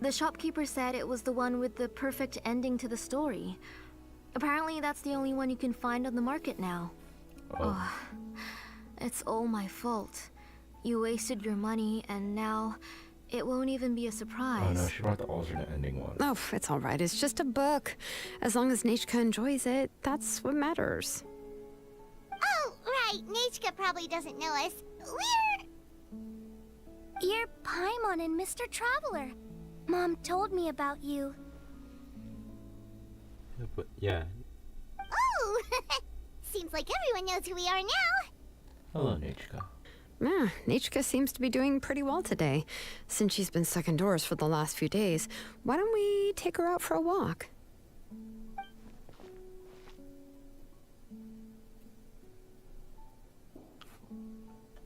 The shopkeeper said it was the one with the perfect ending to the story. Apparently that's the only one you can find on the market now. Oh. It's all my fault. You wasted your money and now it won't even be a surprise. Oh no, she brought the alternate ending one. Oh, it's all right. It's just a book. As long as Nechka enjoys it, that's what matters. Oh, right. Nechka probably doesn't know us. You're Paimon and Mr. Traveler. Mom told me about you. But yeah. Oh! Seems like everyone knows who we are now. Hello, Nechka. Yeah, Nechka seems to be doing pretty well today. Since she's been stuck indoors for the last few days, why don't we take her out for a walk?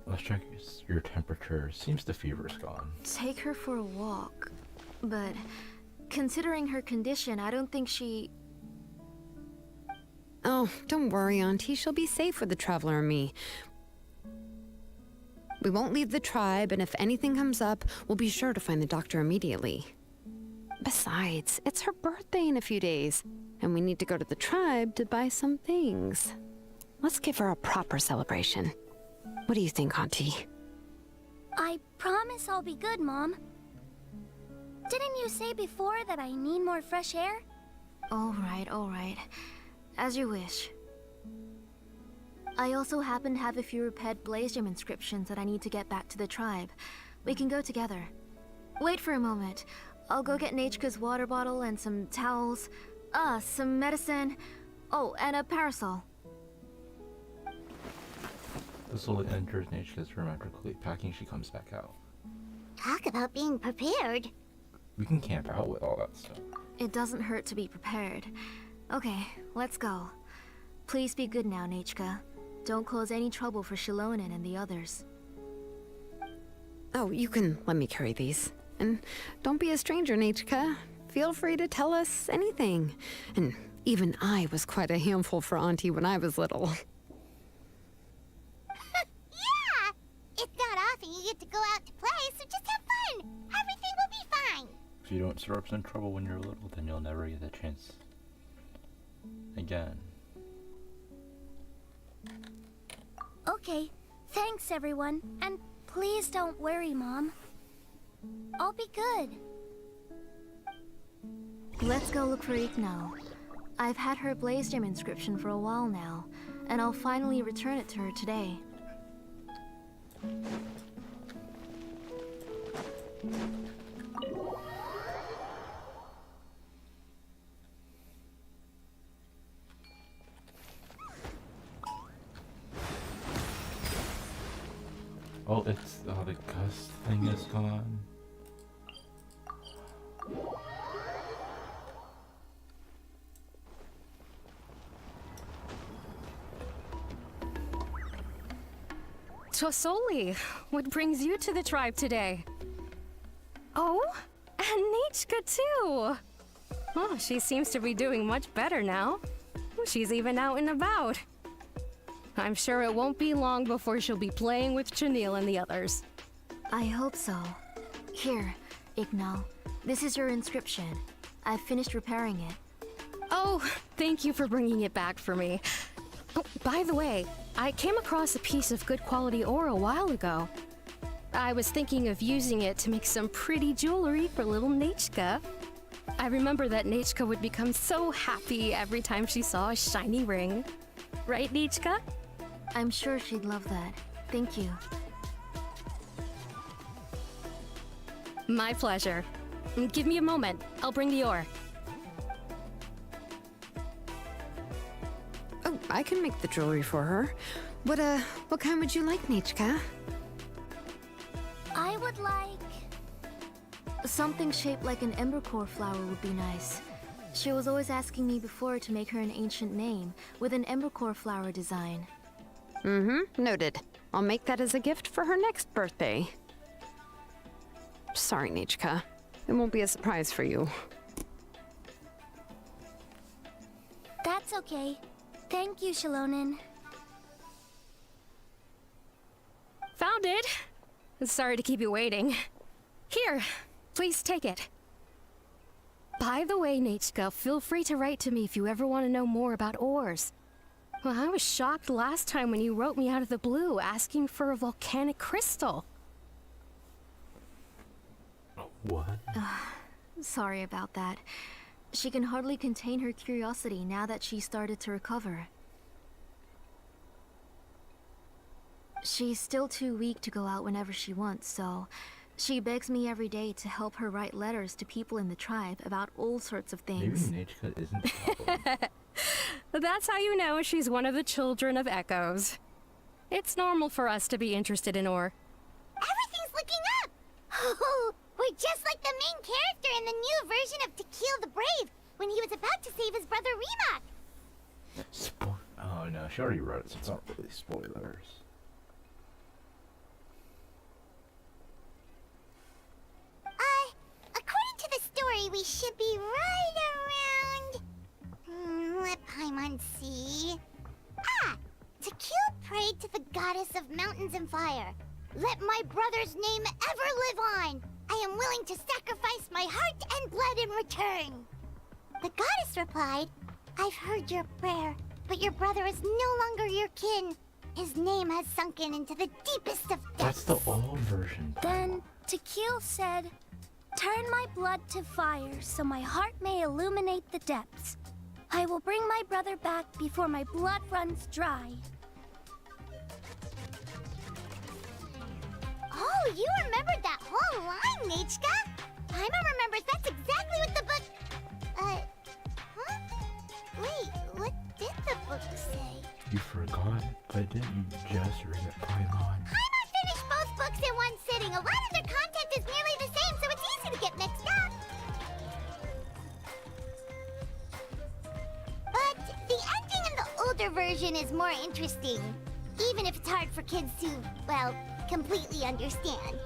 Let's check your temperature. Seems the fever's gone. Take her for a walk. But considering her condition, I don't think she... Oh, don't worry, Auntie. She'll be safe with the Traveler and me. We won't leave the tribe, and if anything comes up, we'll be sure to find the doctor immediately. Besides, it's her birthday in a few days, and we need to go to the tribe to buy some things. Let's give her a proper celebration. What do you think, Auntie? I promise I'll be good, Mom. Didn't you say before that I need more fresh air? All right. As you wish. I also happen to have a few repaired blaze gem inscriptions that I need to get back to the tribe. We can go together. Wait for a moment. I'll go get Nachka's water bottle and some towels. Some medicine. Oh, and a parasol. Slowly enters Nachika's room after quickly packing. She comes back out. Talk about being prepared. We can camp out with all that stuff. It doesn't hurt to be prepared. Okay, let's go. Please be good now, Nachka. Don't cause any trouble for Xilonen and the others. Oh, you can let me carry these. And don't be a stranger, Nachka. Feel free to tell us anything. And even I was quite a handful for Auntie when I was little. Yeah! It's not often you get to go out to play, so just have fun. Everything will be fine. If you don't stir up some trouble when you're little, then you'll never get the chance again. Okay, thanks everyone. And please don't worry, Mom. I'll be good. Let's go look for Ignal. I've had her Blaze Gem inscription for a while now, and I'll finally return it to her today. Oh, it's the gust thing is gone. Chosoli, what brings you to the tribe today? Oh, and Nichka too. Oh, she seems to be doing much better now. She's even out and about. I'm sure it won't be long before she'll be playing with Chanil and the others. I hope so. Here, Ignal. This is your inscription. I've finished repairing it. Oh, thank you for bringing it back for me. Oh, by the way, I came across a piece of good quality ore a while ago. I was thinking of using it to make some pretty jewelry for little Nachka. I remember that Nachka would become so happy every time she saw a shiny ring. Right, Nachka? I'm sure she'd love that. Thank you. My pleasure. Give me a moment. I'll bring the ore. Oh, I can make the jewelry for her. What kind would you like, Nachka? I would like... Something shaped like an embercore flower would be nice. She was always asking me before to make her an ancient name with an embercore flower design. Mm-hmm, noted. I'll make that as a gift for her next birthday. Sorry, Nachka. It won't be a surprise for you. That's okay. Thank you, Xilonen. Found it! Sorry to keep you waiting. Here, please take it. By the way, Nachka, feel free to write to me if you ever want to know more about ores. Well, I was shocked last time when you wrote me out of the blue asking for a volcanic crystal. What? Sorry about that. She can hardly contain her curiosity now that she's started to recover. She's still too weak to go out whenever she wants, so she begs me every day to help her write letters to people in the tribe about all sorts of things. Maybe Nachka isn't the problem. That's how you know she's one of the children of Echoes. It's normal for us to be interested in ore. Everything's looking up! Oh, we're just like the main character in the new version of To Kill the Brave, when he was about to save his brother Remak. Oh no, she already wrote it, so it's not really spoilers. According to the story, we should be right around... let Paimon see... To Kill prayed to the goddess of mountains and fire. Let my brother's name ever live on. I am willing to sacrifice my heart and blood in return. The goddess replied, I've heard your prayer, but your brother is no longer your kin. His name has sunken into the deepest of depths. That's the old version. Then Tequil said, turn my blood to fire so my heart may illuminate the depths. I will bring my brother back before my blood runs dry. Oh, you remembered that whole line, Nachka? Paimon remembers that's exactly what the book... huh? Wait, what did the book say? You forgot? But didn't you just read it, Paimon? Paimon finished both books in one sitting. A lot of their content is nearly the same, so it's easy to get mixed up. But the ending in the older version is more interesting. Even if it's hard for kids to, well, completely understand.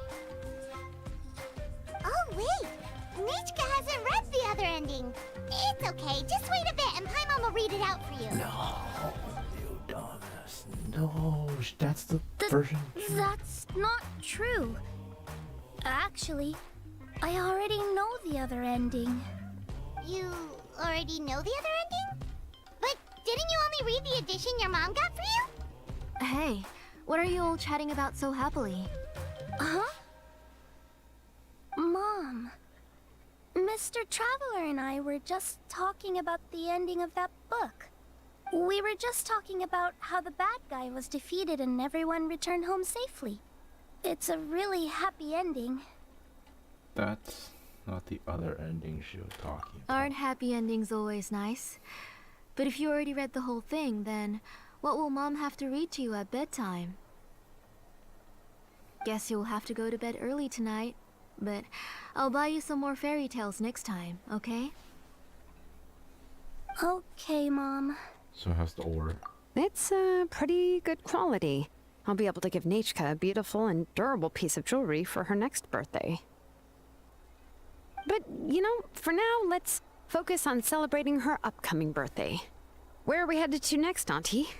Oh, wait! Nichka hasn't read the other ending. It's okay, just wait a bit and Paimon will read it out for you. No, you dumbass. No, that's the version. That's not true. Actually, I already know the other ending. You already know the other ending? But didn't you only read the edition your mom got for you? Hey, what are you all chatting about so happily? Huh? Mom, Mr. Traveler and I were just talking about the ending of that book. We were just talking about how the bad guy was defeated and everyone returned home safely. It's a really happy ending. That's not the other ending she was talking about. Aren't happy endings always nice? But if you already read the whole thing, then what will Mom have to read to you at bedtime? Guess you'll have to go to bed early tonight. But I'll buy you some more fairy tales next time, okay? Okay, Mom. So how's the ore? It's pretty good quality. I'll be able to give Nichka a beautiful and durable piece of jewelry for her next birthday. But, you know, for now, let's focus on celebrating her upcoming birthday. Where are we headed to next, Auntie?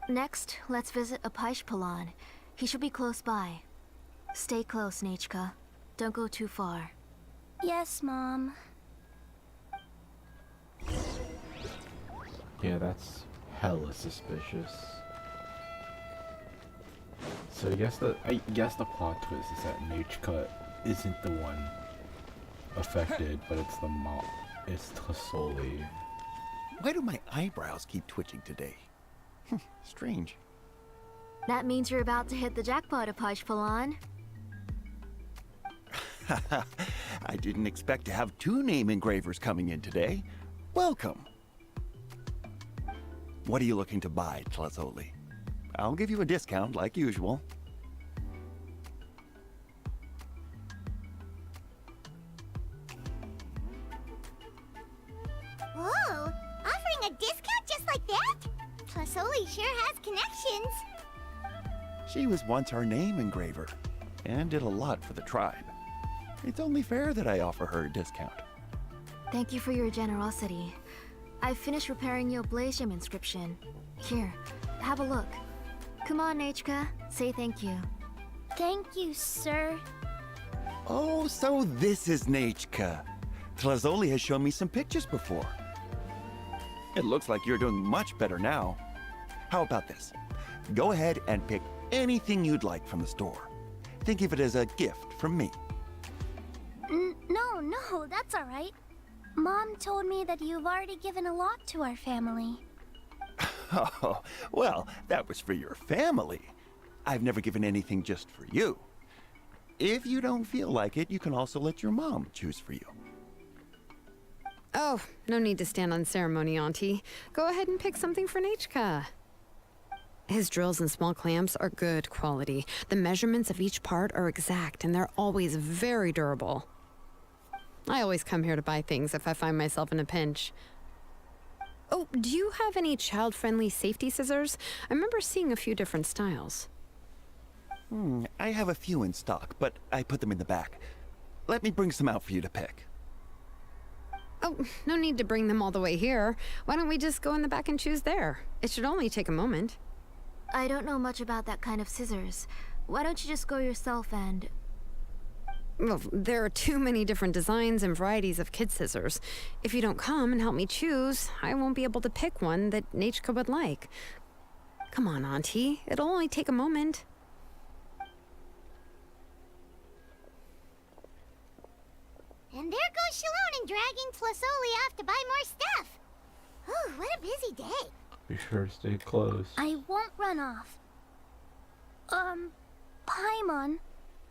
Next, let's visit Apishpalan. He should be close by. Stay close, Nichka. Don't go too far. Yes, Mom. Yeah, that's hella suspicious. So I guess the plot twist is that Nichka isn't the one affected, but it's the mom. It's Tasoli. Why do my eyebrows keep twitching today? Strange. That means you're about to hit the jackpot, Apishpalan. I didn't expect to have 2 name engravers coming in today. Welcome. What are you looking to buy, Tlazoli? I'll give you a discount like usual. Whoa! Offering a discount just like that? Tlasoli sure has connections. She was once our name engraver, and did a lot for the tribe. It's only fair that I offer her a discount. Thank you for your generosity. I've finished repairing your Blasium inscription. Here, have a look. Come on, Nichka. Say thank you. Thank you, sir. Oh, so this is Nachka. Tlazoli has shown me some pictures before. It looks like you're doing much better now. How about this? Go ahead and pick anything you'd like from the store. Think of it as a gift from me. No, that's all right. Mom told me that you've already given a lot to our family. Oh, well, that was for your family. I've never given anything just for you. If you don't feel like it, you can also let your mom choose for you. Oh, no need to stand on ceremony, Auntie. Go ahead and pick something for Nichka. His drills and small clamps are good quality. The measurements of each part are exact, and they're always very durable. I always come here to buy things if I find myself in a pinch. Oh, do you have any child-friendly safety scissors? I remember seeing a few different styles. I have a few in stock, but I put them in the back. Let me bring some out for you to pick. Oh, no need to bring them all the way here. Why don't we just go in the back and choose there? It should only take a moment. I don't know much about that kind of scissors. Why don't you just go yourself and... Well, there are too many different designs and varieties of kid scissors. If you don't come and help me choose, I won't be able to pick one that Nichka would like. Come on, Auntie. It'll only take a moment. And there goes Xilonen dragging Tlasoli off to buy more stuff. Ooh, what a busy day. Be sure to stay close. I won't run off. Paimon,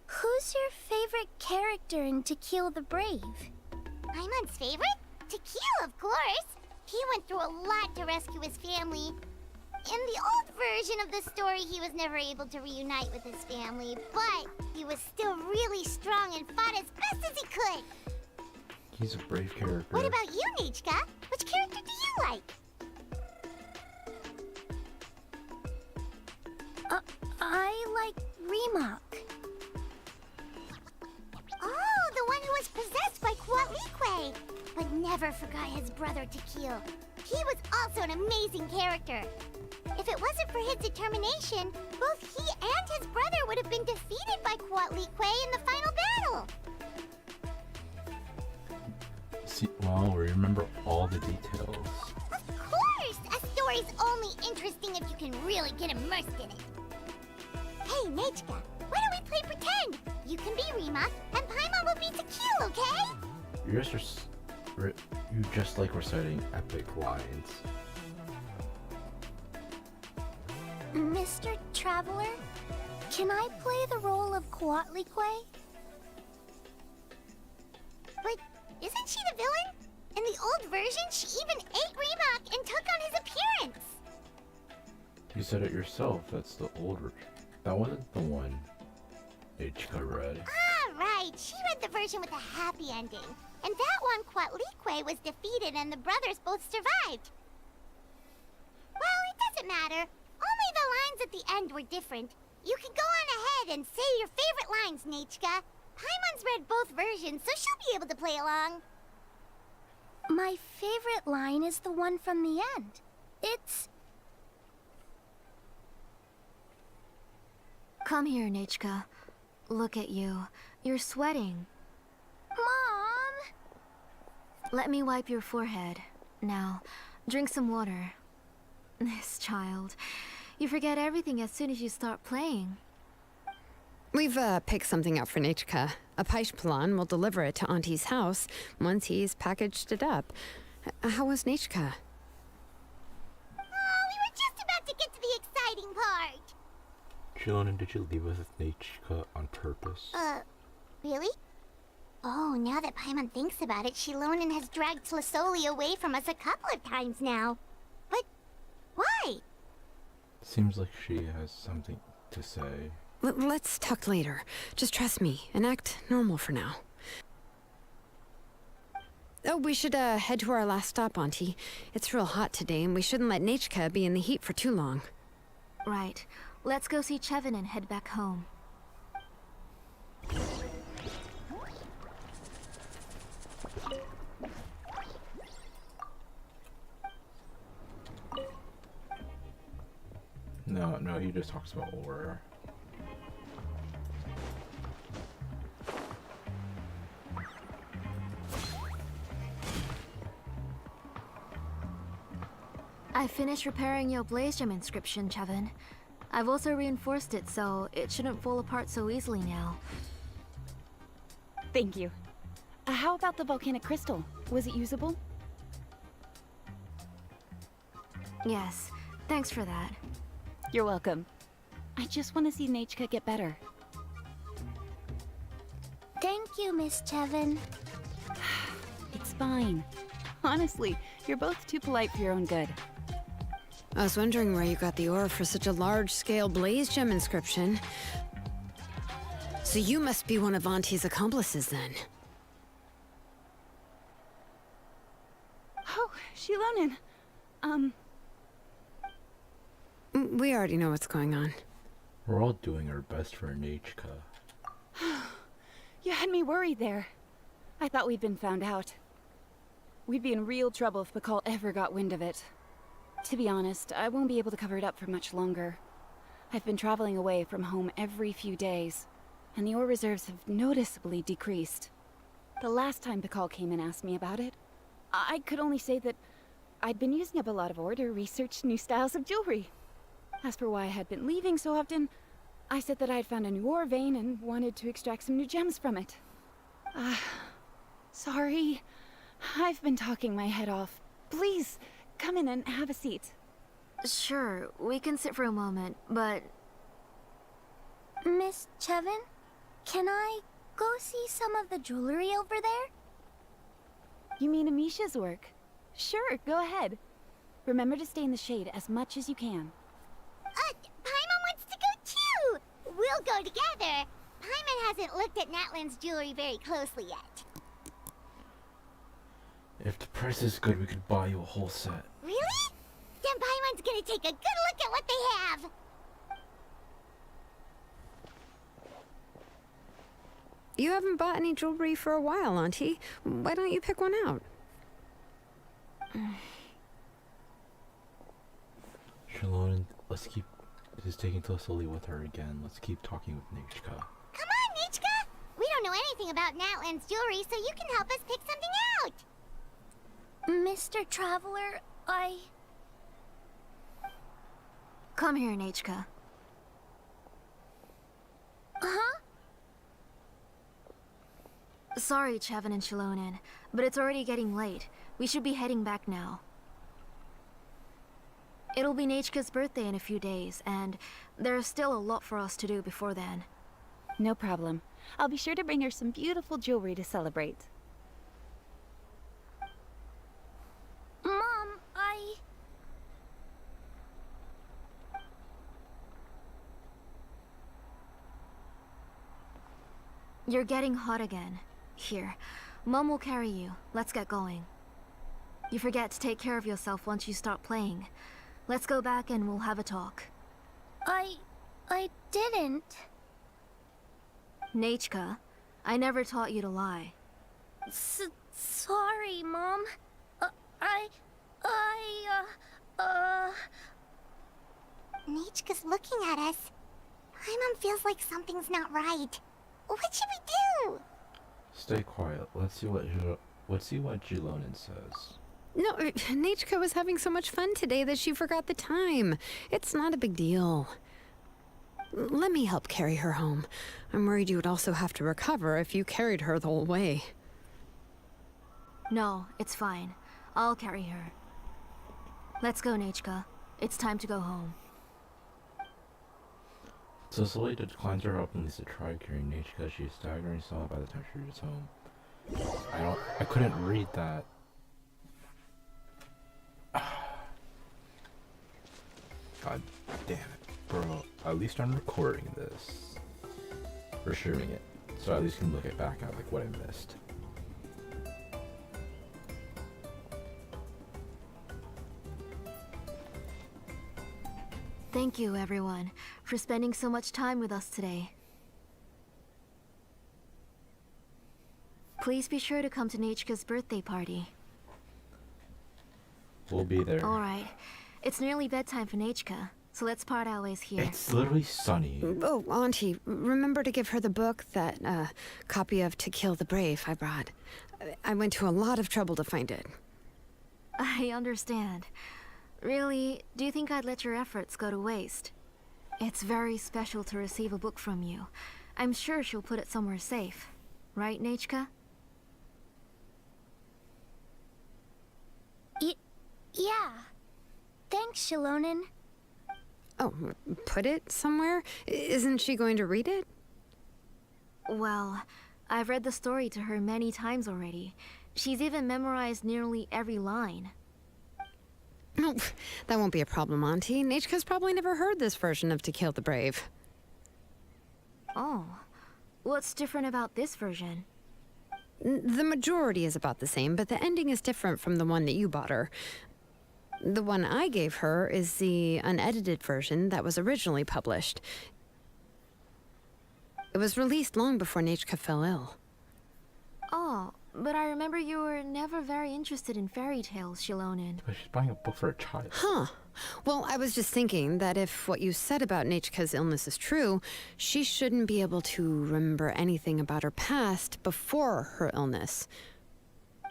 Who's your favorite character in To Kill the Brave? Paimon's favorite? To Kill, of course. He went through a lot to rescue his family. In the old version of the story, he was never able to reunite with his family, but he was still really strong and fought as best as he could. He's a brave character. What about you, Nichka? Which character do you like? I like Remak. Oh, the one who was possessed by Quatlique, but never forgot his brother Tequil. He was also an amazing character. If it wasn't for his determination, both he and his brother would have been defeated by Quatlique in the final battle. See, wow, we remember all the details. Of course! A story's only interesting if you can really get immersed in it. Hey, Nechka, why don't we play pretend? You can be Remak, and Paimon will be Tequil, okay? You just like reciting epic lines. Mr. Traveler, can I play the role of Quatlique? But isn't she the villain? In the old version, she even ate Remak and took on his appearance. You said it yourself, that's the old version. That wasn't the one Ichika read. Ah, right. She read the version with a happy ending. And that one, Quatlique was defeated and the brothers both survived. Well, it doesn't matter. Only the lines at the end were different. You can go on ahead and say your favorite lines, Nechka. Paimon's read both versions, so she'll be able to play along. My favorite line is the one from the end. It's... Come here, Nechka. Look at you. You're sweating. Mom! Let me wipe your forehead. Now, drink some water. This child. You forget everything as soon as you start playing. We've picked something up for Nechka. A Paishpalan will deliver it to Auntie's house once he's packaged it up. How was Nechka? Oh, we were just about to get to the exciting part. Xilonen, did you leave us with Nechka on purpose? Really? Oh, now that Paimon thinks about it, Xilonen has dragged Tlisoli away from us a couple of times now. But why? Seems like she has something to say. Let's talk later. Just trust me and act normal for now. Oh, we should head to our last stop, Auntie. It's real hot today, and we shouldn't let Nechka be in the heat for too long. Right. Let's go see Chevin and head back home. No, he just talks about Aura. I finished repairing your Blaze Gem inscription, Chevin. I've also reinforced it so it shouldn't fall apart so easily now. Thank you. How about the volcanic crystal? Was it usable? Yes, thanks for that. You're welcome. I just want to see Nechka get better. Thank you, Miss Chevin. It's fine. Honestly, you're both too polite for your own good. I was wondering where you got the ore for such a large-scale Blaze Gem inscription. So you must be one of Auntie's accomplices, then. Oh, Xilonen. We already know what's going on. We're all doing our best for Nechka. You had me worried there. I thought we'd been found out. We'd be in real trouble if Pakal ever got wind of it. To be honest, I won't be able to cover it up for much longer. I've been traveling away from home every few days, and the ore reserves have noticeably decreased. The last time Pakal came and asked me about it, I could only say that I'd been using up a lot of ore to research new styles of jewelry. As for why I had been leaving so often, I said that I had found a new ore vein and wanted to extract some new gems from it. Sorry. I've been talking my head off. Please, come in and have a seat. Sure, we can sit for a moment, but... Miss Chevin? Can I go see some of the jewelry over there? You mean Amisha's work? Sure, go ahead. Remember to stay in the shade as much as you can. Paimon wants to go too! We'll go together. Paimon hasn't looked at Natlan's jewelry very closely yet. If the price is good, we could buy you a whole set. Really? Then Paimon's gonna take a good look at what they have. You haven't bought any jewelry for a while, Auntie. Why don't you pick one out? Xilonen, let's keep... This is taking too slowly with her again. Let's keep talking with Nichka. Come on, Nichka! We don't know anything about Natlan's jewelry, so you can help us pick something out. Mr. Traveler, Come here, Nachka. Huh? Sorry, Chevin and Xilonen, but it's already getting late. We should be heading back now. It'll be Nachka's birthday in a few days, and there's still a lot for us to do before then. No problem. I'll be sure to bring her some beautiful jewelry to celebrate. Mom, You're getting hot again. Here, Mom will carry you. Let's get going. You forget to take care of yourself once you start playing. Let's go back and we'll have a talk. I didn't. Nachka, I never taught you to lie. Sorry, Mom. Nichka's looking at us. Paimon feels like something's not right. What should we do? Stay quiet. Let's see what Xilonen says. No, Nachka was having so much fun today that she forgot the time. It's not a big deal. Let me help carry her home. I'm worried you would also have to recover if you carried her the whole way. No, it's fine. I'll carry her. Let's go, Nachka. It's time to go home. So slowly declines her help and leads to try carrying Nichka. She's staggering somewhat by the time she reaches home. I couldn't read that. God damn it, bro. At least I'm recording this. Or sharing it. So at least you can look it back at like what I missed. Thank you, everyone, for spending so much time with us today. Please be sure to come to Nachka's birthday party. We'll be there. Alright. It's nearly bedtime for Nachka, so let's part our ways here. It's literally sunny. Oh, Auntie, remember to give her the book, that copy of To Kill the Brave I brought. I went to a lot of trouble to find it. I understand. Really, do you think I'd let your efforts go to waste? It's very special to receive a book from you. I'm sure she'll put it somewhere safe. Right, Nachka? Yeah. Thanks, Xilonen. Oh, put it somewhere? Isn't she going to read it? Well, I've read the story to her many times already. She's even memorized nearly every line. No, that won't be a problem, Auntie. Nachka's probably never heard this version of To Kill the Brave. Oh. What's different about this version? The majority is about the same, but the ending is different from the one that you bought her. The one I gave her is the unedited version that was originally published. It was released long before Nachka fell ill. Oh, but I remember you were never very interested in fairy tales, Xilonen. But she's buying a book for a child. Huh. Well, I was just thinking that if what you said about Nachka's illness is true, she shouldn't be able to remember anything about her past before her illness.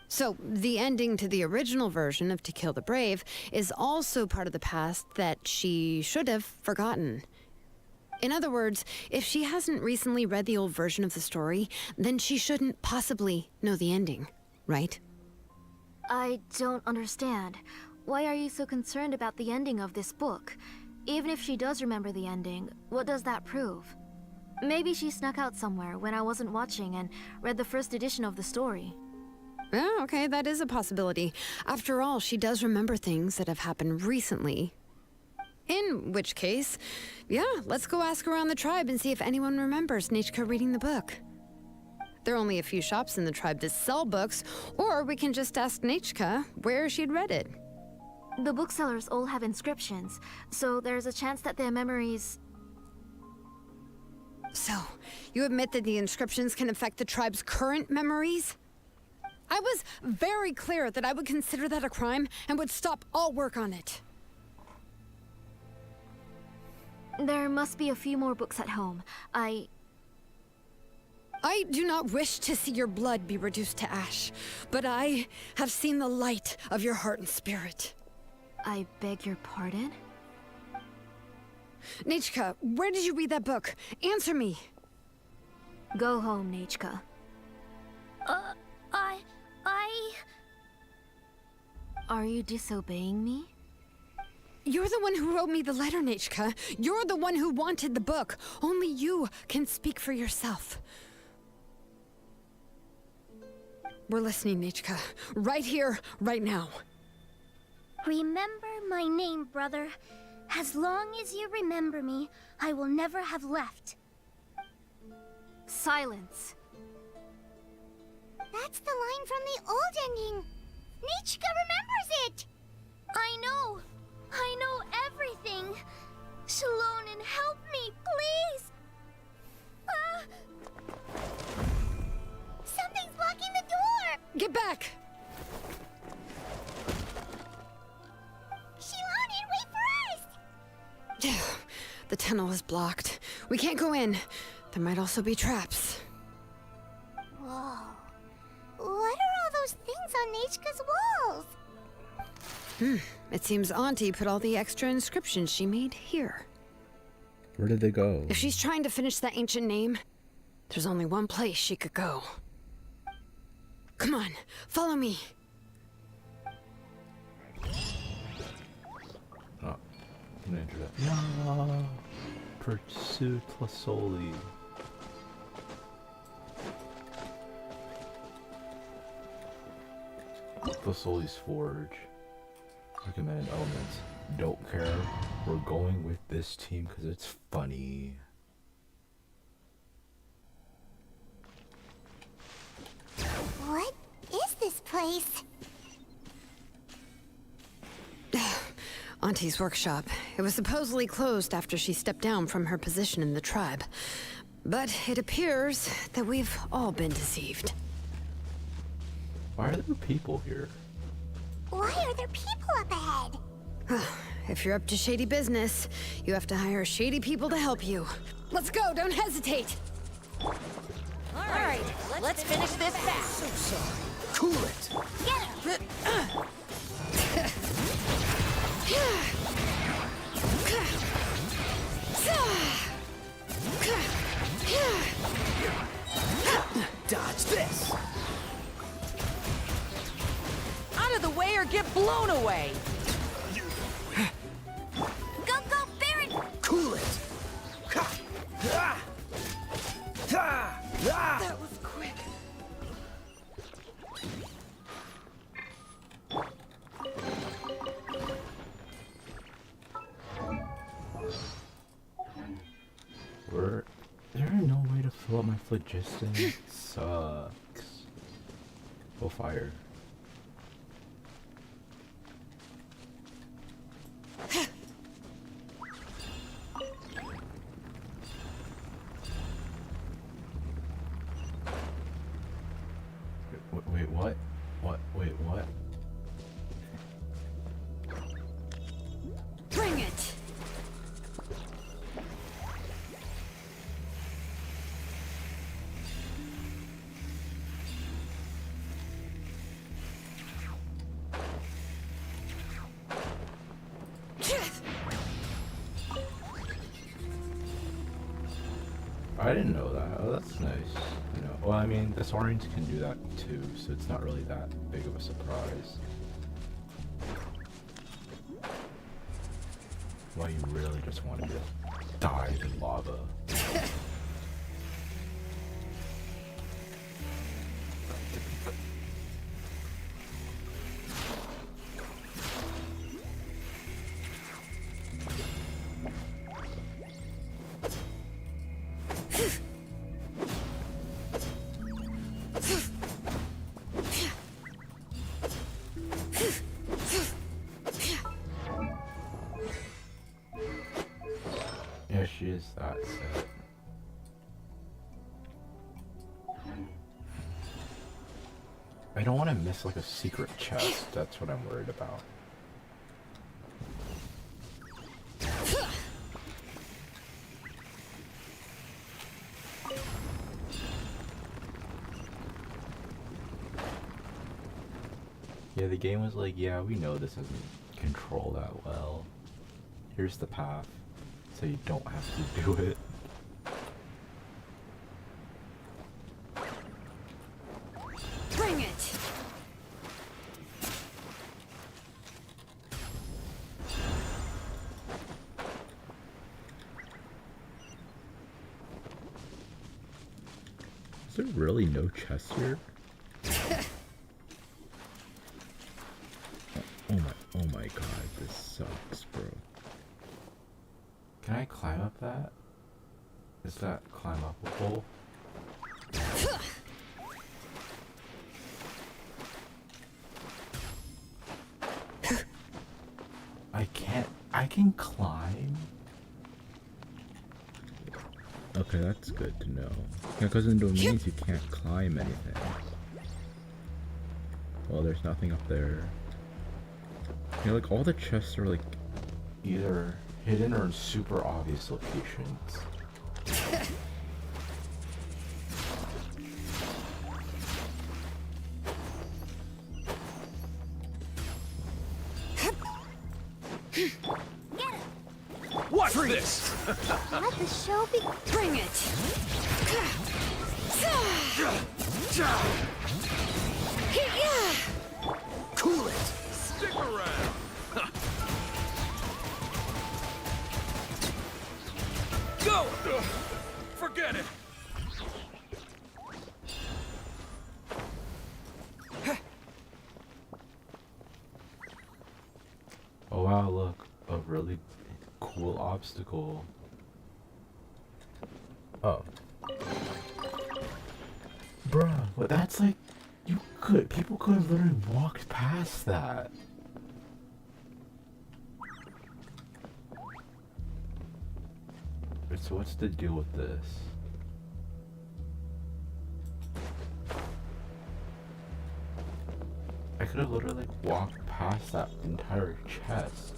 So, the ending to the original version of To Kill the Brave is also part of the past that she should have forgotten. In other words, if she hasn't recently read the old version of the story, then she shouldn't possibly know the ending, right? I don't understand. Why are you so concerned about the ending of this book? Even if she does remember the ending, what does that prove? Maybe she snuck out somewhere when I wasn't watching and read the first edition of the story. Oh, okay, that is a possibility. After all, she does remember things that have happened recently. In which case, yeah, let's go ask around the tribe and see if anyone remembers Nichka reading the book. There are only a few shops in the tribe that sell books, or we can just ask Nichka where she'd read it. The booksellers all have inscriptions, so there's a chance that their memories... So, you admit that the inscriptions can affect the tribe's current memories? I was very clear that I would consider that a crime and would stop all work on it. There must be a few more books at home. I do not wish to see your blood be reduced to ash, but I have seen the light of your heart and spirit. I beg your pardon? Nichka, where did you read that book? Answer me. Go home, Nichka. Are you disobeying me? You're the one who wrote me the letter, Nichka. You're the one who wanted the book. Only you can speak for yourself. We're listening, Nichka. Right here, right now. Remember my name, brother. As long as you remember me, I will never have left. Silence. That's the line from the old ending. Nichka remembers it. I know everything. Xilonen, help me, please. Something's blocking the door. Get back. Xilonen, wait for us. The tunnel is blocked. We can't go in. There might also be traps. Whoa. What are all those things on Nichka's walls? It seems Auntie put all the extra inscriptions she made here. Where did they go? If she's trying to finish that ancient name, there's only one place she could go. Come on, follow me. Oh, I'm gonna enter that. Yeah, Pursuit Lasoli. Lasoli's Forge. Recommended elements. Don't care. We're going with this team because it's funny. What is this place? Auntie's workshop. It was supposedly closed after she stepped down from her position in the tribe. But it appears that we've all been deceived. Why are there people here? Why are there people up ahead? If you're up to shady business, you have to hire shady people to help you. Let's go, don't hesitate! Alright, let's finish this fast. So sorry. Cool it. Get him! Dodge this. Out of the way or get blown away. Go, Baron! Cool it. That was quick. Is there no way to fill up my phlogiston? Sucks. Go fire. Wait, what? What? Wait, what? Bring it! I didn't know that. Oh, that's nice. You know, well, I mean, the Saurians can do that too, so it's not really that big of a surprise. Why you really just wanted to dive in lava? guess she is that set. I don't want to miss like a secret chest. That's what I'm worried about. Yeah, the game was like, yeah, we know this doesn't control that well. Here's the path, so you don't have to do it. Bring it! Is there really no chest here? Oh my god, this sucks, bro. Can I climb up that? Is that climb upable? I can climb? Okay, that's good to know. Yeah, because in domains you can't climb anything. Well, there's nothing up there. You know, like all the chests are like either hidden or in super obvious locations. Watch this! Let the show be. Bring it! Cool it! Stick around! Go! Forget it! Oh wow, look, a really cool obstacle. Oh. Bruh, but that's like, people could have literally walked past that. So what's the deal with this? I could have literally walked past that entire chest.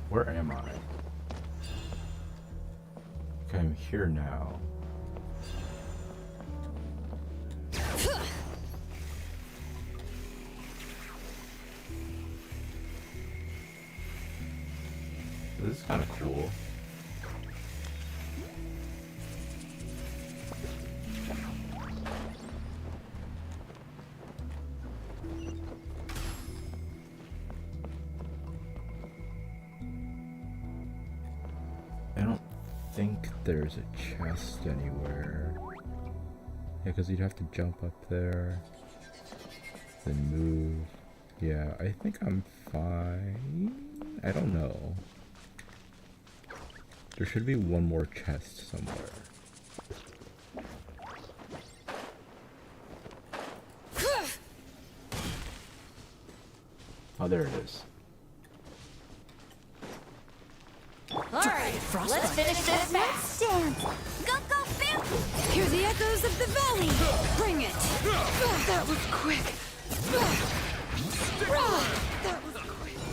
Where am I? Okay, I'm here now. This is kind of cool. I don't think there's a chest anywhere. Yeah, because you'd have to jump up there, then move. Yeah, I think I'm fine. I don't know. There should be one more chest somewhere. Oh, there it is. Alright, let's finish this match. Dance. Go, go, Bim! Hear the echoes of the valley! Bring it! That was quick. That was quick.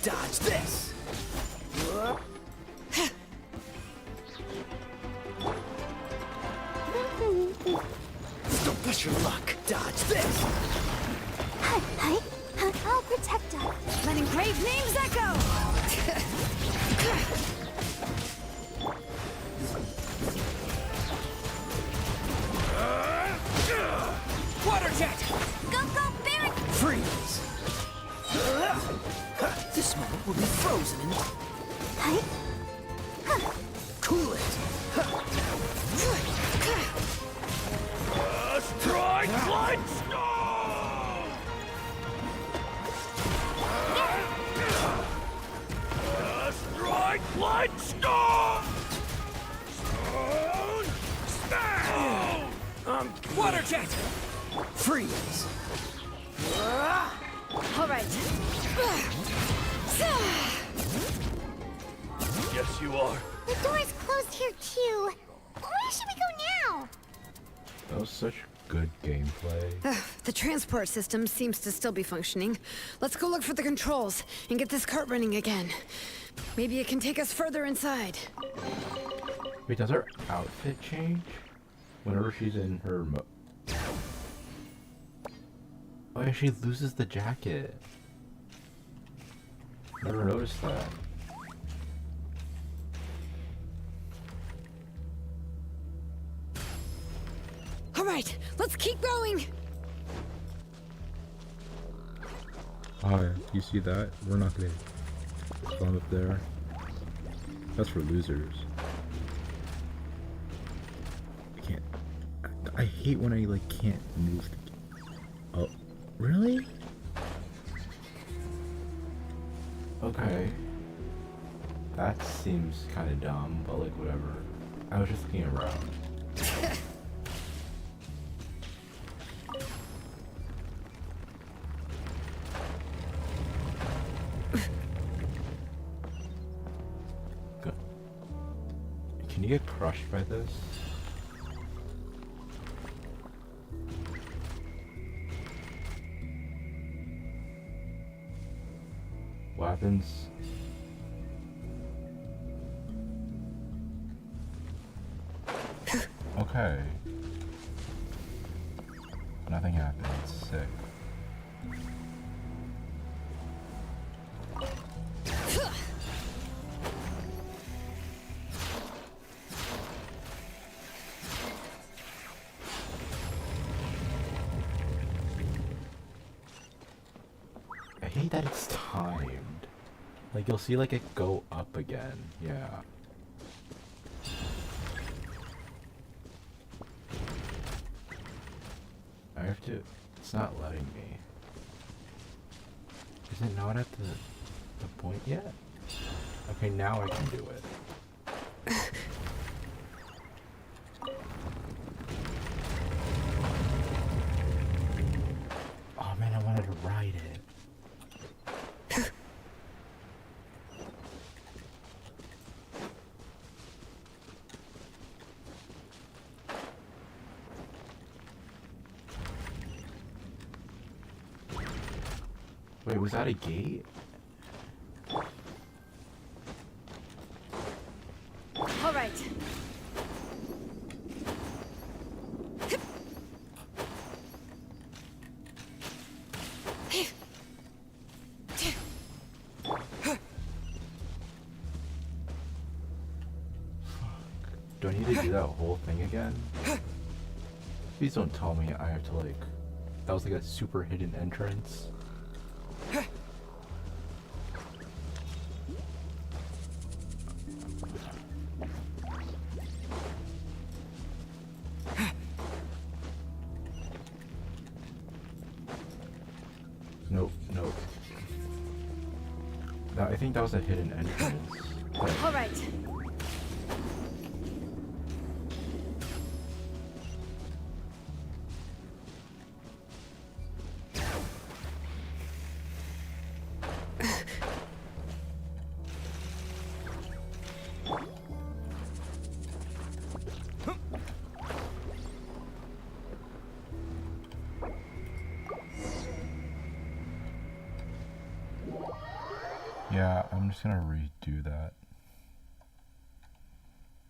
Dodge this. Don't push your luck. Dodge this. Hi. I'll protect her. Letting brave names echo! Water jet. Go, go, Barry! Freeze. This moment will be frozen in. Hi. Cool it! Strike light storm! Strike light storm! Stone! Smash! Water jet! Freeze! All right. Yes, you are. The door is closed here too. Where should we go now? That was such good gameplay. The transport system seems to still be functioning. Let's go look for the controls and get this cart running again. Maybe it can take us further inside. Wait, does her outfit change whenever she's in her Oh yeah, she loses the jacket. Never noticed that. All right, let's keep going. Oh yeah, you see that? We're not gonna spawn up there. That's for losers. I can't. I hate when I like can't move. Oh, really? Okay. That seems kind of dumb, but like whatever. I was just looking around. Can you get crushed by this? What happens? Okay. Nothing happens. Sick. I hate that it's timed. Like you'll see like it go up again. Yeah. I have to. It's not letting me. Is it not at the point yet? Okay, now I can do it. Oh man, I wanted to ride it. Wait, was that a gate? All right. Do I need to do that whole thing again? Please don't tell me I have to like... That was like a super hidden entrance. Nope, nope. I think that was a hidden entrance. All right. Yeah, I'm just gonna redo that.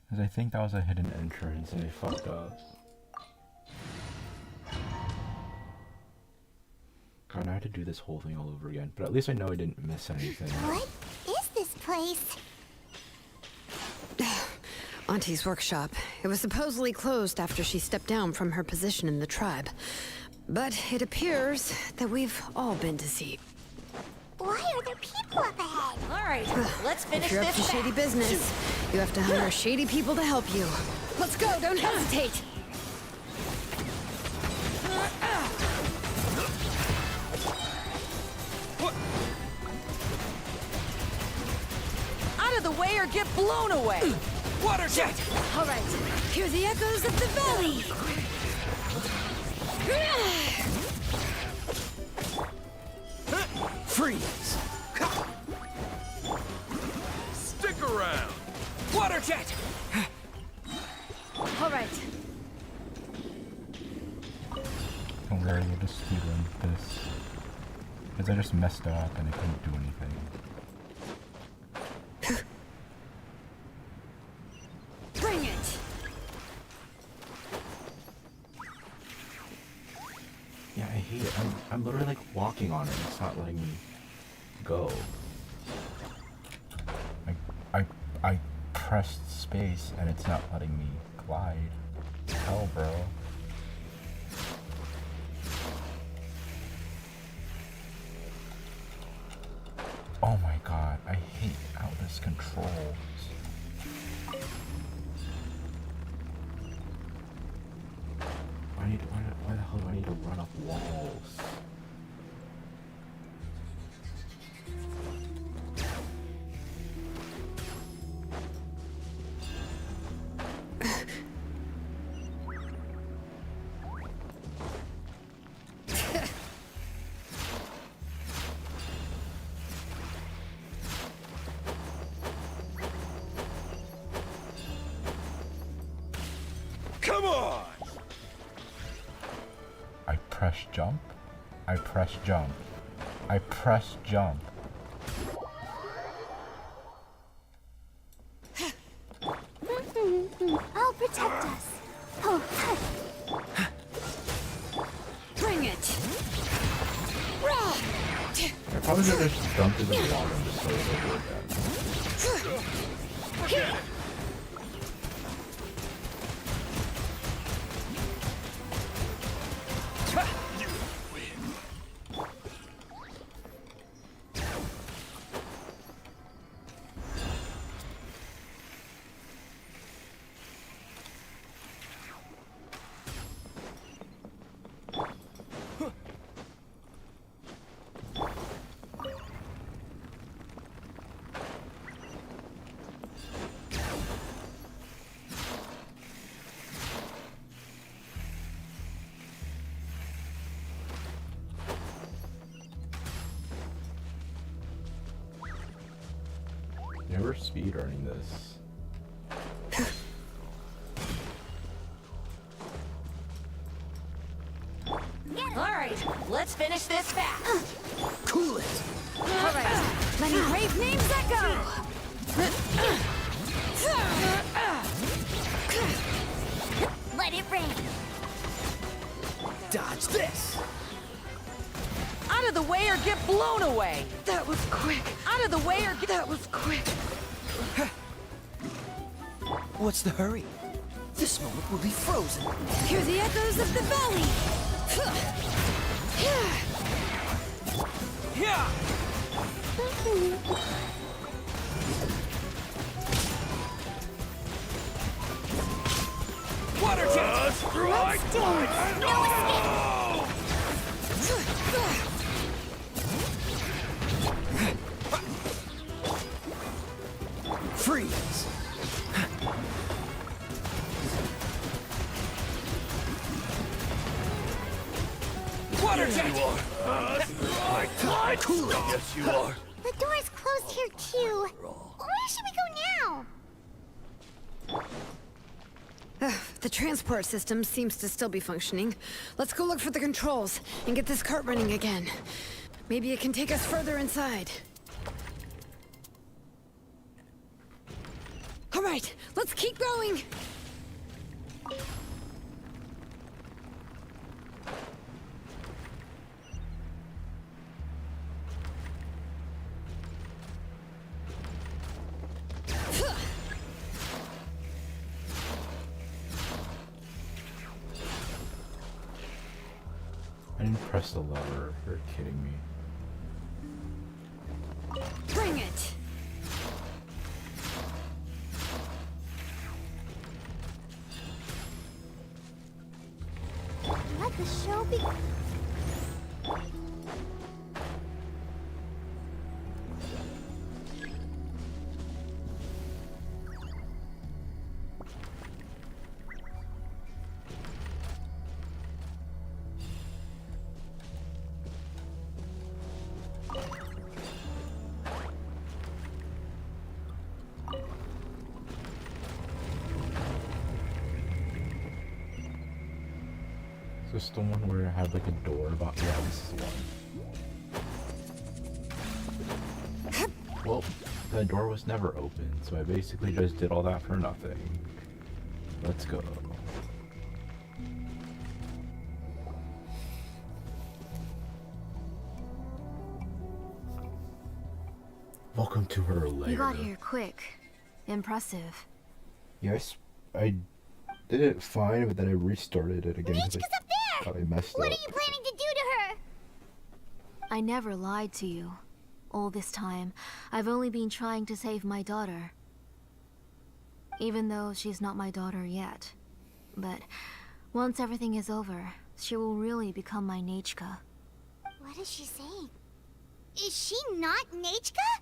Because I think that was a hidden entrance and they fucked up. God, now I have to do this whole thing all over again. But at least I know I didn't miss anything. What is this place? Auntie's workshop. It was supposedly closed after she stepped down from her position in the tribe. But it appears that we've all been deceived. Why are there people up ahead? All right. right, let's finish If you're up to this shady fast. business, you have to hire shady people to help you. Let's go, don't hesitate! Out of the way or get blown away. Water jet! All right, hear the echoes of the valley. Freeze! Stick around! Water jet! All right. Don't worry, we'll just speedrun this. Because I just messed up and I couldn't do anything. Bring it. Yeah, I hate it. I'm literally like walking on it and it's not letting me go. I pressed space and it's not letting me glide. Hell, bro. Oh my god, I hate how this controls. Why the hell do I need to run up walls? Come on! I press jump. I press jump. I press jump. I'll protect us. Oh, Bring it. I probably should have just jumped in the water and just started over again. Never speedrunning this. all right, let's finish this fast. Cool it! All right, let me brave names echo. let it rain. Dodge this! Out of the way or get blown away. That was quick. Out of the way or get... That was quick. What's the hurry? This moment will be frozen. Hear the echoes of the valley. Yeah! Water jet! Strike! No escape. Freeze! Water jet! Cool it! Yes, you are. The door's closed here too. Where should we go now? The transport system seems to still be functioning. Let's go look for the controls and get this cart running again. Maybe it can take us further inside. All right, let's keep going. I didn't press the lever. You're kidding me. Bring it. the show be... Is this the one where it had like a door about? Yeah, this is the one. Well, the door was never open, so I basically just did all that for nothing. Let's go. Welcome to her lair. You got here quick. Impressive. Yes, I did it fine, but then I restarted it again because I thought I messed up. What are you planning to do to her? I never lied to you. All this time, I've only been trying to save my daughter. Even though she's not my daughter yet. But once everything is over, she will really become my Nechka. What is she saying? Is she not Nechka?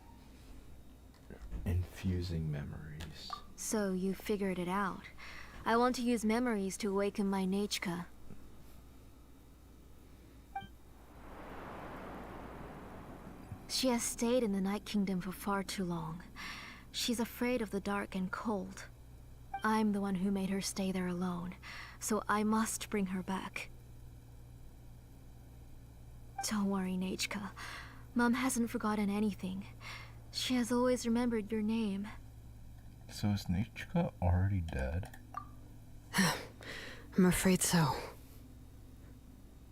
Infusing memories. So you figured it out. I want to use memories to awaken my Nechka. She has stayed in the Night Kingdom for far too long. She's afraid of the dark and cold. I'm the one who made her stay there alone, so I must bring her back. Don't worry, Nechka. Mom hasn't forgotten anything. She has always remembered your name. So is Nechka already dead? I'm afraid so.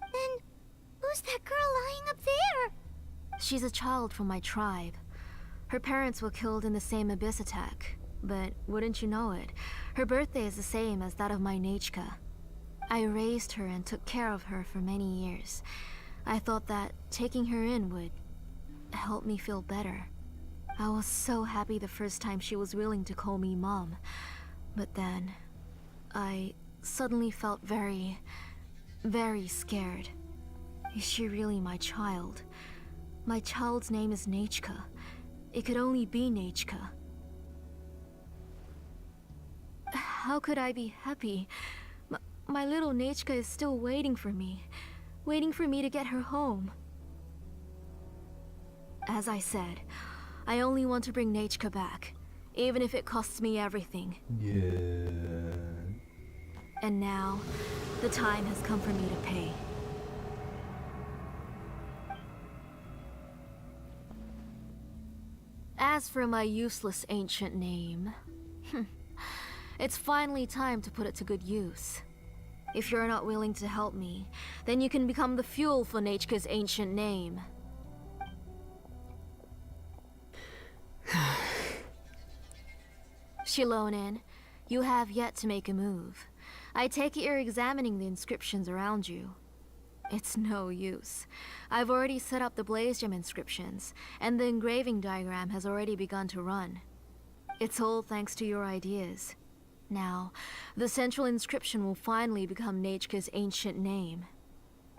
Then, who's that girl lying up there? She's a child from my tribe. Her parents were killed in the same abyss attack. But wouldn't you know it, her birthday is the same as that of my Nechka. I raised her and took care of her for many years. I thought that taking her in would help me feel better. I was so happy the first time she was willing to call me Mom. But then, I suddenly felt very, very scared. Is she really my child? My child's name is Nechka. It could only be Nechka. How could I be happy? My little Nechka is still waiting for me to get her home. As I said, I only want to bring Nechka back, even if it costs me everything. Yeah. And now, the time has come for me to pay. As for my useless ancient name, it's finally time to put it to good use. If you're not willing to help me, then you can become the fuel for Nechka's ancient name. Xilonen, you have yet to make a move. I take it you're examining the inscriptions around you. It's no use. I've already set up the Blaze Gem inscriptions, and the engraving diagram has already begun to run. It's all thanks to your ideas. Now, the central inscription will finally become Nechka's ancient name.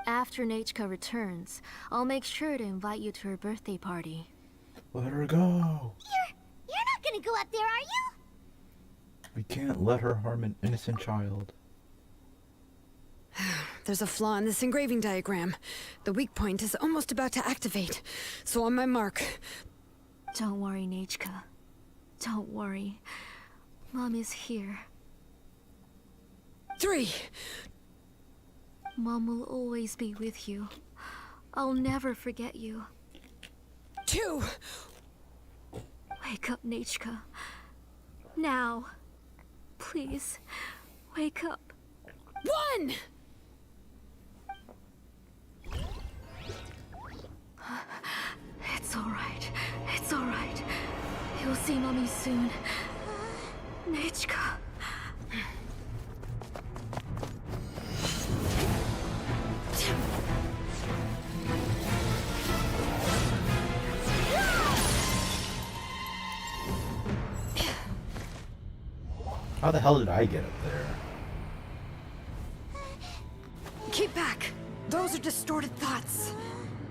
After Nechka returns, I'll make sure to invite you to her birthday party. Let her go. You're not gonna go up there, are you? We can't let her harm an innocent child. There's a flaw in this engraving diagram. The weak point is almost about to activate. So on my mark. Don't worry, Nechka. Don't worry. Mom is here. 3. Mom will always be with you. I'll never forget you. 2. Wake up, Nechka. Now. Please, wake up. 1! It's alright. It's alright. You'll see Mommy soon. Nechka. How the hell did I get up there? Keep back. Those are distorted thoughts.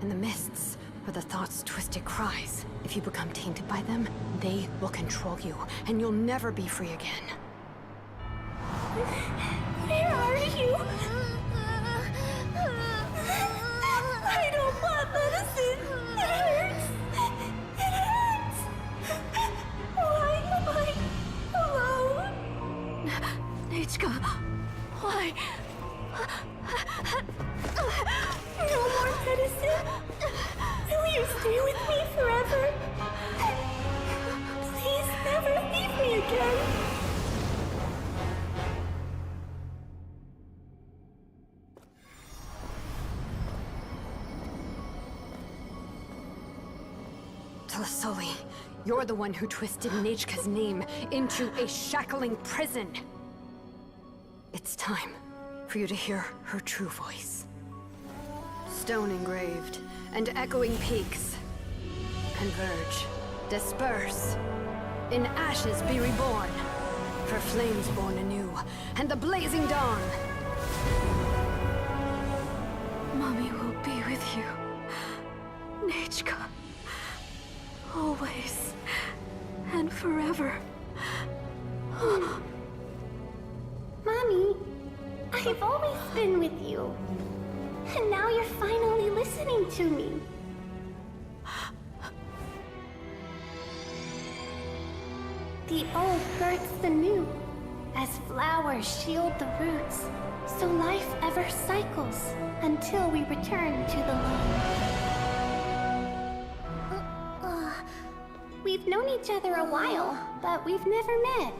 And the mists are the thoughts' twisted cries. If you become tainted by them, they will control you, and you'll never be free again. Where are you? I don't want medicine. It hurts. It hurts. Why am I alone? Nichka, why? No more medicine. Will you stay with me forever? Please never leave me again. Tlasoli, you're the one who twisted Nechka's name into a shackling prison. It's time for you to hear her true voice. Stone engraved and echoing peaks converge, disperse, in ashes be reborn, for flames born anew, and the blazing dawn. Mommy will be with you, Nechka. Always and forever. Mommy, I've always been with you. And now you're finally listening to me. The old births the new, as flowers shield the roots, so life ever cycles until we return to the land. We've known each other a while, but we've never met.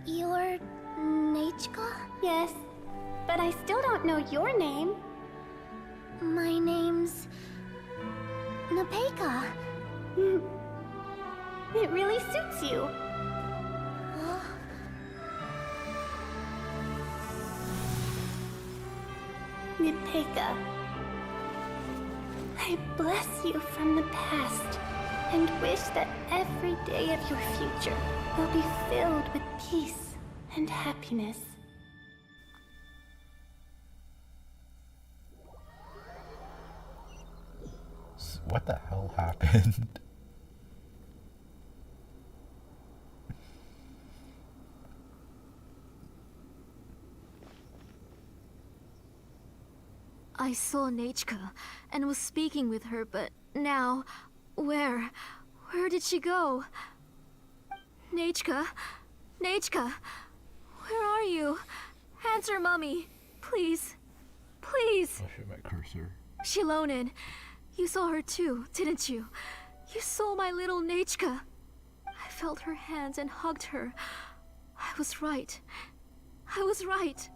You're Nechka? Yes, but I still don't know your name. My name's Nepeka. It really suits you. Nepeka, I bless you from the past and wish that every day of your future will be filled with peace and happiness. What the hell happened? I saw Nechka and was speaking with her, but now, where did she go? Nechka? Nechka? Where are you? Answer, Mommy. Please. Please. I'll show my cursor. Xilonen, you saw her too, didn't you? You saw my little Nechka. I felt her hands and hugged her. I was right. I was right.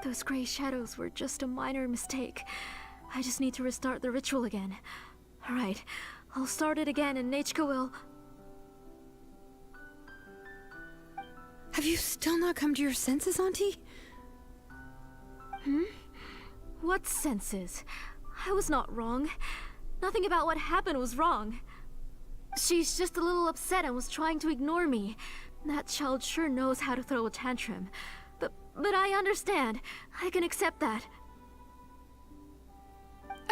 Those gray shadows were just a minor mistake. I just need to restart the ritual again. Alright, I'll start it again and Nechka will... Have you still not come to your senses, Auntie? What senses? I was not wrong. Nothing about what happened was wrong. She's just a little upset and was trying to ignore me. That child sure knows how to throw a tantrum. But I understand. I can accept that.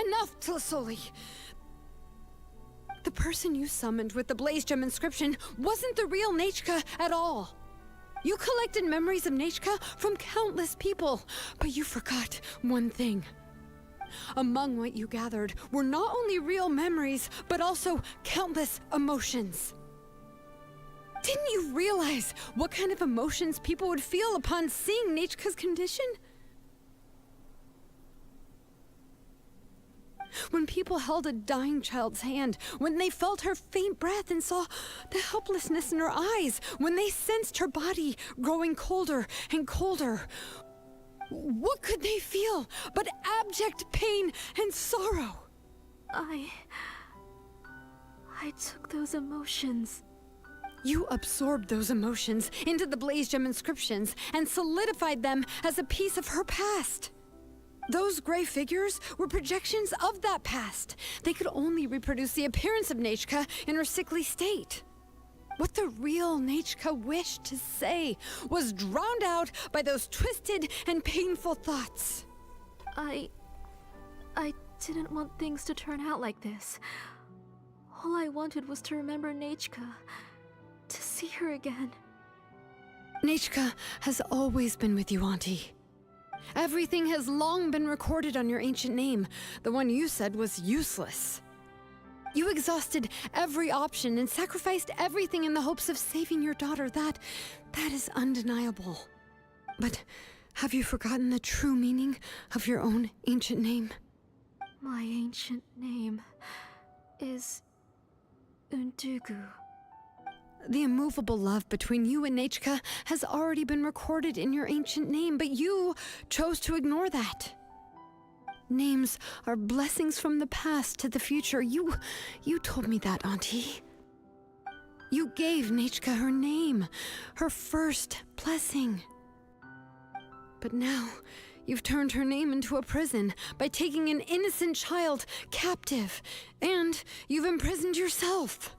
Enough, Tlasoli! The person you summoned with the Blaze Gem inscription wasn't the real Nechka at all. You collected memories of Nechka from countless people, but you forgot one thing. Among what you gathered were not only real memories, but also countless emotions. Didn't you realize what kind of emotions people would feel upon seeing Nechka's condition? When people held a dying child's hand, when they felt her faint breath and saw the helplessness in her eyes, when they sensed her body growing colder and colder, what could they feel but abject pain and sorrow? I took those emotions. You absorbed those emotions into the Blaze Gem inscriptions and solidified them as a piece of her past. Those gray figures were projections of that past. They could only reproduce the appearance of Nechka in her sickly state. What the real Nechka wished to say was drowned out by those twisted and painful thoughts. I didn't want things to turn out like this. All I wanted was to remember Nechka, to see her again. Nechka has always been with you, Auntie. Everything has long been recorded on your ancient name. The one you said was useless. You exhausted every option and sacrificed everything in the hopes of saving your daughter. That is undeniable. But have you forgotten the true meaning of your own ancient name? My ancient name is Undugu. The immovable love between you and Nechka has already been recorded in your ancient name, but you chose to ignore that. Names are blessings from the past to the future. You told me that, Auntie. You gave Nechka her name, her first blessing. But now, you've turned her name into a prison by taking an innocent child captive, and you've imprisoned yourself.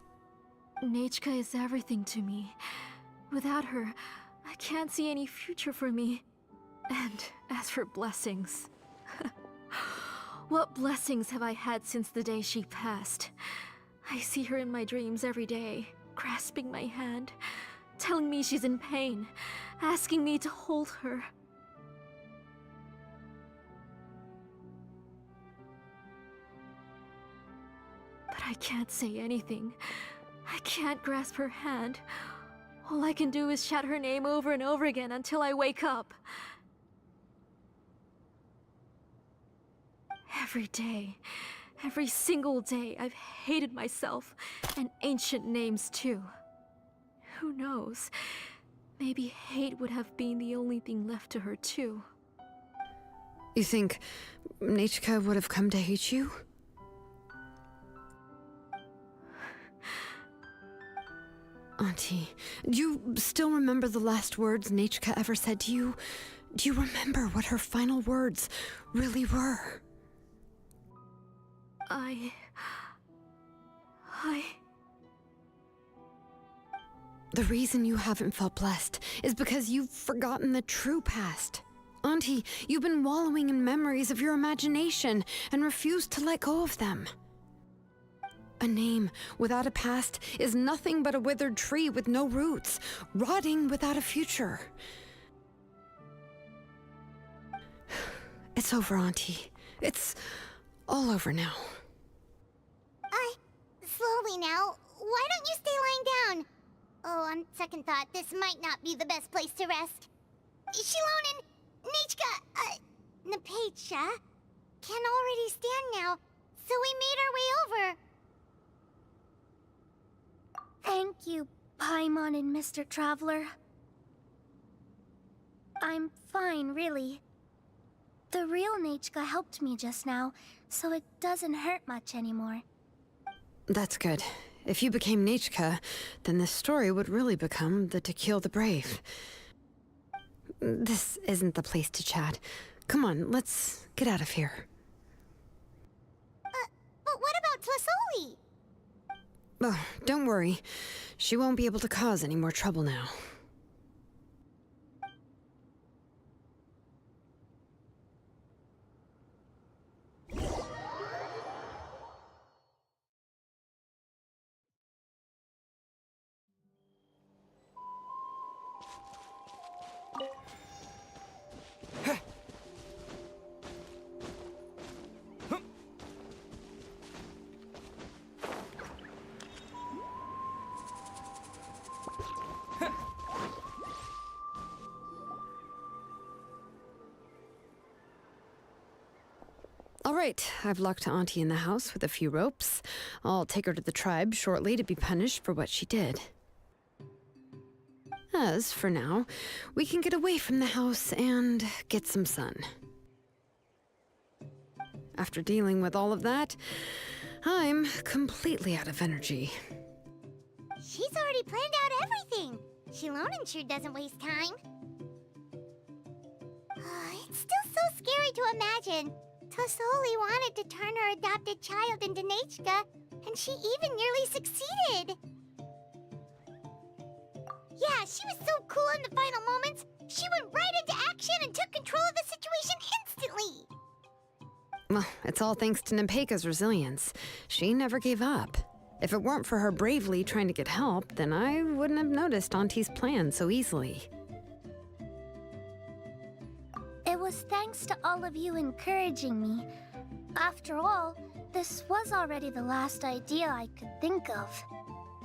Nechka is everything to me. Without her, I can't see any future for me. And as for blessings... what blessings have I had since the day she passed? I see her in my dreams every day, grasping my hand, telling me she's in pain, asking me to hold her. But I can't say anything. I can't grasp her hand. All I can do is shout her name over and over again until I wake up. Every day, every single day, I've hated myself, and ancient names too. Who knows? Maybe hate would have been the only thing left to her too. You think Nechka would have come to hate you? Auntie, do you still remember the last words Nechka ever said to you? Do you remember what her final words really were? The reason you haven't felt blessed is because you've forgotten the true past. Auntie, you've been wallowing in memories of your imagination and refused to let go of them. A name without a past is nothing but a withered tree with no roots, rotting without a future. It's over, Auntie. It's all over now. Slowly now. Why don't you stay lying down? Oh, on second thought, this might not be the best place to rest. Xilonen, Nechka, Napecha can already stand now, so we made our way over. Thank you, Paimon and Mr. Traveler. I'm fine, really. The real Nechka helped me just now, so it doesn't hurt much anymore. That's good. If you became Nechka, then this story would really become the To Kill the Brave. This isn't the place to chat. Come on, let's get out of here. But what about Tlasoli? Oh, don't worry. She won't be able to cause any more trouble now. All right, I've locked Auntie in the house with a few ropes. I'll take her to the tribe shortly to be punished for what she did. As for now, we can get away from the house and get some sun. After dealing with all of that, I'm completely out of energy. She's already planned out everything. Xilonen sure doesn't waste time. It's still so scary to imagine. Tlasoli wanted to turn her adopted child into Nechka, and she even nearly succeeded. Yeah, she was so cool in the final moments. She went right into action and took control of the situation instantly. Well, it's all thanks to Nepeka's resilience. She never gave up. If it weren't for her bravely trying to get help, then I wouldn't have noticed Auntie's plan so easily. It was thanks to all of you encouraging me. After all, this was already the last idea I could think of.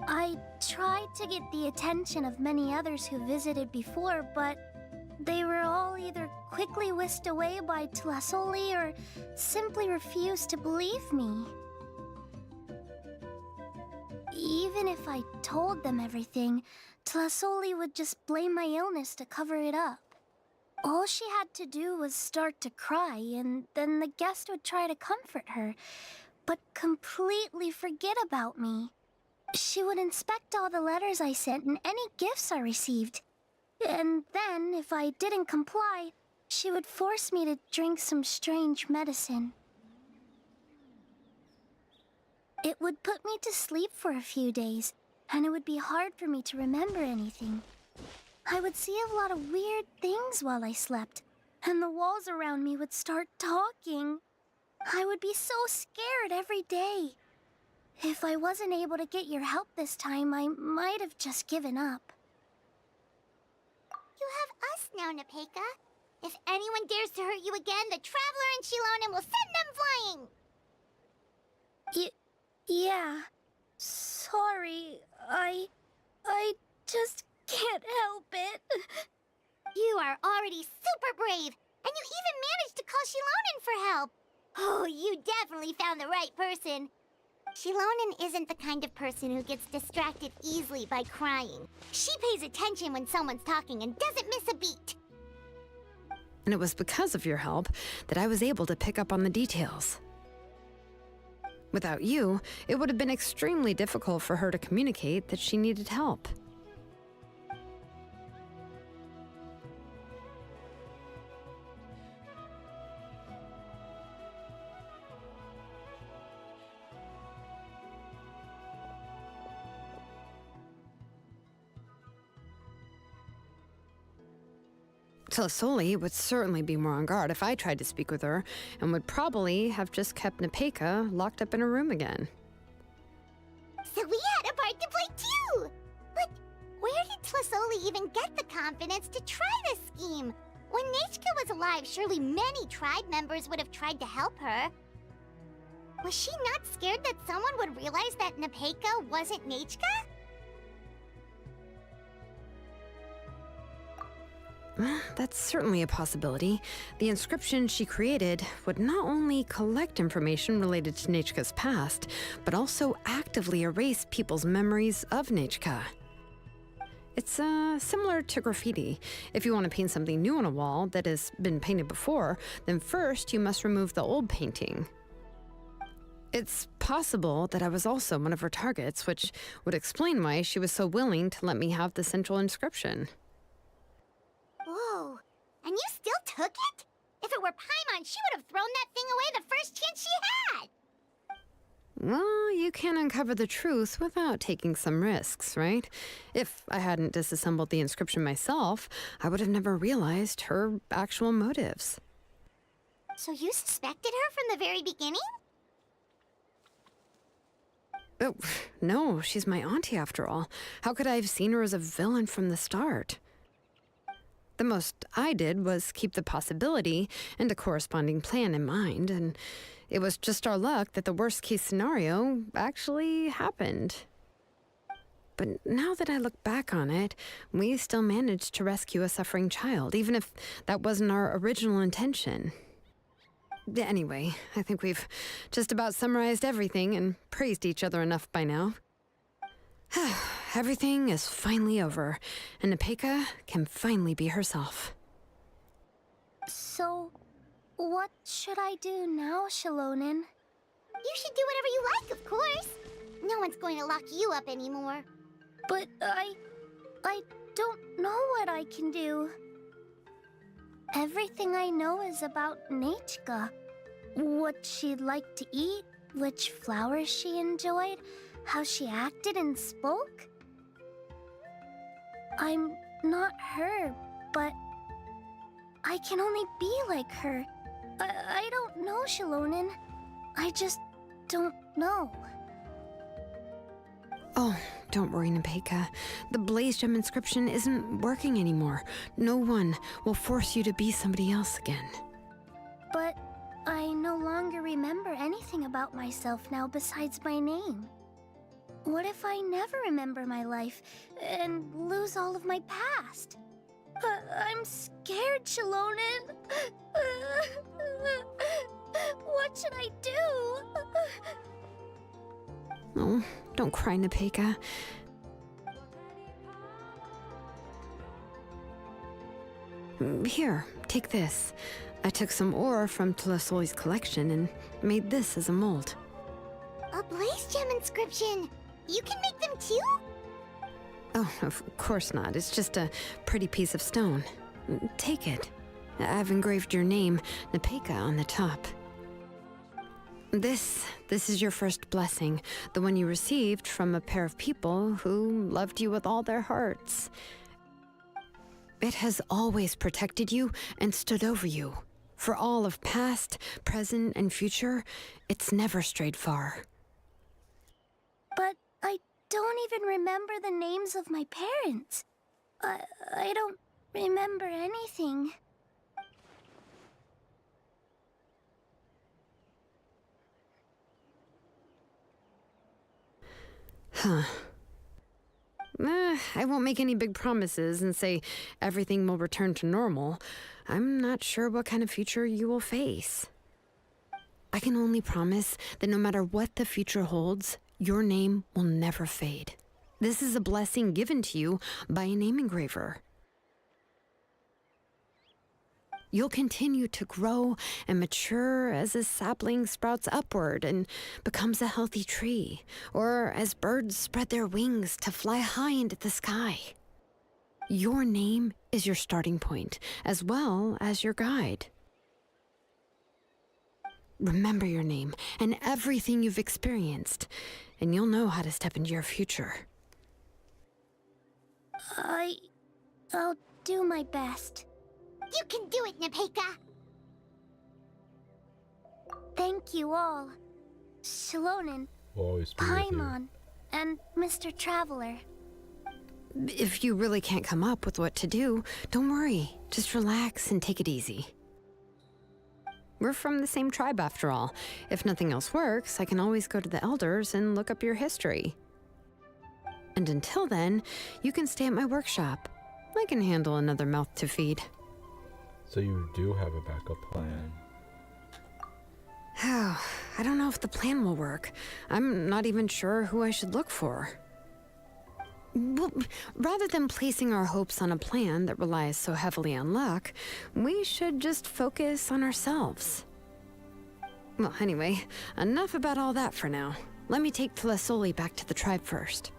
I tried to get the attention of many others who visited before, but they were all either quickly whisked away by Tlasoli or simply refused to believe me. Even if I told them everything, Tlasoli would just blame my illness to cover it up. All she had to do was start to cry, and then the guest would try to comfort her, but completely forget about me. She would inspect all the letters I sent and any gifts I received. And then, if I didn't comply, she would force me to drink some strange medicine. It would put me to sleep for a few days, and it would be hard for me to remember anything. I would see a lot of weird things while I slept, and the walls around me would start talking. I would be so scared every day. If I wasn't able to get your help this time, I might have just given up. You have us now, Nepeka. If anyone dares to hurt you again, the Traveler and Xilonen will send them flying! Yeah. Sorry, I just can't help it. You are already super brave, and you even managed to call Xilonen for help. Oh, you definitely found the right person. Xilonen isn't the kind of person who gets distracted easily by crying. She pays attention when someone's talking and doesn't miss a beat. And it was because of your help that I was able to pick up on the details. Without you, it would have been extremely difficult for her to communicate that she needed help. Tlasoli would certainly be more on guard if I tried to speak with her, and would probably have just kept Nepeka locked up in her room again. So we had a part to play too! But where did Tlasoli even get the confidence to try this scheme? When Nechka was alive, surely many tribe members would have tried to help her. Was she not scared that someone would realize that Nepeka wasn't Nechka? That's certainly a possibility. The inscription she created would not only collect information related to Nechka's past, but also actively erase people's memories of Nechka. It's similar to graffiti. If you want to paint something new on a wall that has been painted before, then first you must remove the old painting. It's possible that I was also one of her targets, which would explain why she was so willing to let me have the central inscription. Whoa, and you still took it? If it were Paimon, she would have thrown that thing away the first chance she had! Well, you can't uncover the truth without taking some risks, right? If I hadn't disassembled the inscription myself, I would have never realized her actual motives. So you suspected her from the very beginning? Oh, no, she's my auntie after all. How could I have seen her as a villain from the start? The most I did was keep the possibility and a corresponding plan in mind, and it was just our luck that the worst-case scenario actually happened. But now that I look back on it, we still managed to rescue a suffering child, even if that wasn't our original intention. Anyway, I think we've just about summarized everything and praised each other enough by now. Everything is finally over, and Nepeka can finally be herself. So, what should I do now, Xilonen? You should do whatever you like, of course. No one's going to lock you up anymore. But I don't know what I can do. Everything I know is about Nechka. What she'd like to eat, which flowers she enjoyed, how she acted and spoke. I'm not her, but I can only be like her. I don't know, Xilonen. I just don't know. Oh, don't worry, Nepeka. The Blaze Gem inscription isn't working anymore. No one will force you to be somebody else again. But I no longer remember anything about myself now besides my name. What if I never remember my life and lose all of my past? I'm scared, Xilonen. What should I do? Oh, don't cry, Nepeka. Here, take this. I took some ore from Tlasoli's collection and made this as a mold. A Blaze Gem inscription! You can make them too? Oh, of course not. It's just a pretty piece of stone. Take it. I've engraved your name, Nepeka, on the top. This is your first blessing, the one you received from a pair of people who loved you with all their hearts. It has always protected you and stood over you. For all of past, present, and future, it's never strayed far. But I don't even remember the names of my parents. I don't remember anything. Huh. I won't make any big promises and say everything will return to normal. I'm not sure what kind of future you will face. I can only promise that no matter what the future holds, your name will never fade. This is a blessing given to you by a name engraver. You'll continue to grow and mature as a sapling sprouts upward and becomes a healthy tree, or as birds spread their wings to fly high into the sky. Your name is your starting point, as well as your guide. Remember your name and everything you've experienced, and you'll know how to step into your future. I'll do my best. You can do it, Nepeka! Thank you all. Xilonen, Always be with you. Paimon, and Mr. Traveler. If you really can't come up with what to do, don't worry. Just relax and take it easy. We're from the same tribe after all. If nothing else works, I can always go to the elders and look up your history. And until then, you can stay at my workshop. I can handle another mouth to feed. So you do have a backup plan. Oh, I don't know if the plan will work. I'm not even sure who I should look for. Well, rather than placing our hopes on a plan that relies so heavily on luck, we should just focus on ourselves. Well, anyway, enough about all that for now. Let me take Tlasoli back to the tribe first.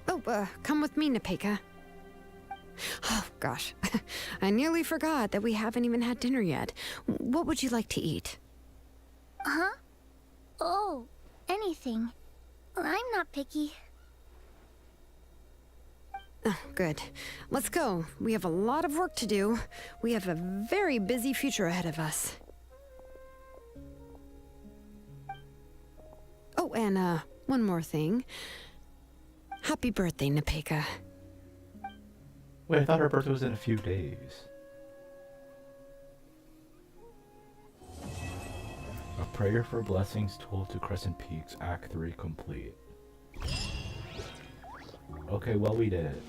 Oh, come with me, Nepeka. Oh, gosh. I nearly forgot that we haven't even had dinner yet. What would you like to eat? Huh? Oh, anything. I'm not picky. Oh, good. Let's go. We have a lot of work to do. We have a very busy future ahead of us. Oh, and, one more thing. Happy birthday, Nepeka. Wait, I thought her birthday was in a few days. A prayer for blessings told to Crescent Peaks, Act 3 complete. Okay, well, we did it.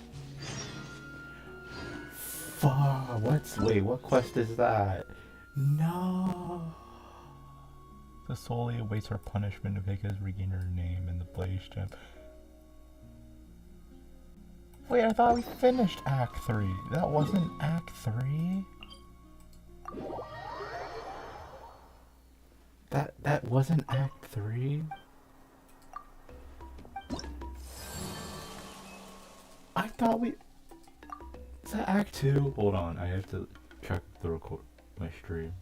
Fuck, wait, what quest is that? No! The Soli awaits her punishment. Nepeka has regained her name in the Blaze Gem. Wait, I thought we finished Act 3. That wasn't Act 3? That wasn't Act 3? I thought we... Is that Act 2? Hold on, I have to check the record my stream.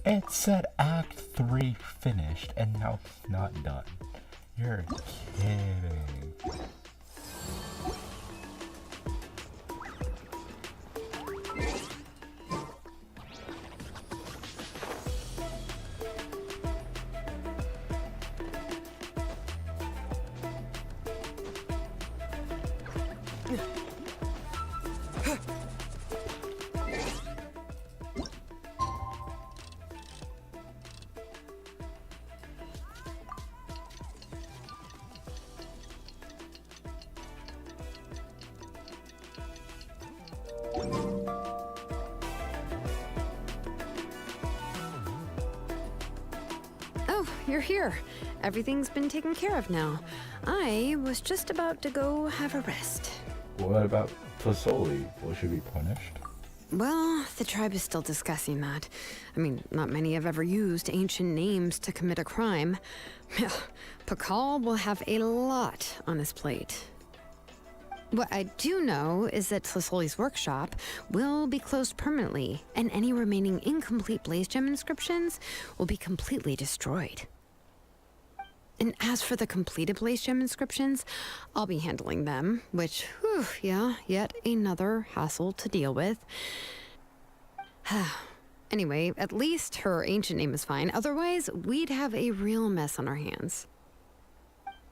It said Act 3 finished, and now it's not done. You're kidding. you're here. Everything's been taken care of now. I was just about to go have a rest. What about Fasoli? Will she be punished? Well, the tribe is still discussing that. I mean, not many have ever used ancient names to commit a crime. Pakal will have a lot on his plate. What I do know is that Tlisoli's workshop will be closed permanently, and any remaining incomplete Blaze Gem inscriptions will be completely destroyed. And as for the completed Blaze Gem inscriptions, I'll be handling them, which, whew, yeah, yet another hassle to deal with. Anyway, at least her ancient name is fine. Otherwise, we'd have a real mess on our hands.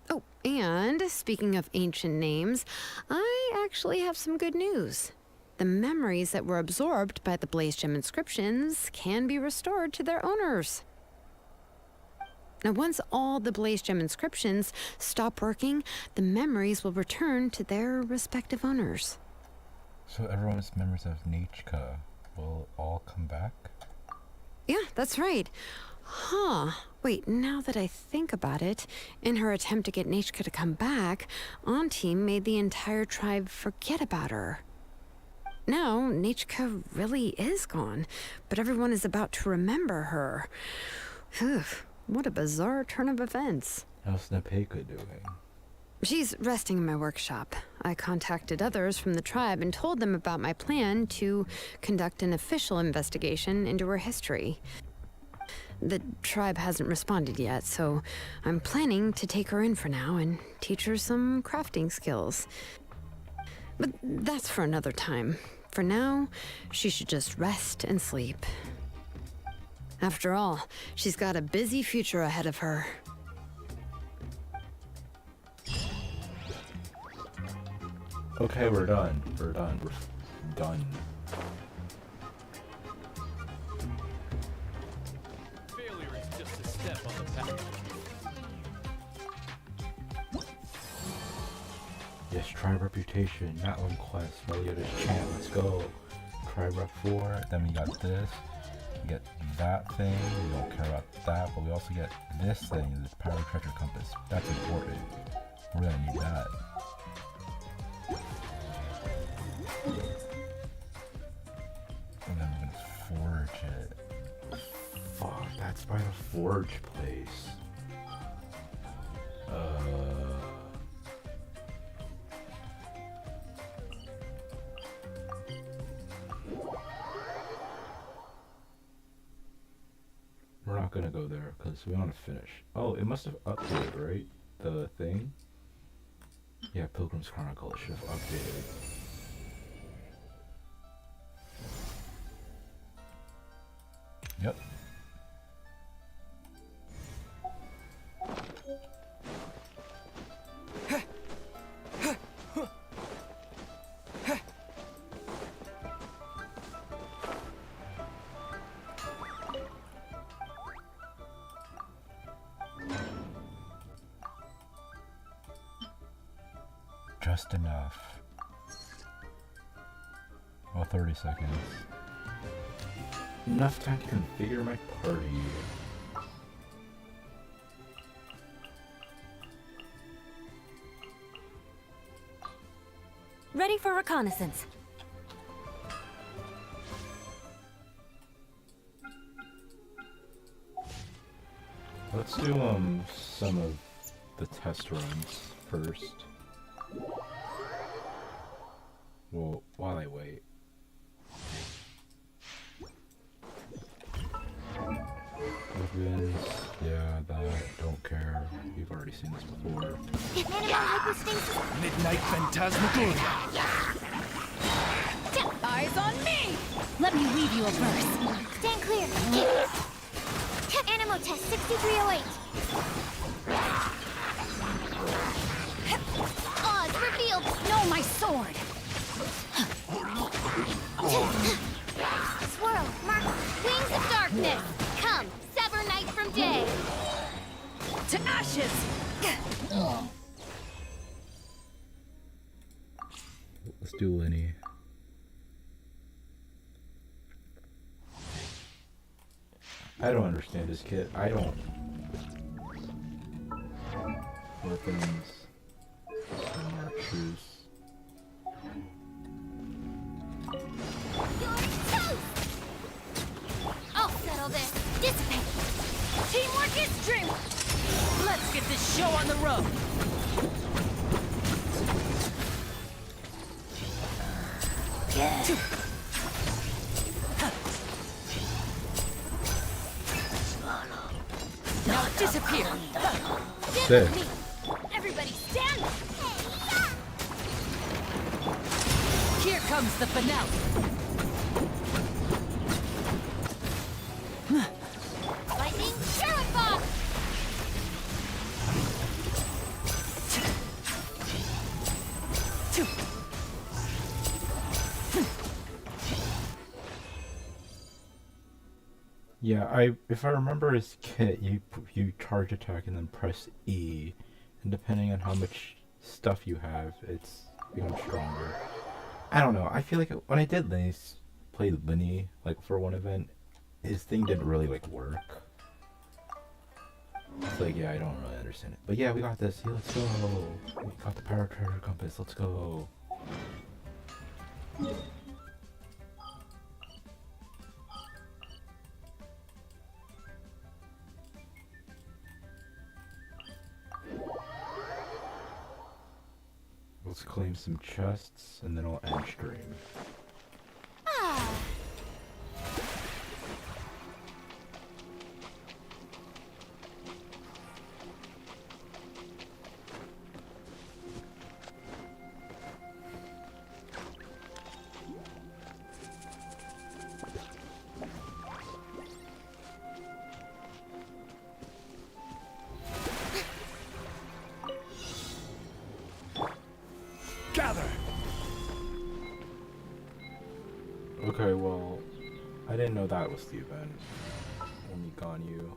Oh, and speaking of ancient names, I actually have some good news. The memories that were absorbed by the Blaze Gem inscriptions can be restored to their owners. Now, once all the Blaze Gem inscriptions stop working, the memories will return to their respective owners. So everyone's memories of Nichka will all come back? Yeah, that's right. Huh. Wait, now that I think about it, in her attempt to get Nichka to come back, Auntie made the entire tribe forget about her. Now, Nichka really is gone, but everyone is about to remember her. Phew. What a bizarre turn of events. How's Nepeka doing? She's resting in my workshop. I contacted others from the tribe and told them about my plan to conduct an official investigation into her history. The tribe hasn't responded yet, so I'm planning to take her in for now and teach her some crafting skills. But that's for another time. For now, she should just rest and sleep. After all, she's got a busy future ahead of her. Okay, we're done. We're done. We're done. Failure is just a step on the path. Yes, tribe reputation, Matlin quest, Melioda's chant, let's go. Tribe rep 4, then we got this. We get that thing, we don't care about that, but we also get this thing, this power treasure compass. That's important. We're gonna need that. And then we're gonna forge it. Fuck, that's by the forge place. We're not gonna go there because we want to finish. Oh, it must have updated, right? The thing? Yeah, Pilgrim's Chronicle, it should have updated. Yep. Just enough. Well, 30 seconds. Enough time to configure my party. Ready for reconnaissance. Let's do some of the test runs first. Well, while I wait. Weapons, yeah, that, don't care. You've already seen this before. Midnight Phantasmagoria. Eyes on me! Let me weave you a verse. Stand clear. Animo test 6308. Oz revealed. No, my sword! Swirl, mark, wings of darkness. Come, sever night from day. To ashes! Let's do Lenny. I don't understand this kit. I don't. weapons, and archers. I'll settle this. Dissipate. Teamwork is true. Let's get this show on the road. Now disappear. Sick. Everybody stand. Here comes the finale. Lightning Sheriff Bomb! Yeah, if I remember his kit, you charge attack and then press E, and depending on how much stuff you have, it's becomes stronger. I don't know. I feel like when I did play Lenny like for one event, his thing didn't really like work. It's like, yeah, I don't really understand it. But yeah, we got this. Yeah, let's go. We got the power treasure compass. Let's go. Let's claim some chests, and then I'll end stream. Okay, well, I didn't know that was the event. Only Ganyu.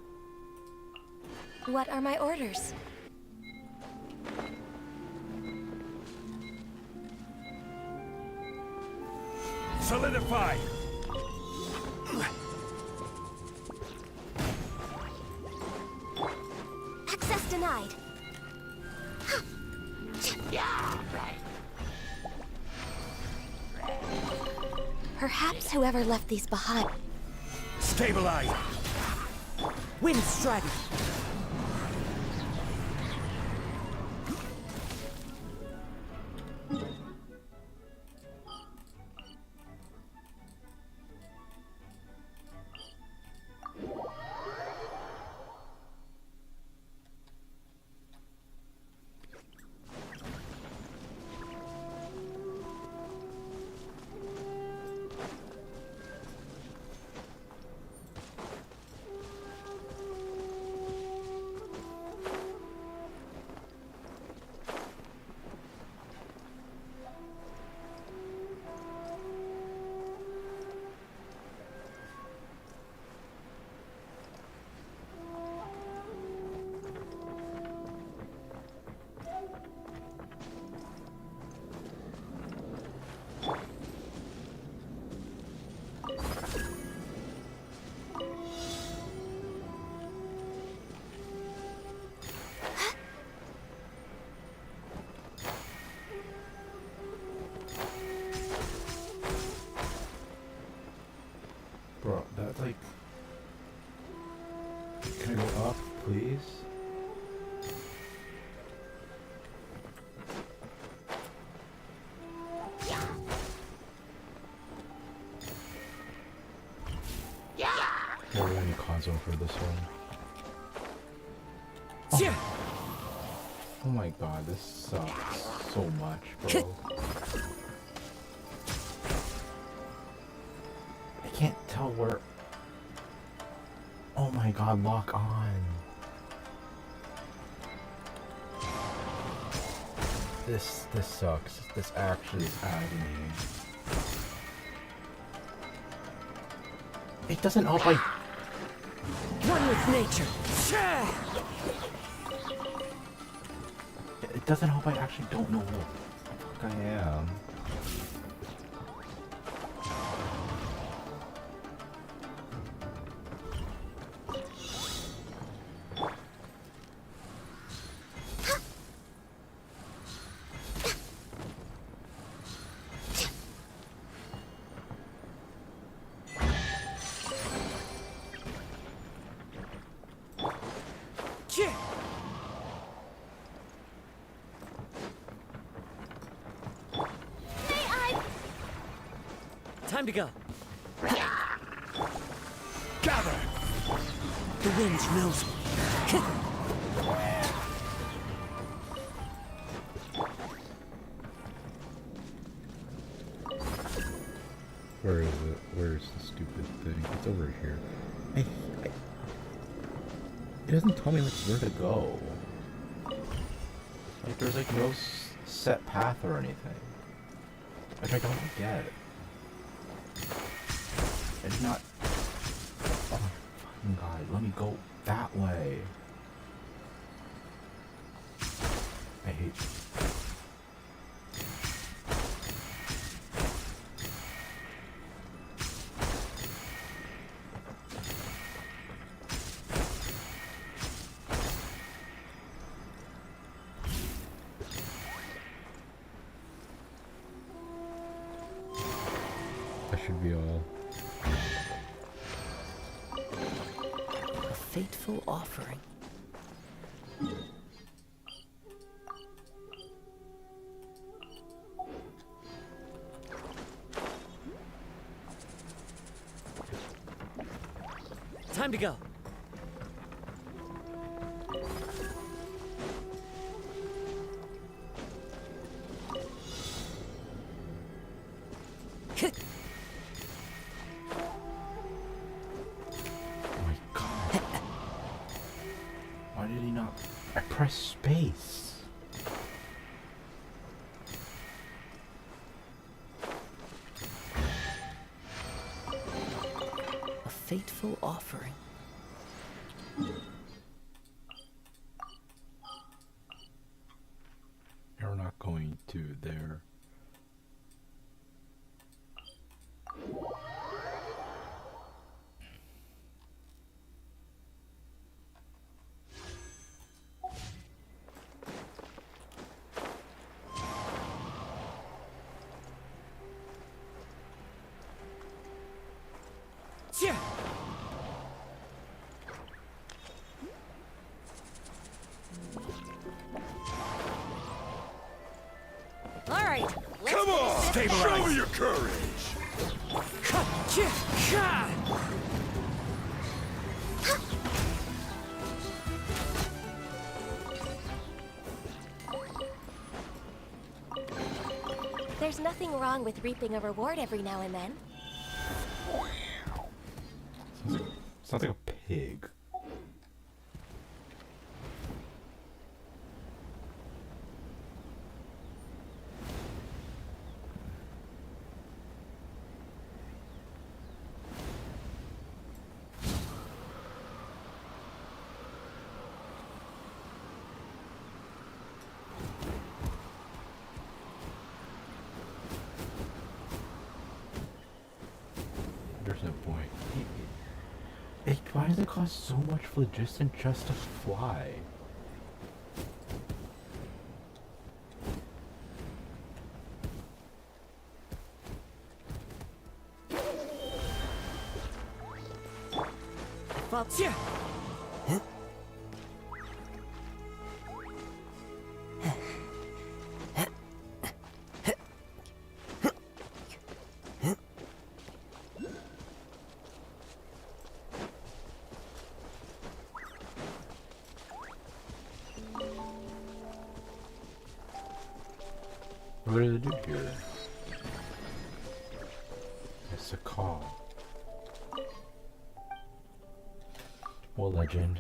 What are my orders? Solidify! Access denied. Yeah, right. Perhaps whoever left these behind. Stabilize! Wind strike. Bro, that like... Can I go up, please? Never any console for this one. Oh my god, this sucks so much, bro. I can't tell where... Oh my god, lock on. This sucks. This actually is agony. It doesn't help like... One with nature. It doesn't help I actually don't know who the fuck I am. Time to go. Gather! The wind smells me. Where is it? Where's the stupid thing? It's over here. It doesn't tell me like where to go. Like there's like no set path or anything. Which I don't get. It's not. Oh my fucking god! Let me go that way. I hate. That should be all. A fateful offering. Time to go. Why did he not? I pressed space. A fateful offering. You're not going to there. All right. Come on! Stabilize. Show me your courage! There's nothing wrong with reaping a reward every now and then. Sounds like a pig. There's no point. Why does it cost so much phlogiston just to fly? What did it do here? It's a call. What legend?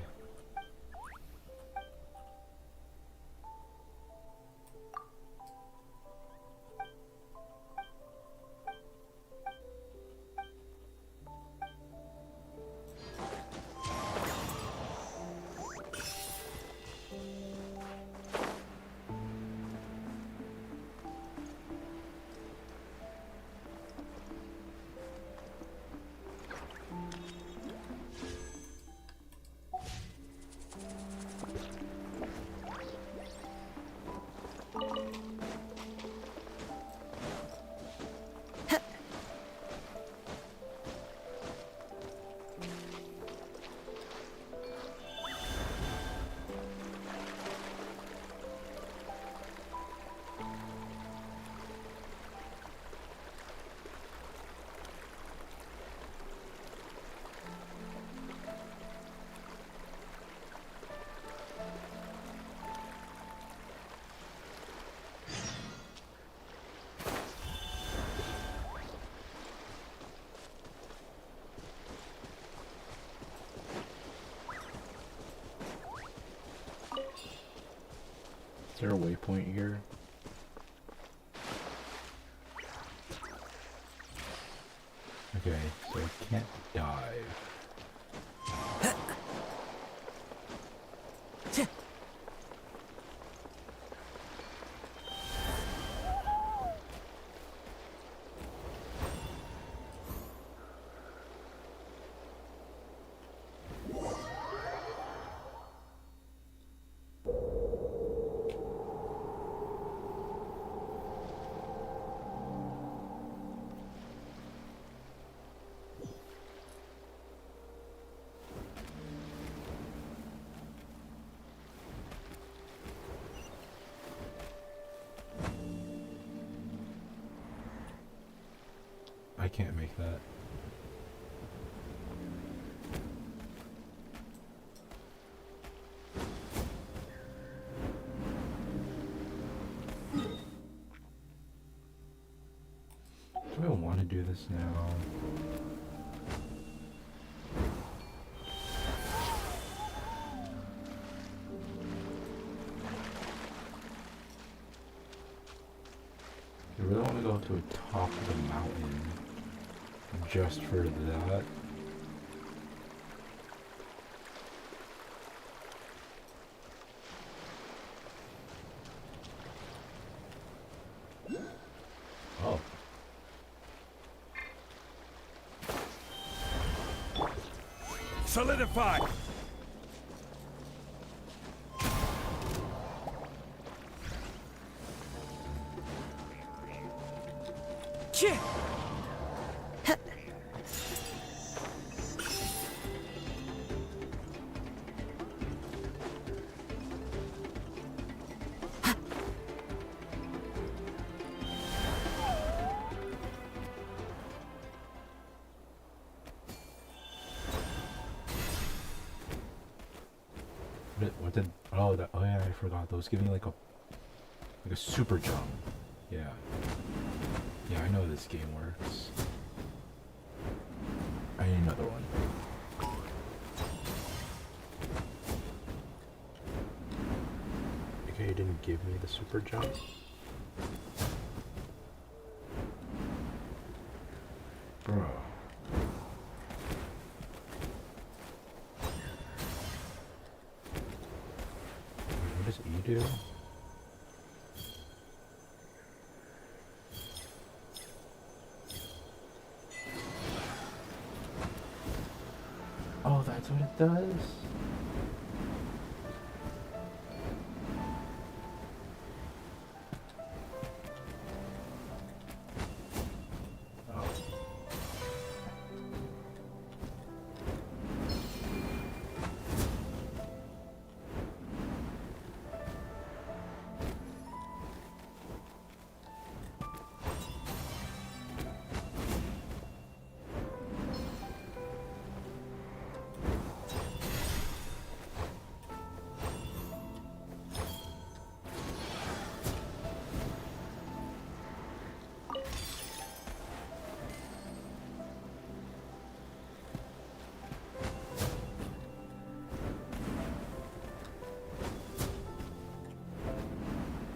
Is there a waypoint here? Okay, so I can't dive. I can't make that. Do I want to do this now? I really want to go to the top of the mountain just for that. Oh. Solidify! Chih! What did? Oh, that. Oh yeah, I forgot. Those give me like a super jump. Yeah. Yeah, I know this game works. I need another one. Okay, you didn't give me the super jump. Bro. What does E do? Oh, that's what it does? Oh.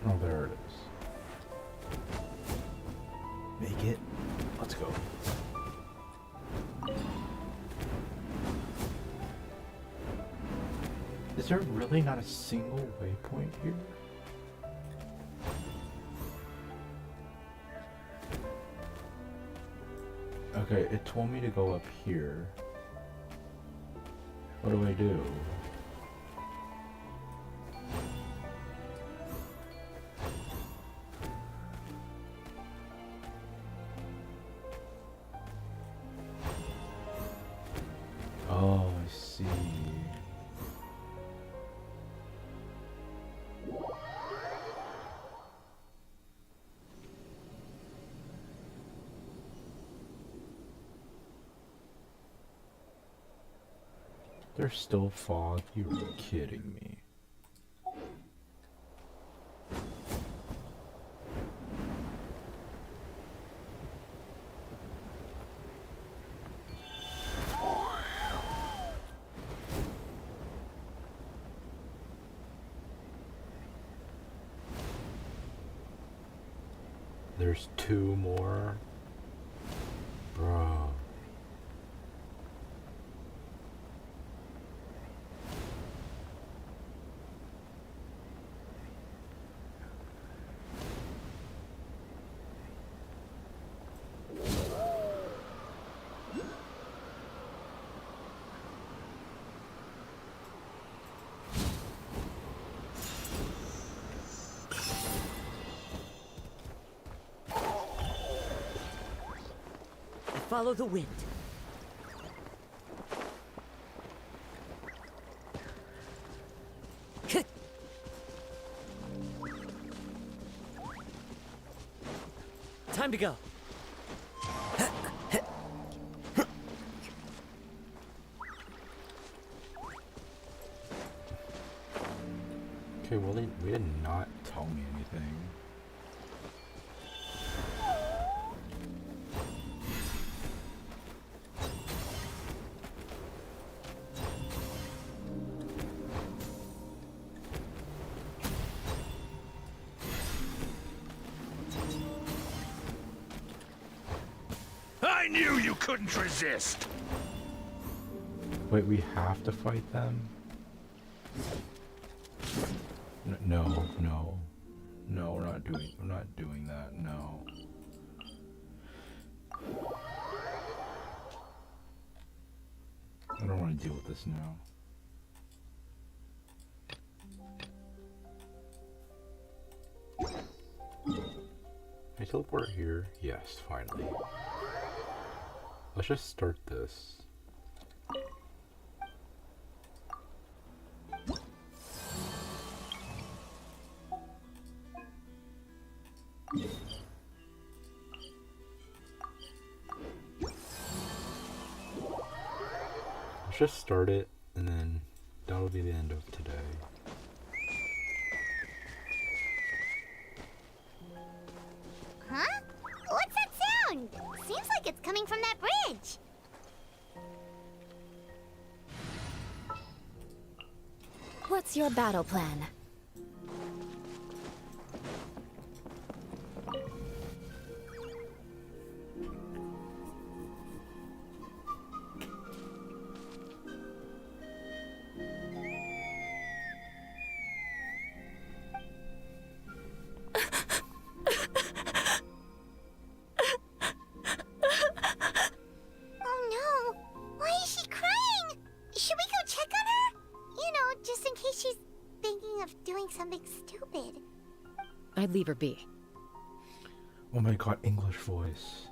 Oh, there it is. Make it. Let's go. Is there really not a single waypoint here? Okay, it told me to go up here. What do I do? Oh, I see. There's still fog? You're kidding me. There's 2 more. Bro. Follow the wind. Time to go. Okay, well, they did not tell me anything. I knew you couldn't resist. Wait, we have to fight them? No, no. No, we're not doing that, no. I don't want to deal with this now. Can I teleport here? Yes, finally. Let's just start this. Let's just start it, and then that'll be the end of today. Huh? What's that sound? Seems like it's coming from that bridge. What's your battle plan? Oh no! Why is she crying? Should we go check on her? You know, just in case she's thinking of doing something stupid. I'd leave her be. Oh my god, English voice.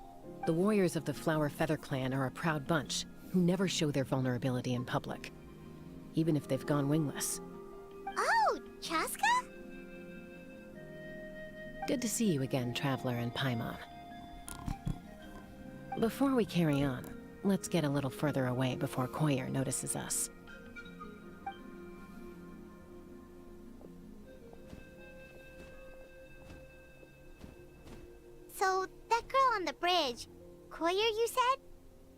The warriors of the Flower Feather Clan are a proud bunch who never show their vulnerability in public, even if they've gone wingless. Oh, Chaska? Good to see you again, Traveler and Paimon. Before we carry on, let's get a little further away before Koyer notices us. So, that girl on the bridge, Koyer, you said?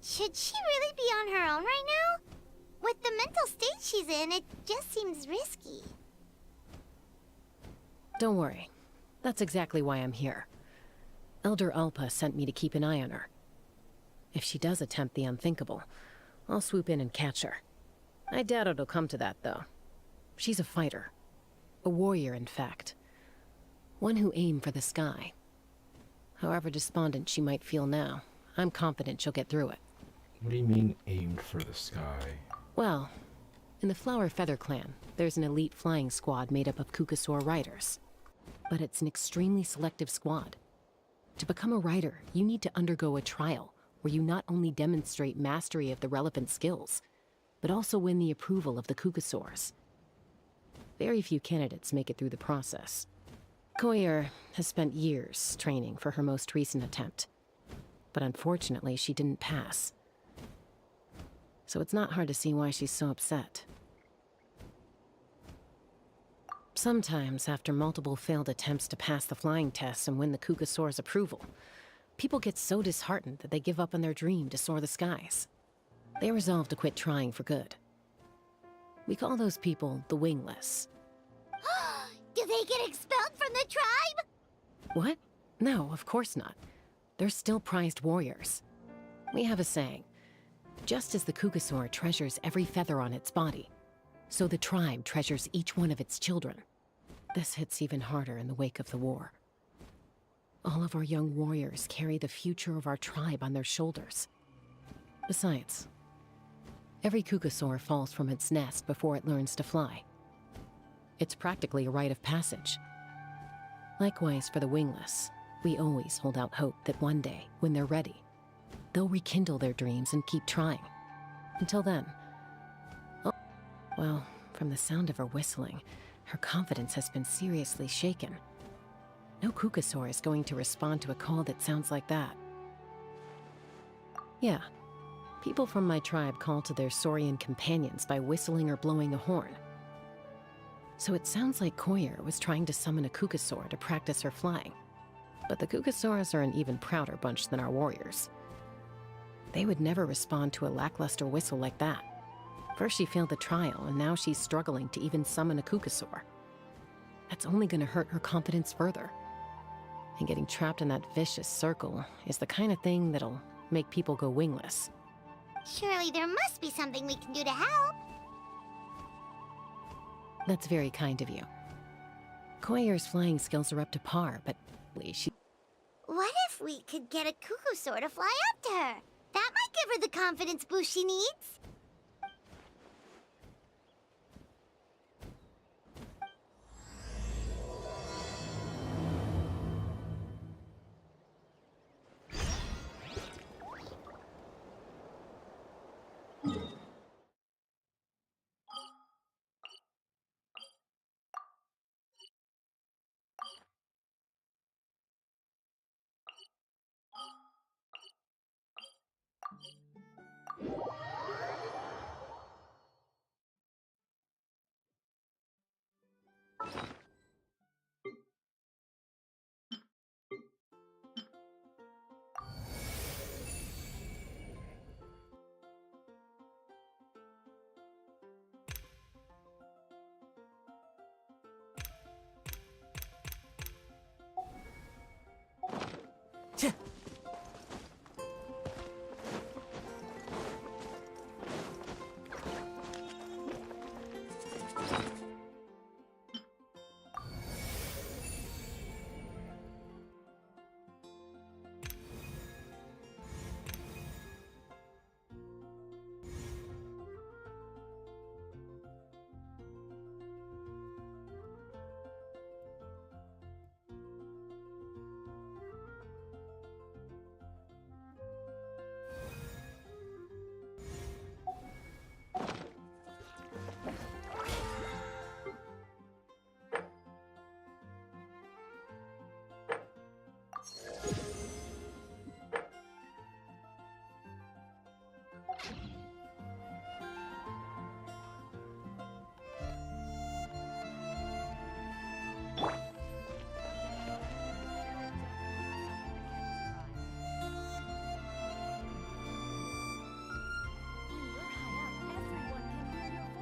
Should she really be on her own right now? With the mental state she's in, it just seems risky. Don't worry. That's exactly why I'm here. Elder Alpa sent me to keep an eye on her. If she does attempt the unthinkable, I'll swoop in and catch her. I doubt it'll come to that, though. She's a fighter. A warrior, in fact. One who aimed for the sky. However despondent she might feel now, I'm confident she'll get through it. What do you mean, aimed for the sky? Well, in the Flower Feather Clan, there's an elite flying squad made up of Kukasaur riders. But it's an extremely selective squad. To become a rider, you need to undergo a trial, where you not only demonstrate mastery of the relevant skills, but also win the approval of the Kukasaurs. Very few candidates make it through the process. Koyer has spent years training for her most recent attempt, but unfortunately she didn't pass. So it's not hard to see why she's so upset. Sometimes, after multiple failed attempts to pass the flying test and win the Kukasaur's approval, people get so disheartened that they give up on their dream to soar the skies. They resolve to quit trying for good. We call those people the wingless. Do they get expelled from the tribe? What? No, of course not. They're still prized warriors. We have a saying. Just as the Kukasaur treasures every feather on its body, so the tribe treasures each one of its children. This hits even harder in the wake of the war. All of our young warriors carry the future of our tribe on their shoulders. Besides, every Kukasaur falls from its nest before it learns to fly. It's practically a rite of passage. Likewise for the wingless, we always hold out hope that one day, when they're ready, they'll rekindle their dreams and keep trying. Until then, oh, well, from the sound of her whistling, her confidence has been seriously shaken. No Kukasaur is going to respond to a call that sounds like that. Yeah, people from my tribe call to their saurian companions by whistling or blowing a horn. So it sounds like Koyer was trying to summon a Kukasaur to practice her flying. But the Kukasaurs are an even prouder bunch than our warriors. They would never respond to a lackluster whistle like that. First she failed the trial, and now she's struggling to even summon a Kukasaur. That's only gonna hurt her confidence further. And getting trapped in that vicious circle is the kind of thing that'll make people go wingless. Surely there must be something we can do to help. That's very kind of you. Koyer's flying skills are up to par, but she... What if we could get a Kukasaur to fly up to her? That might give her the confidence boost she needs.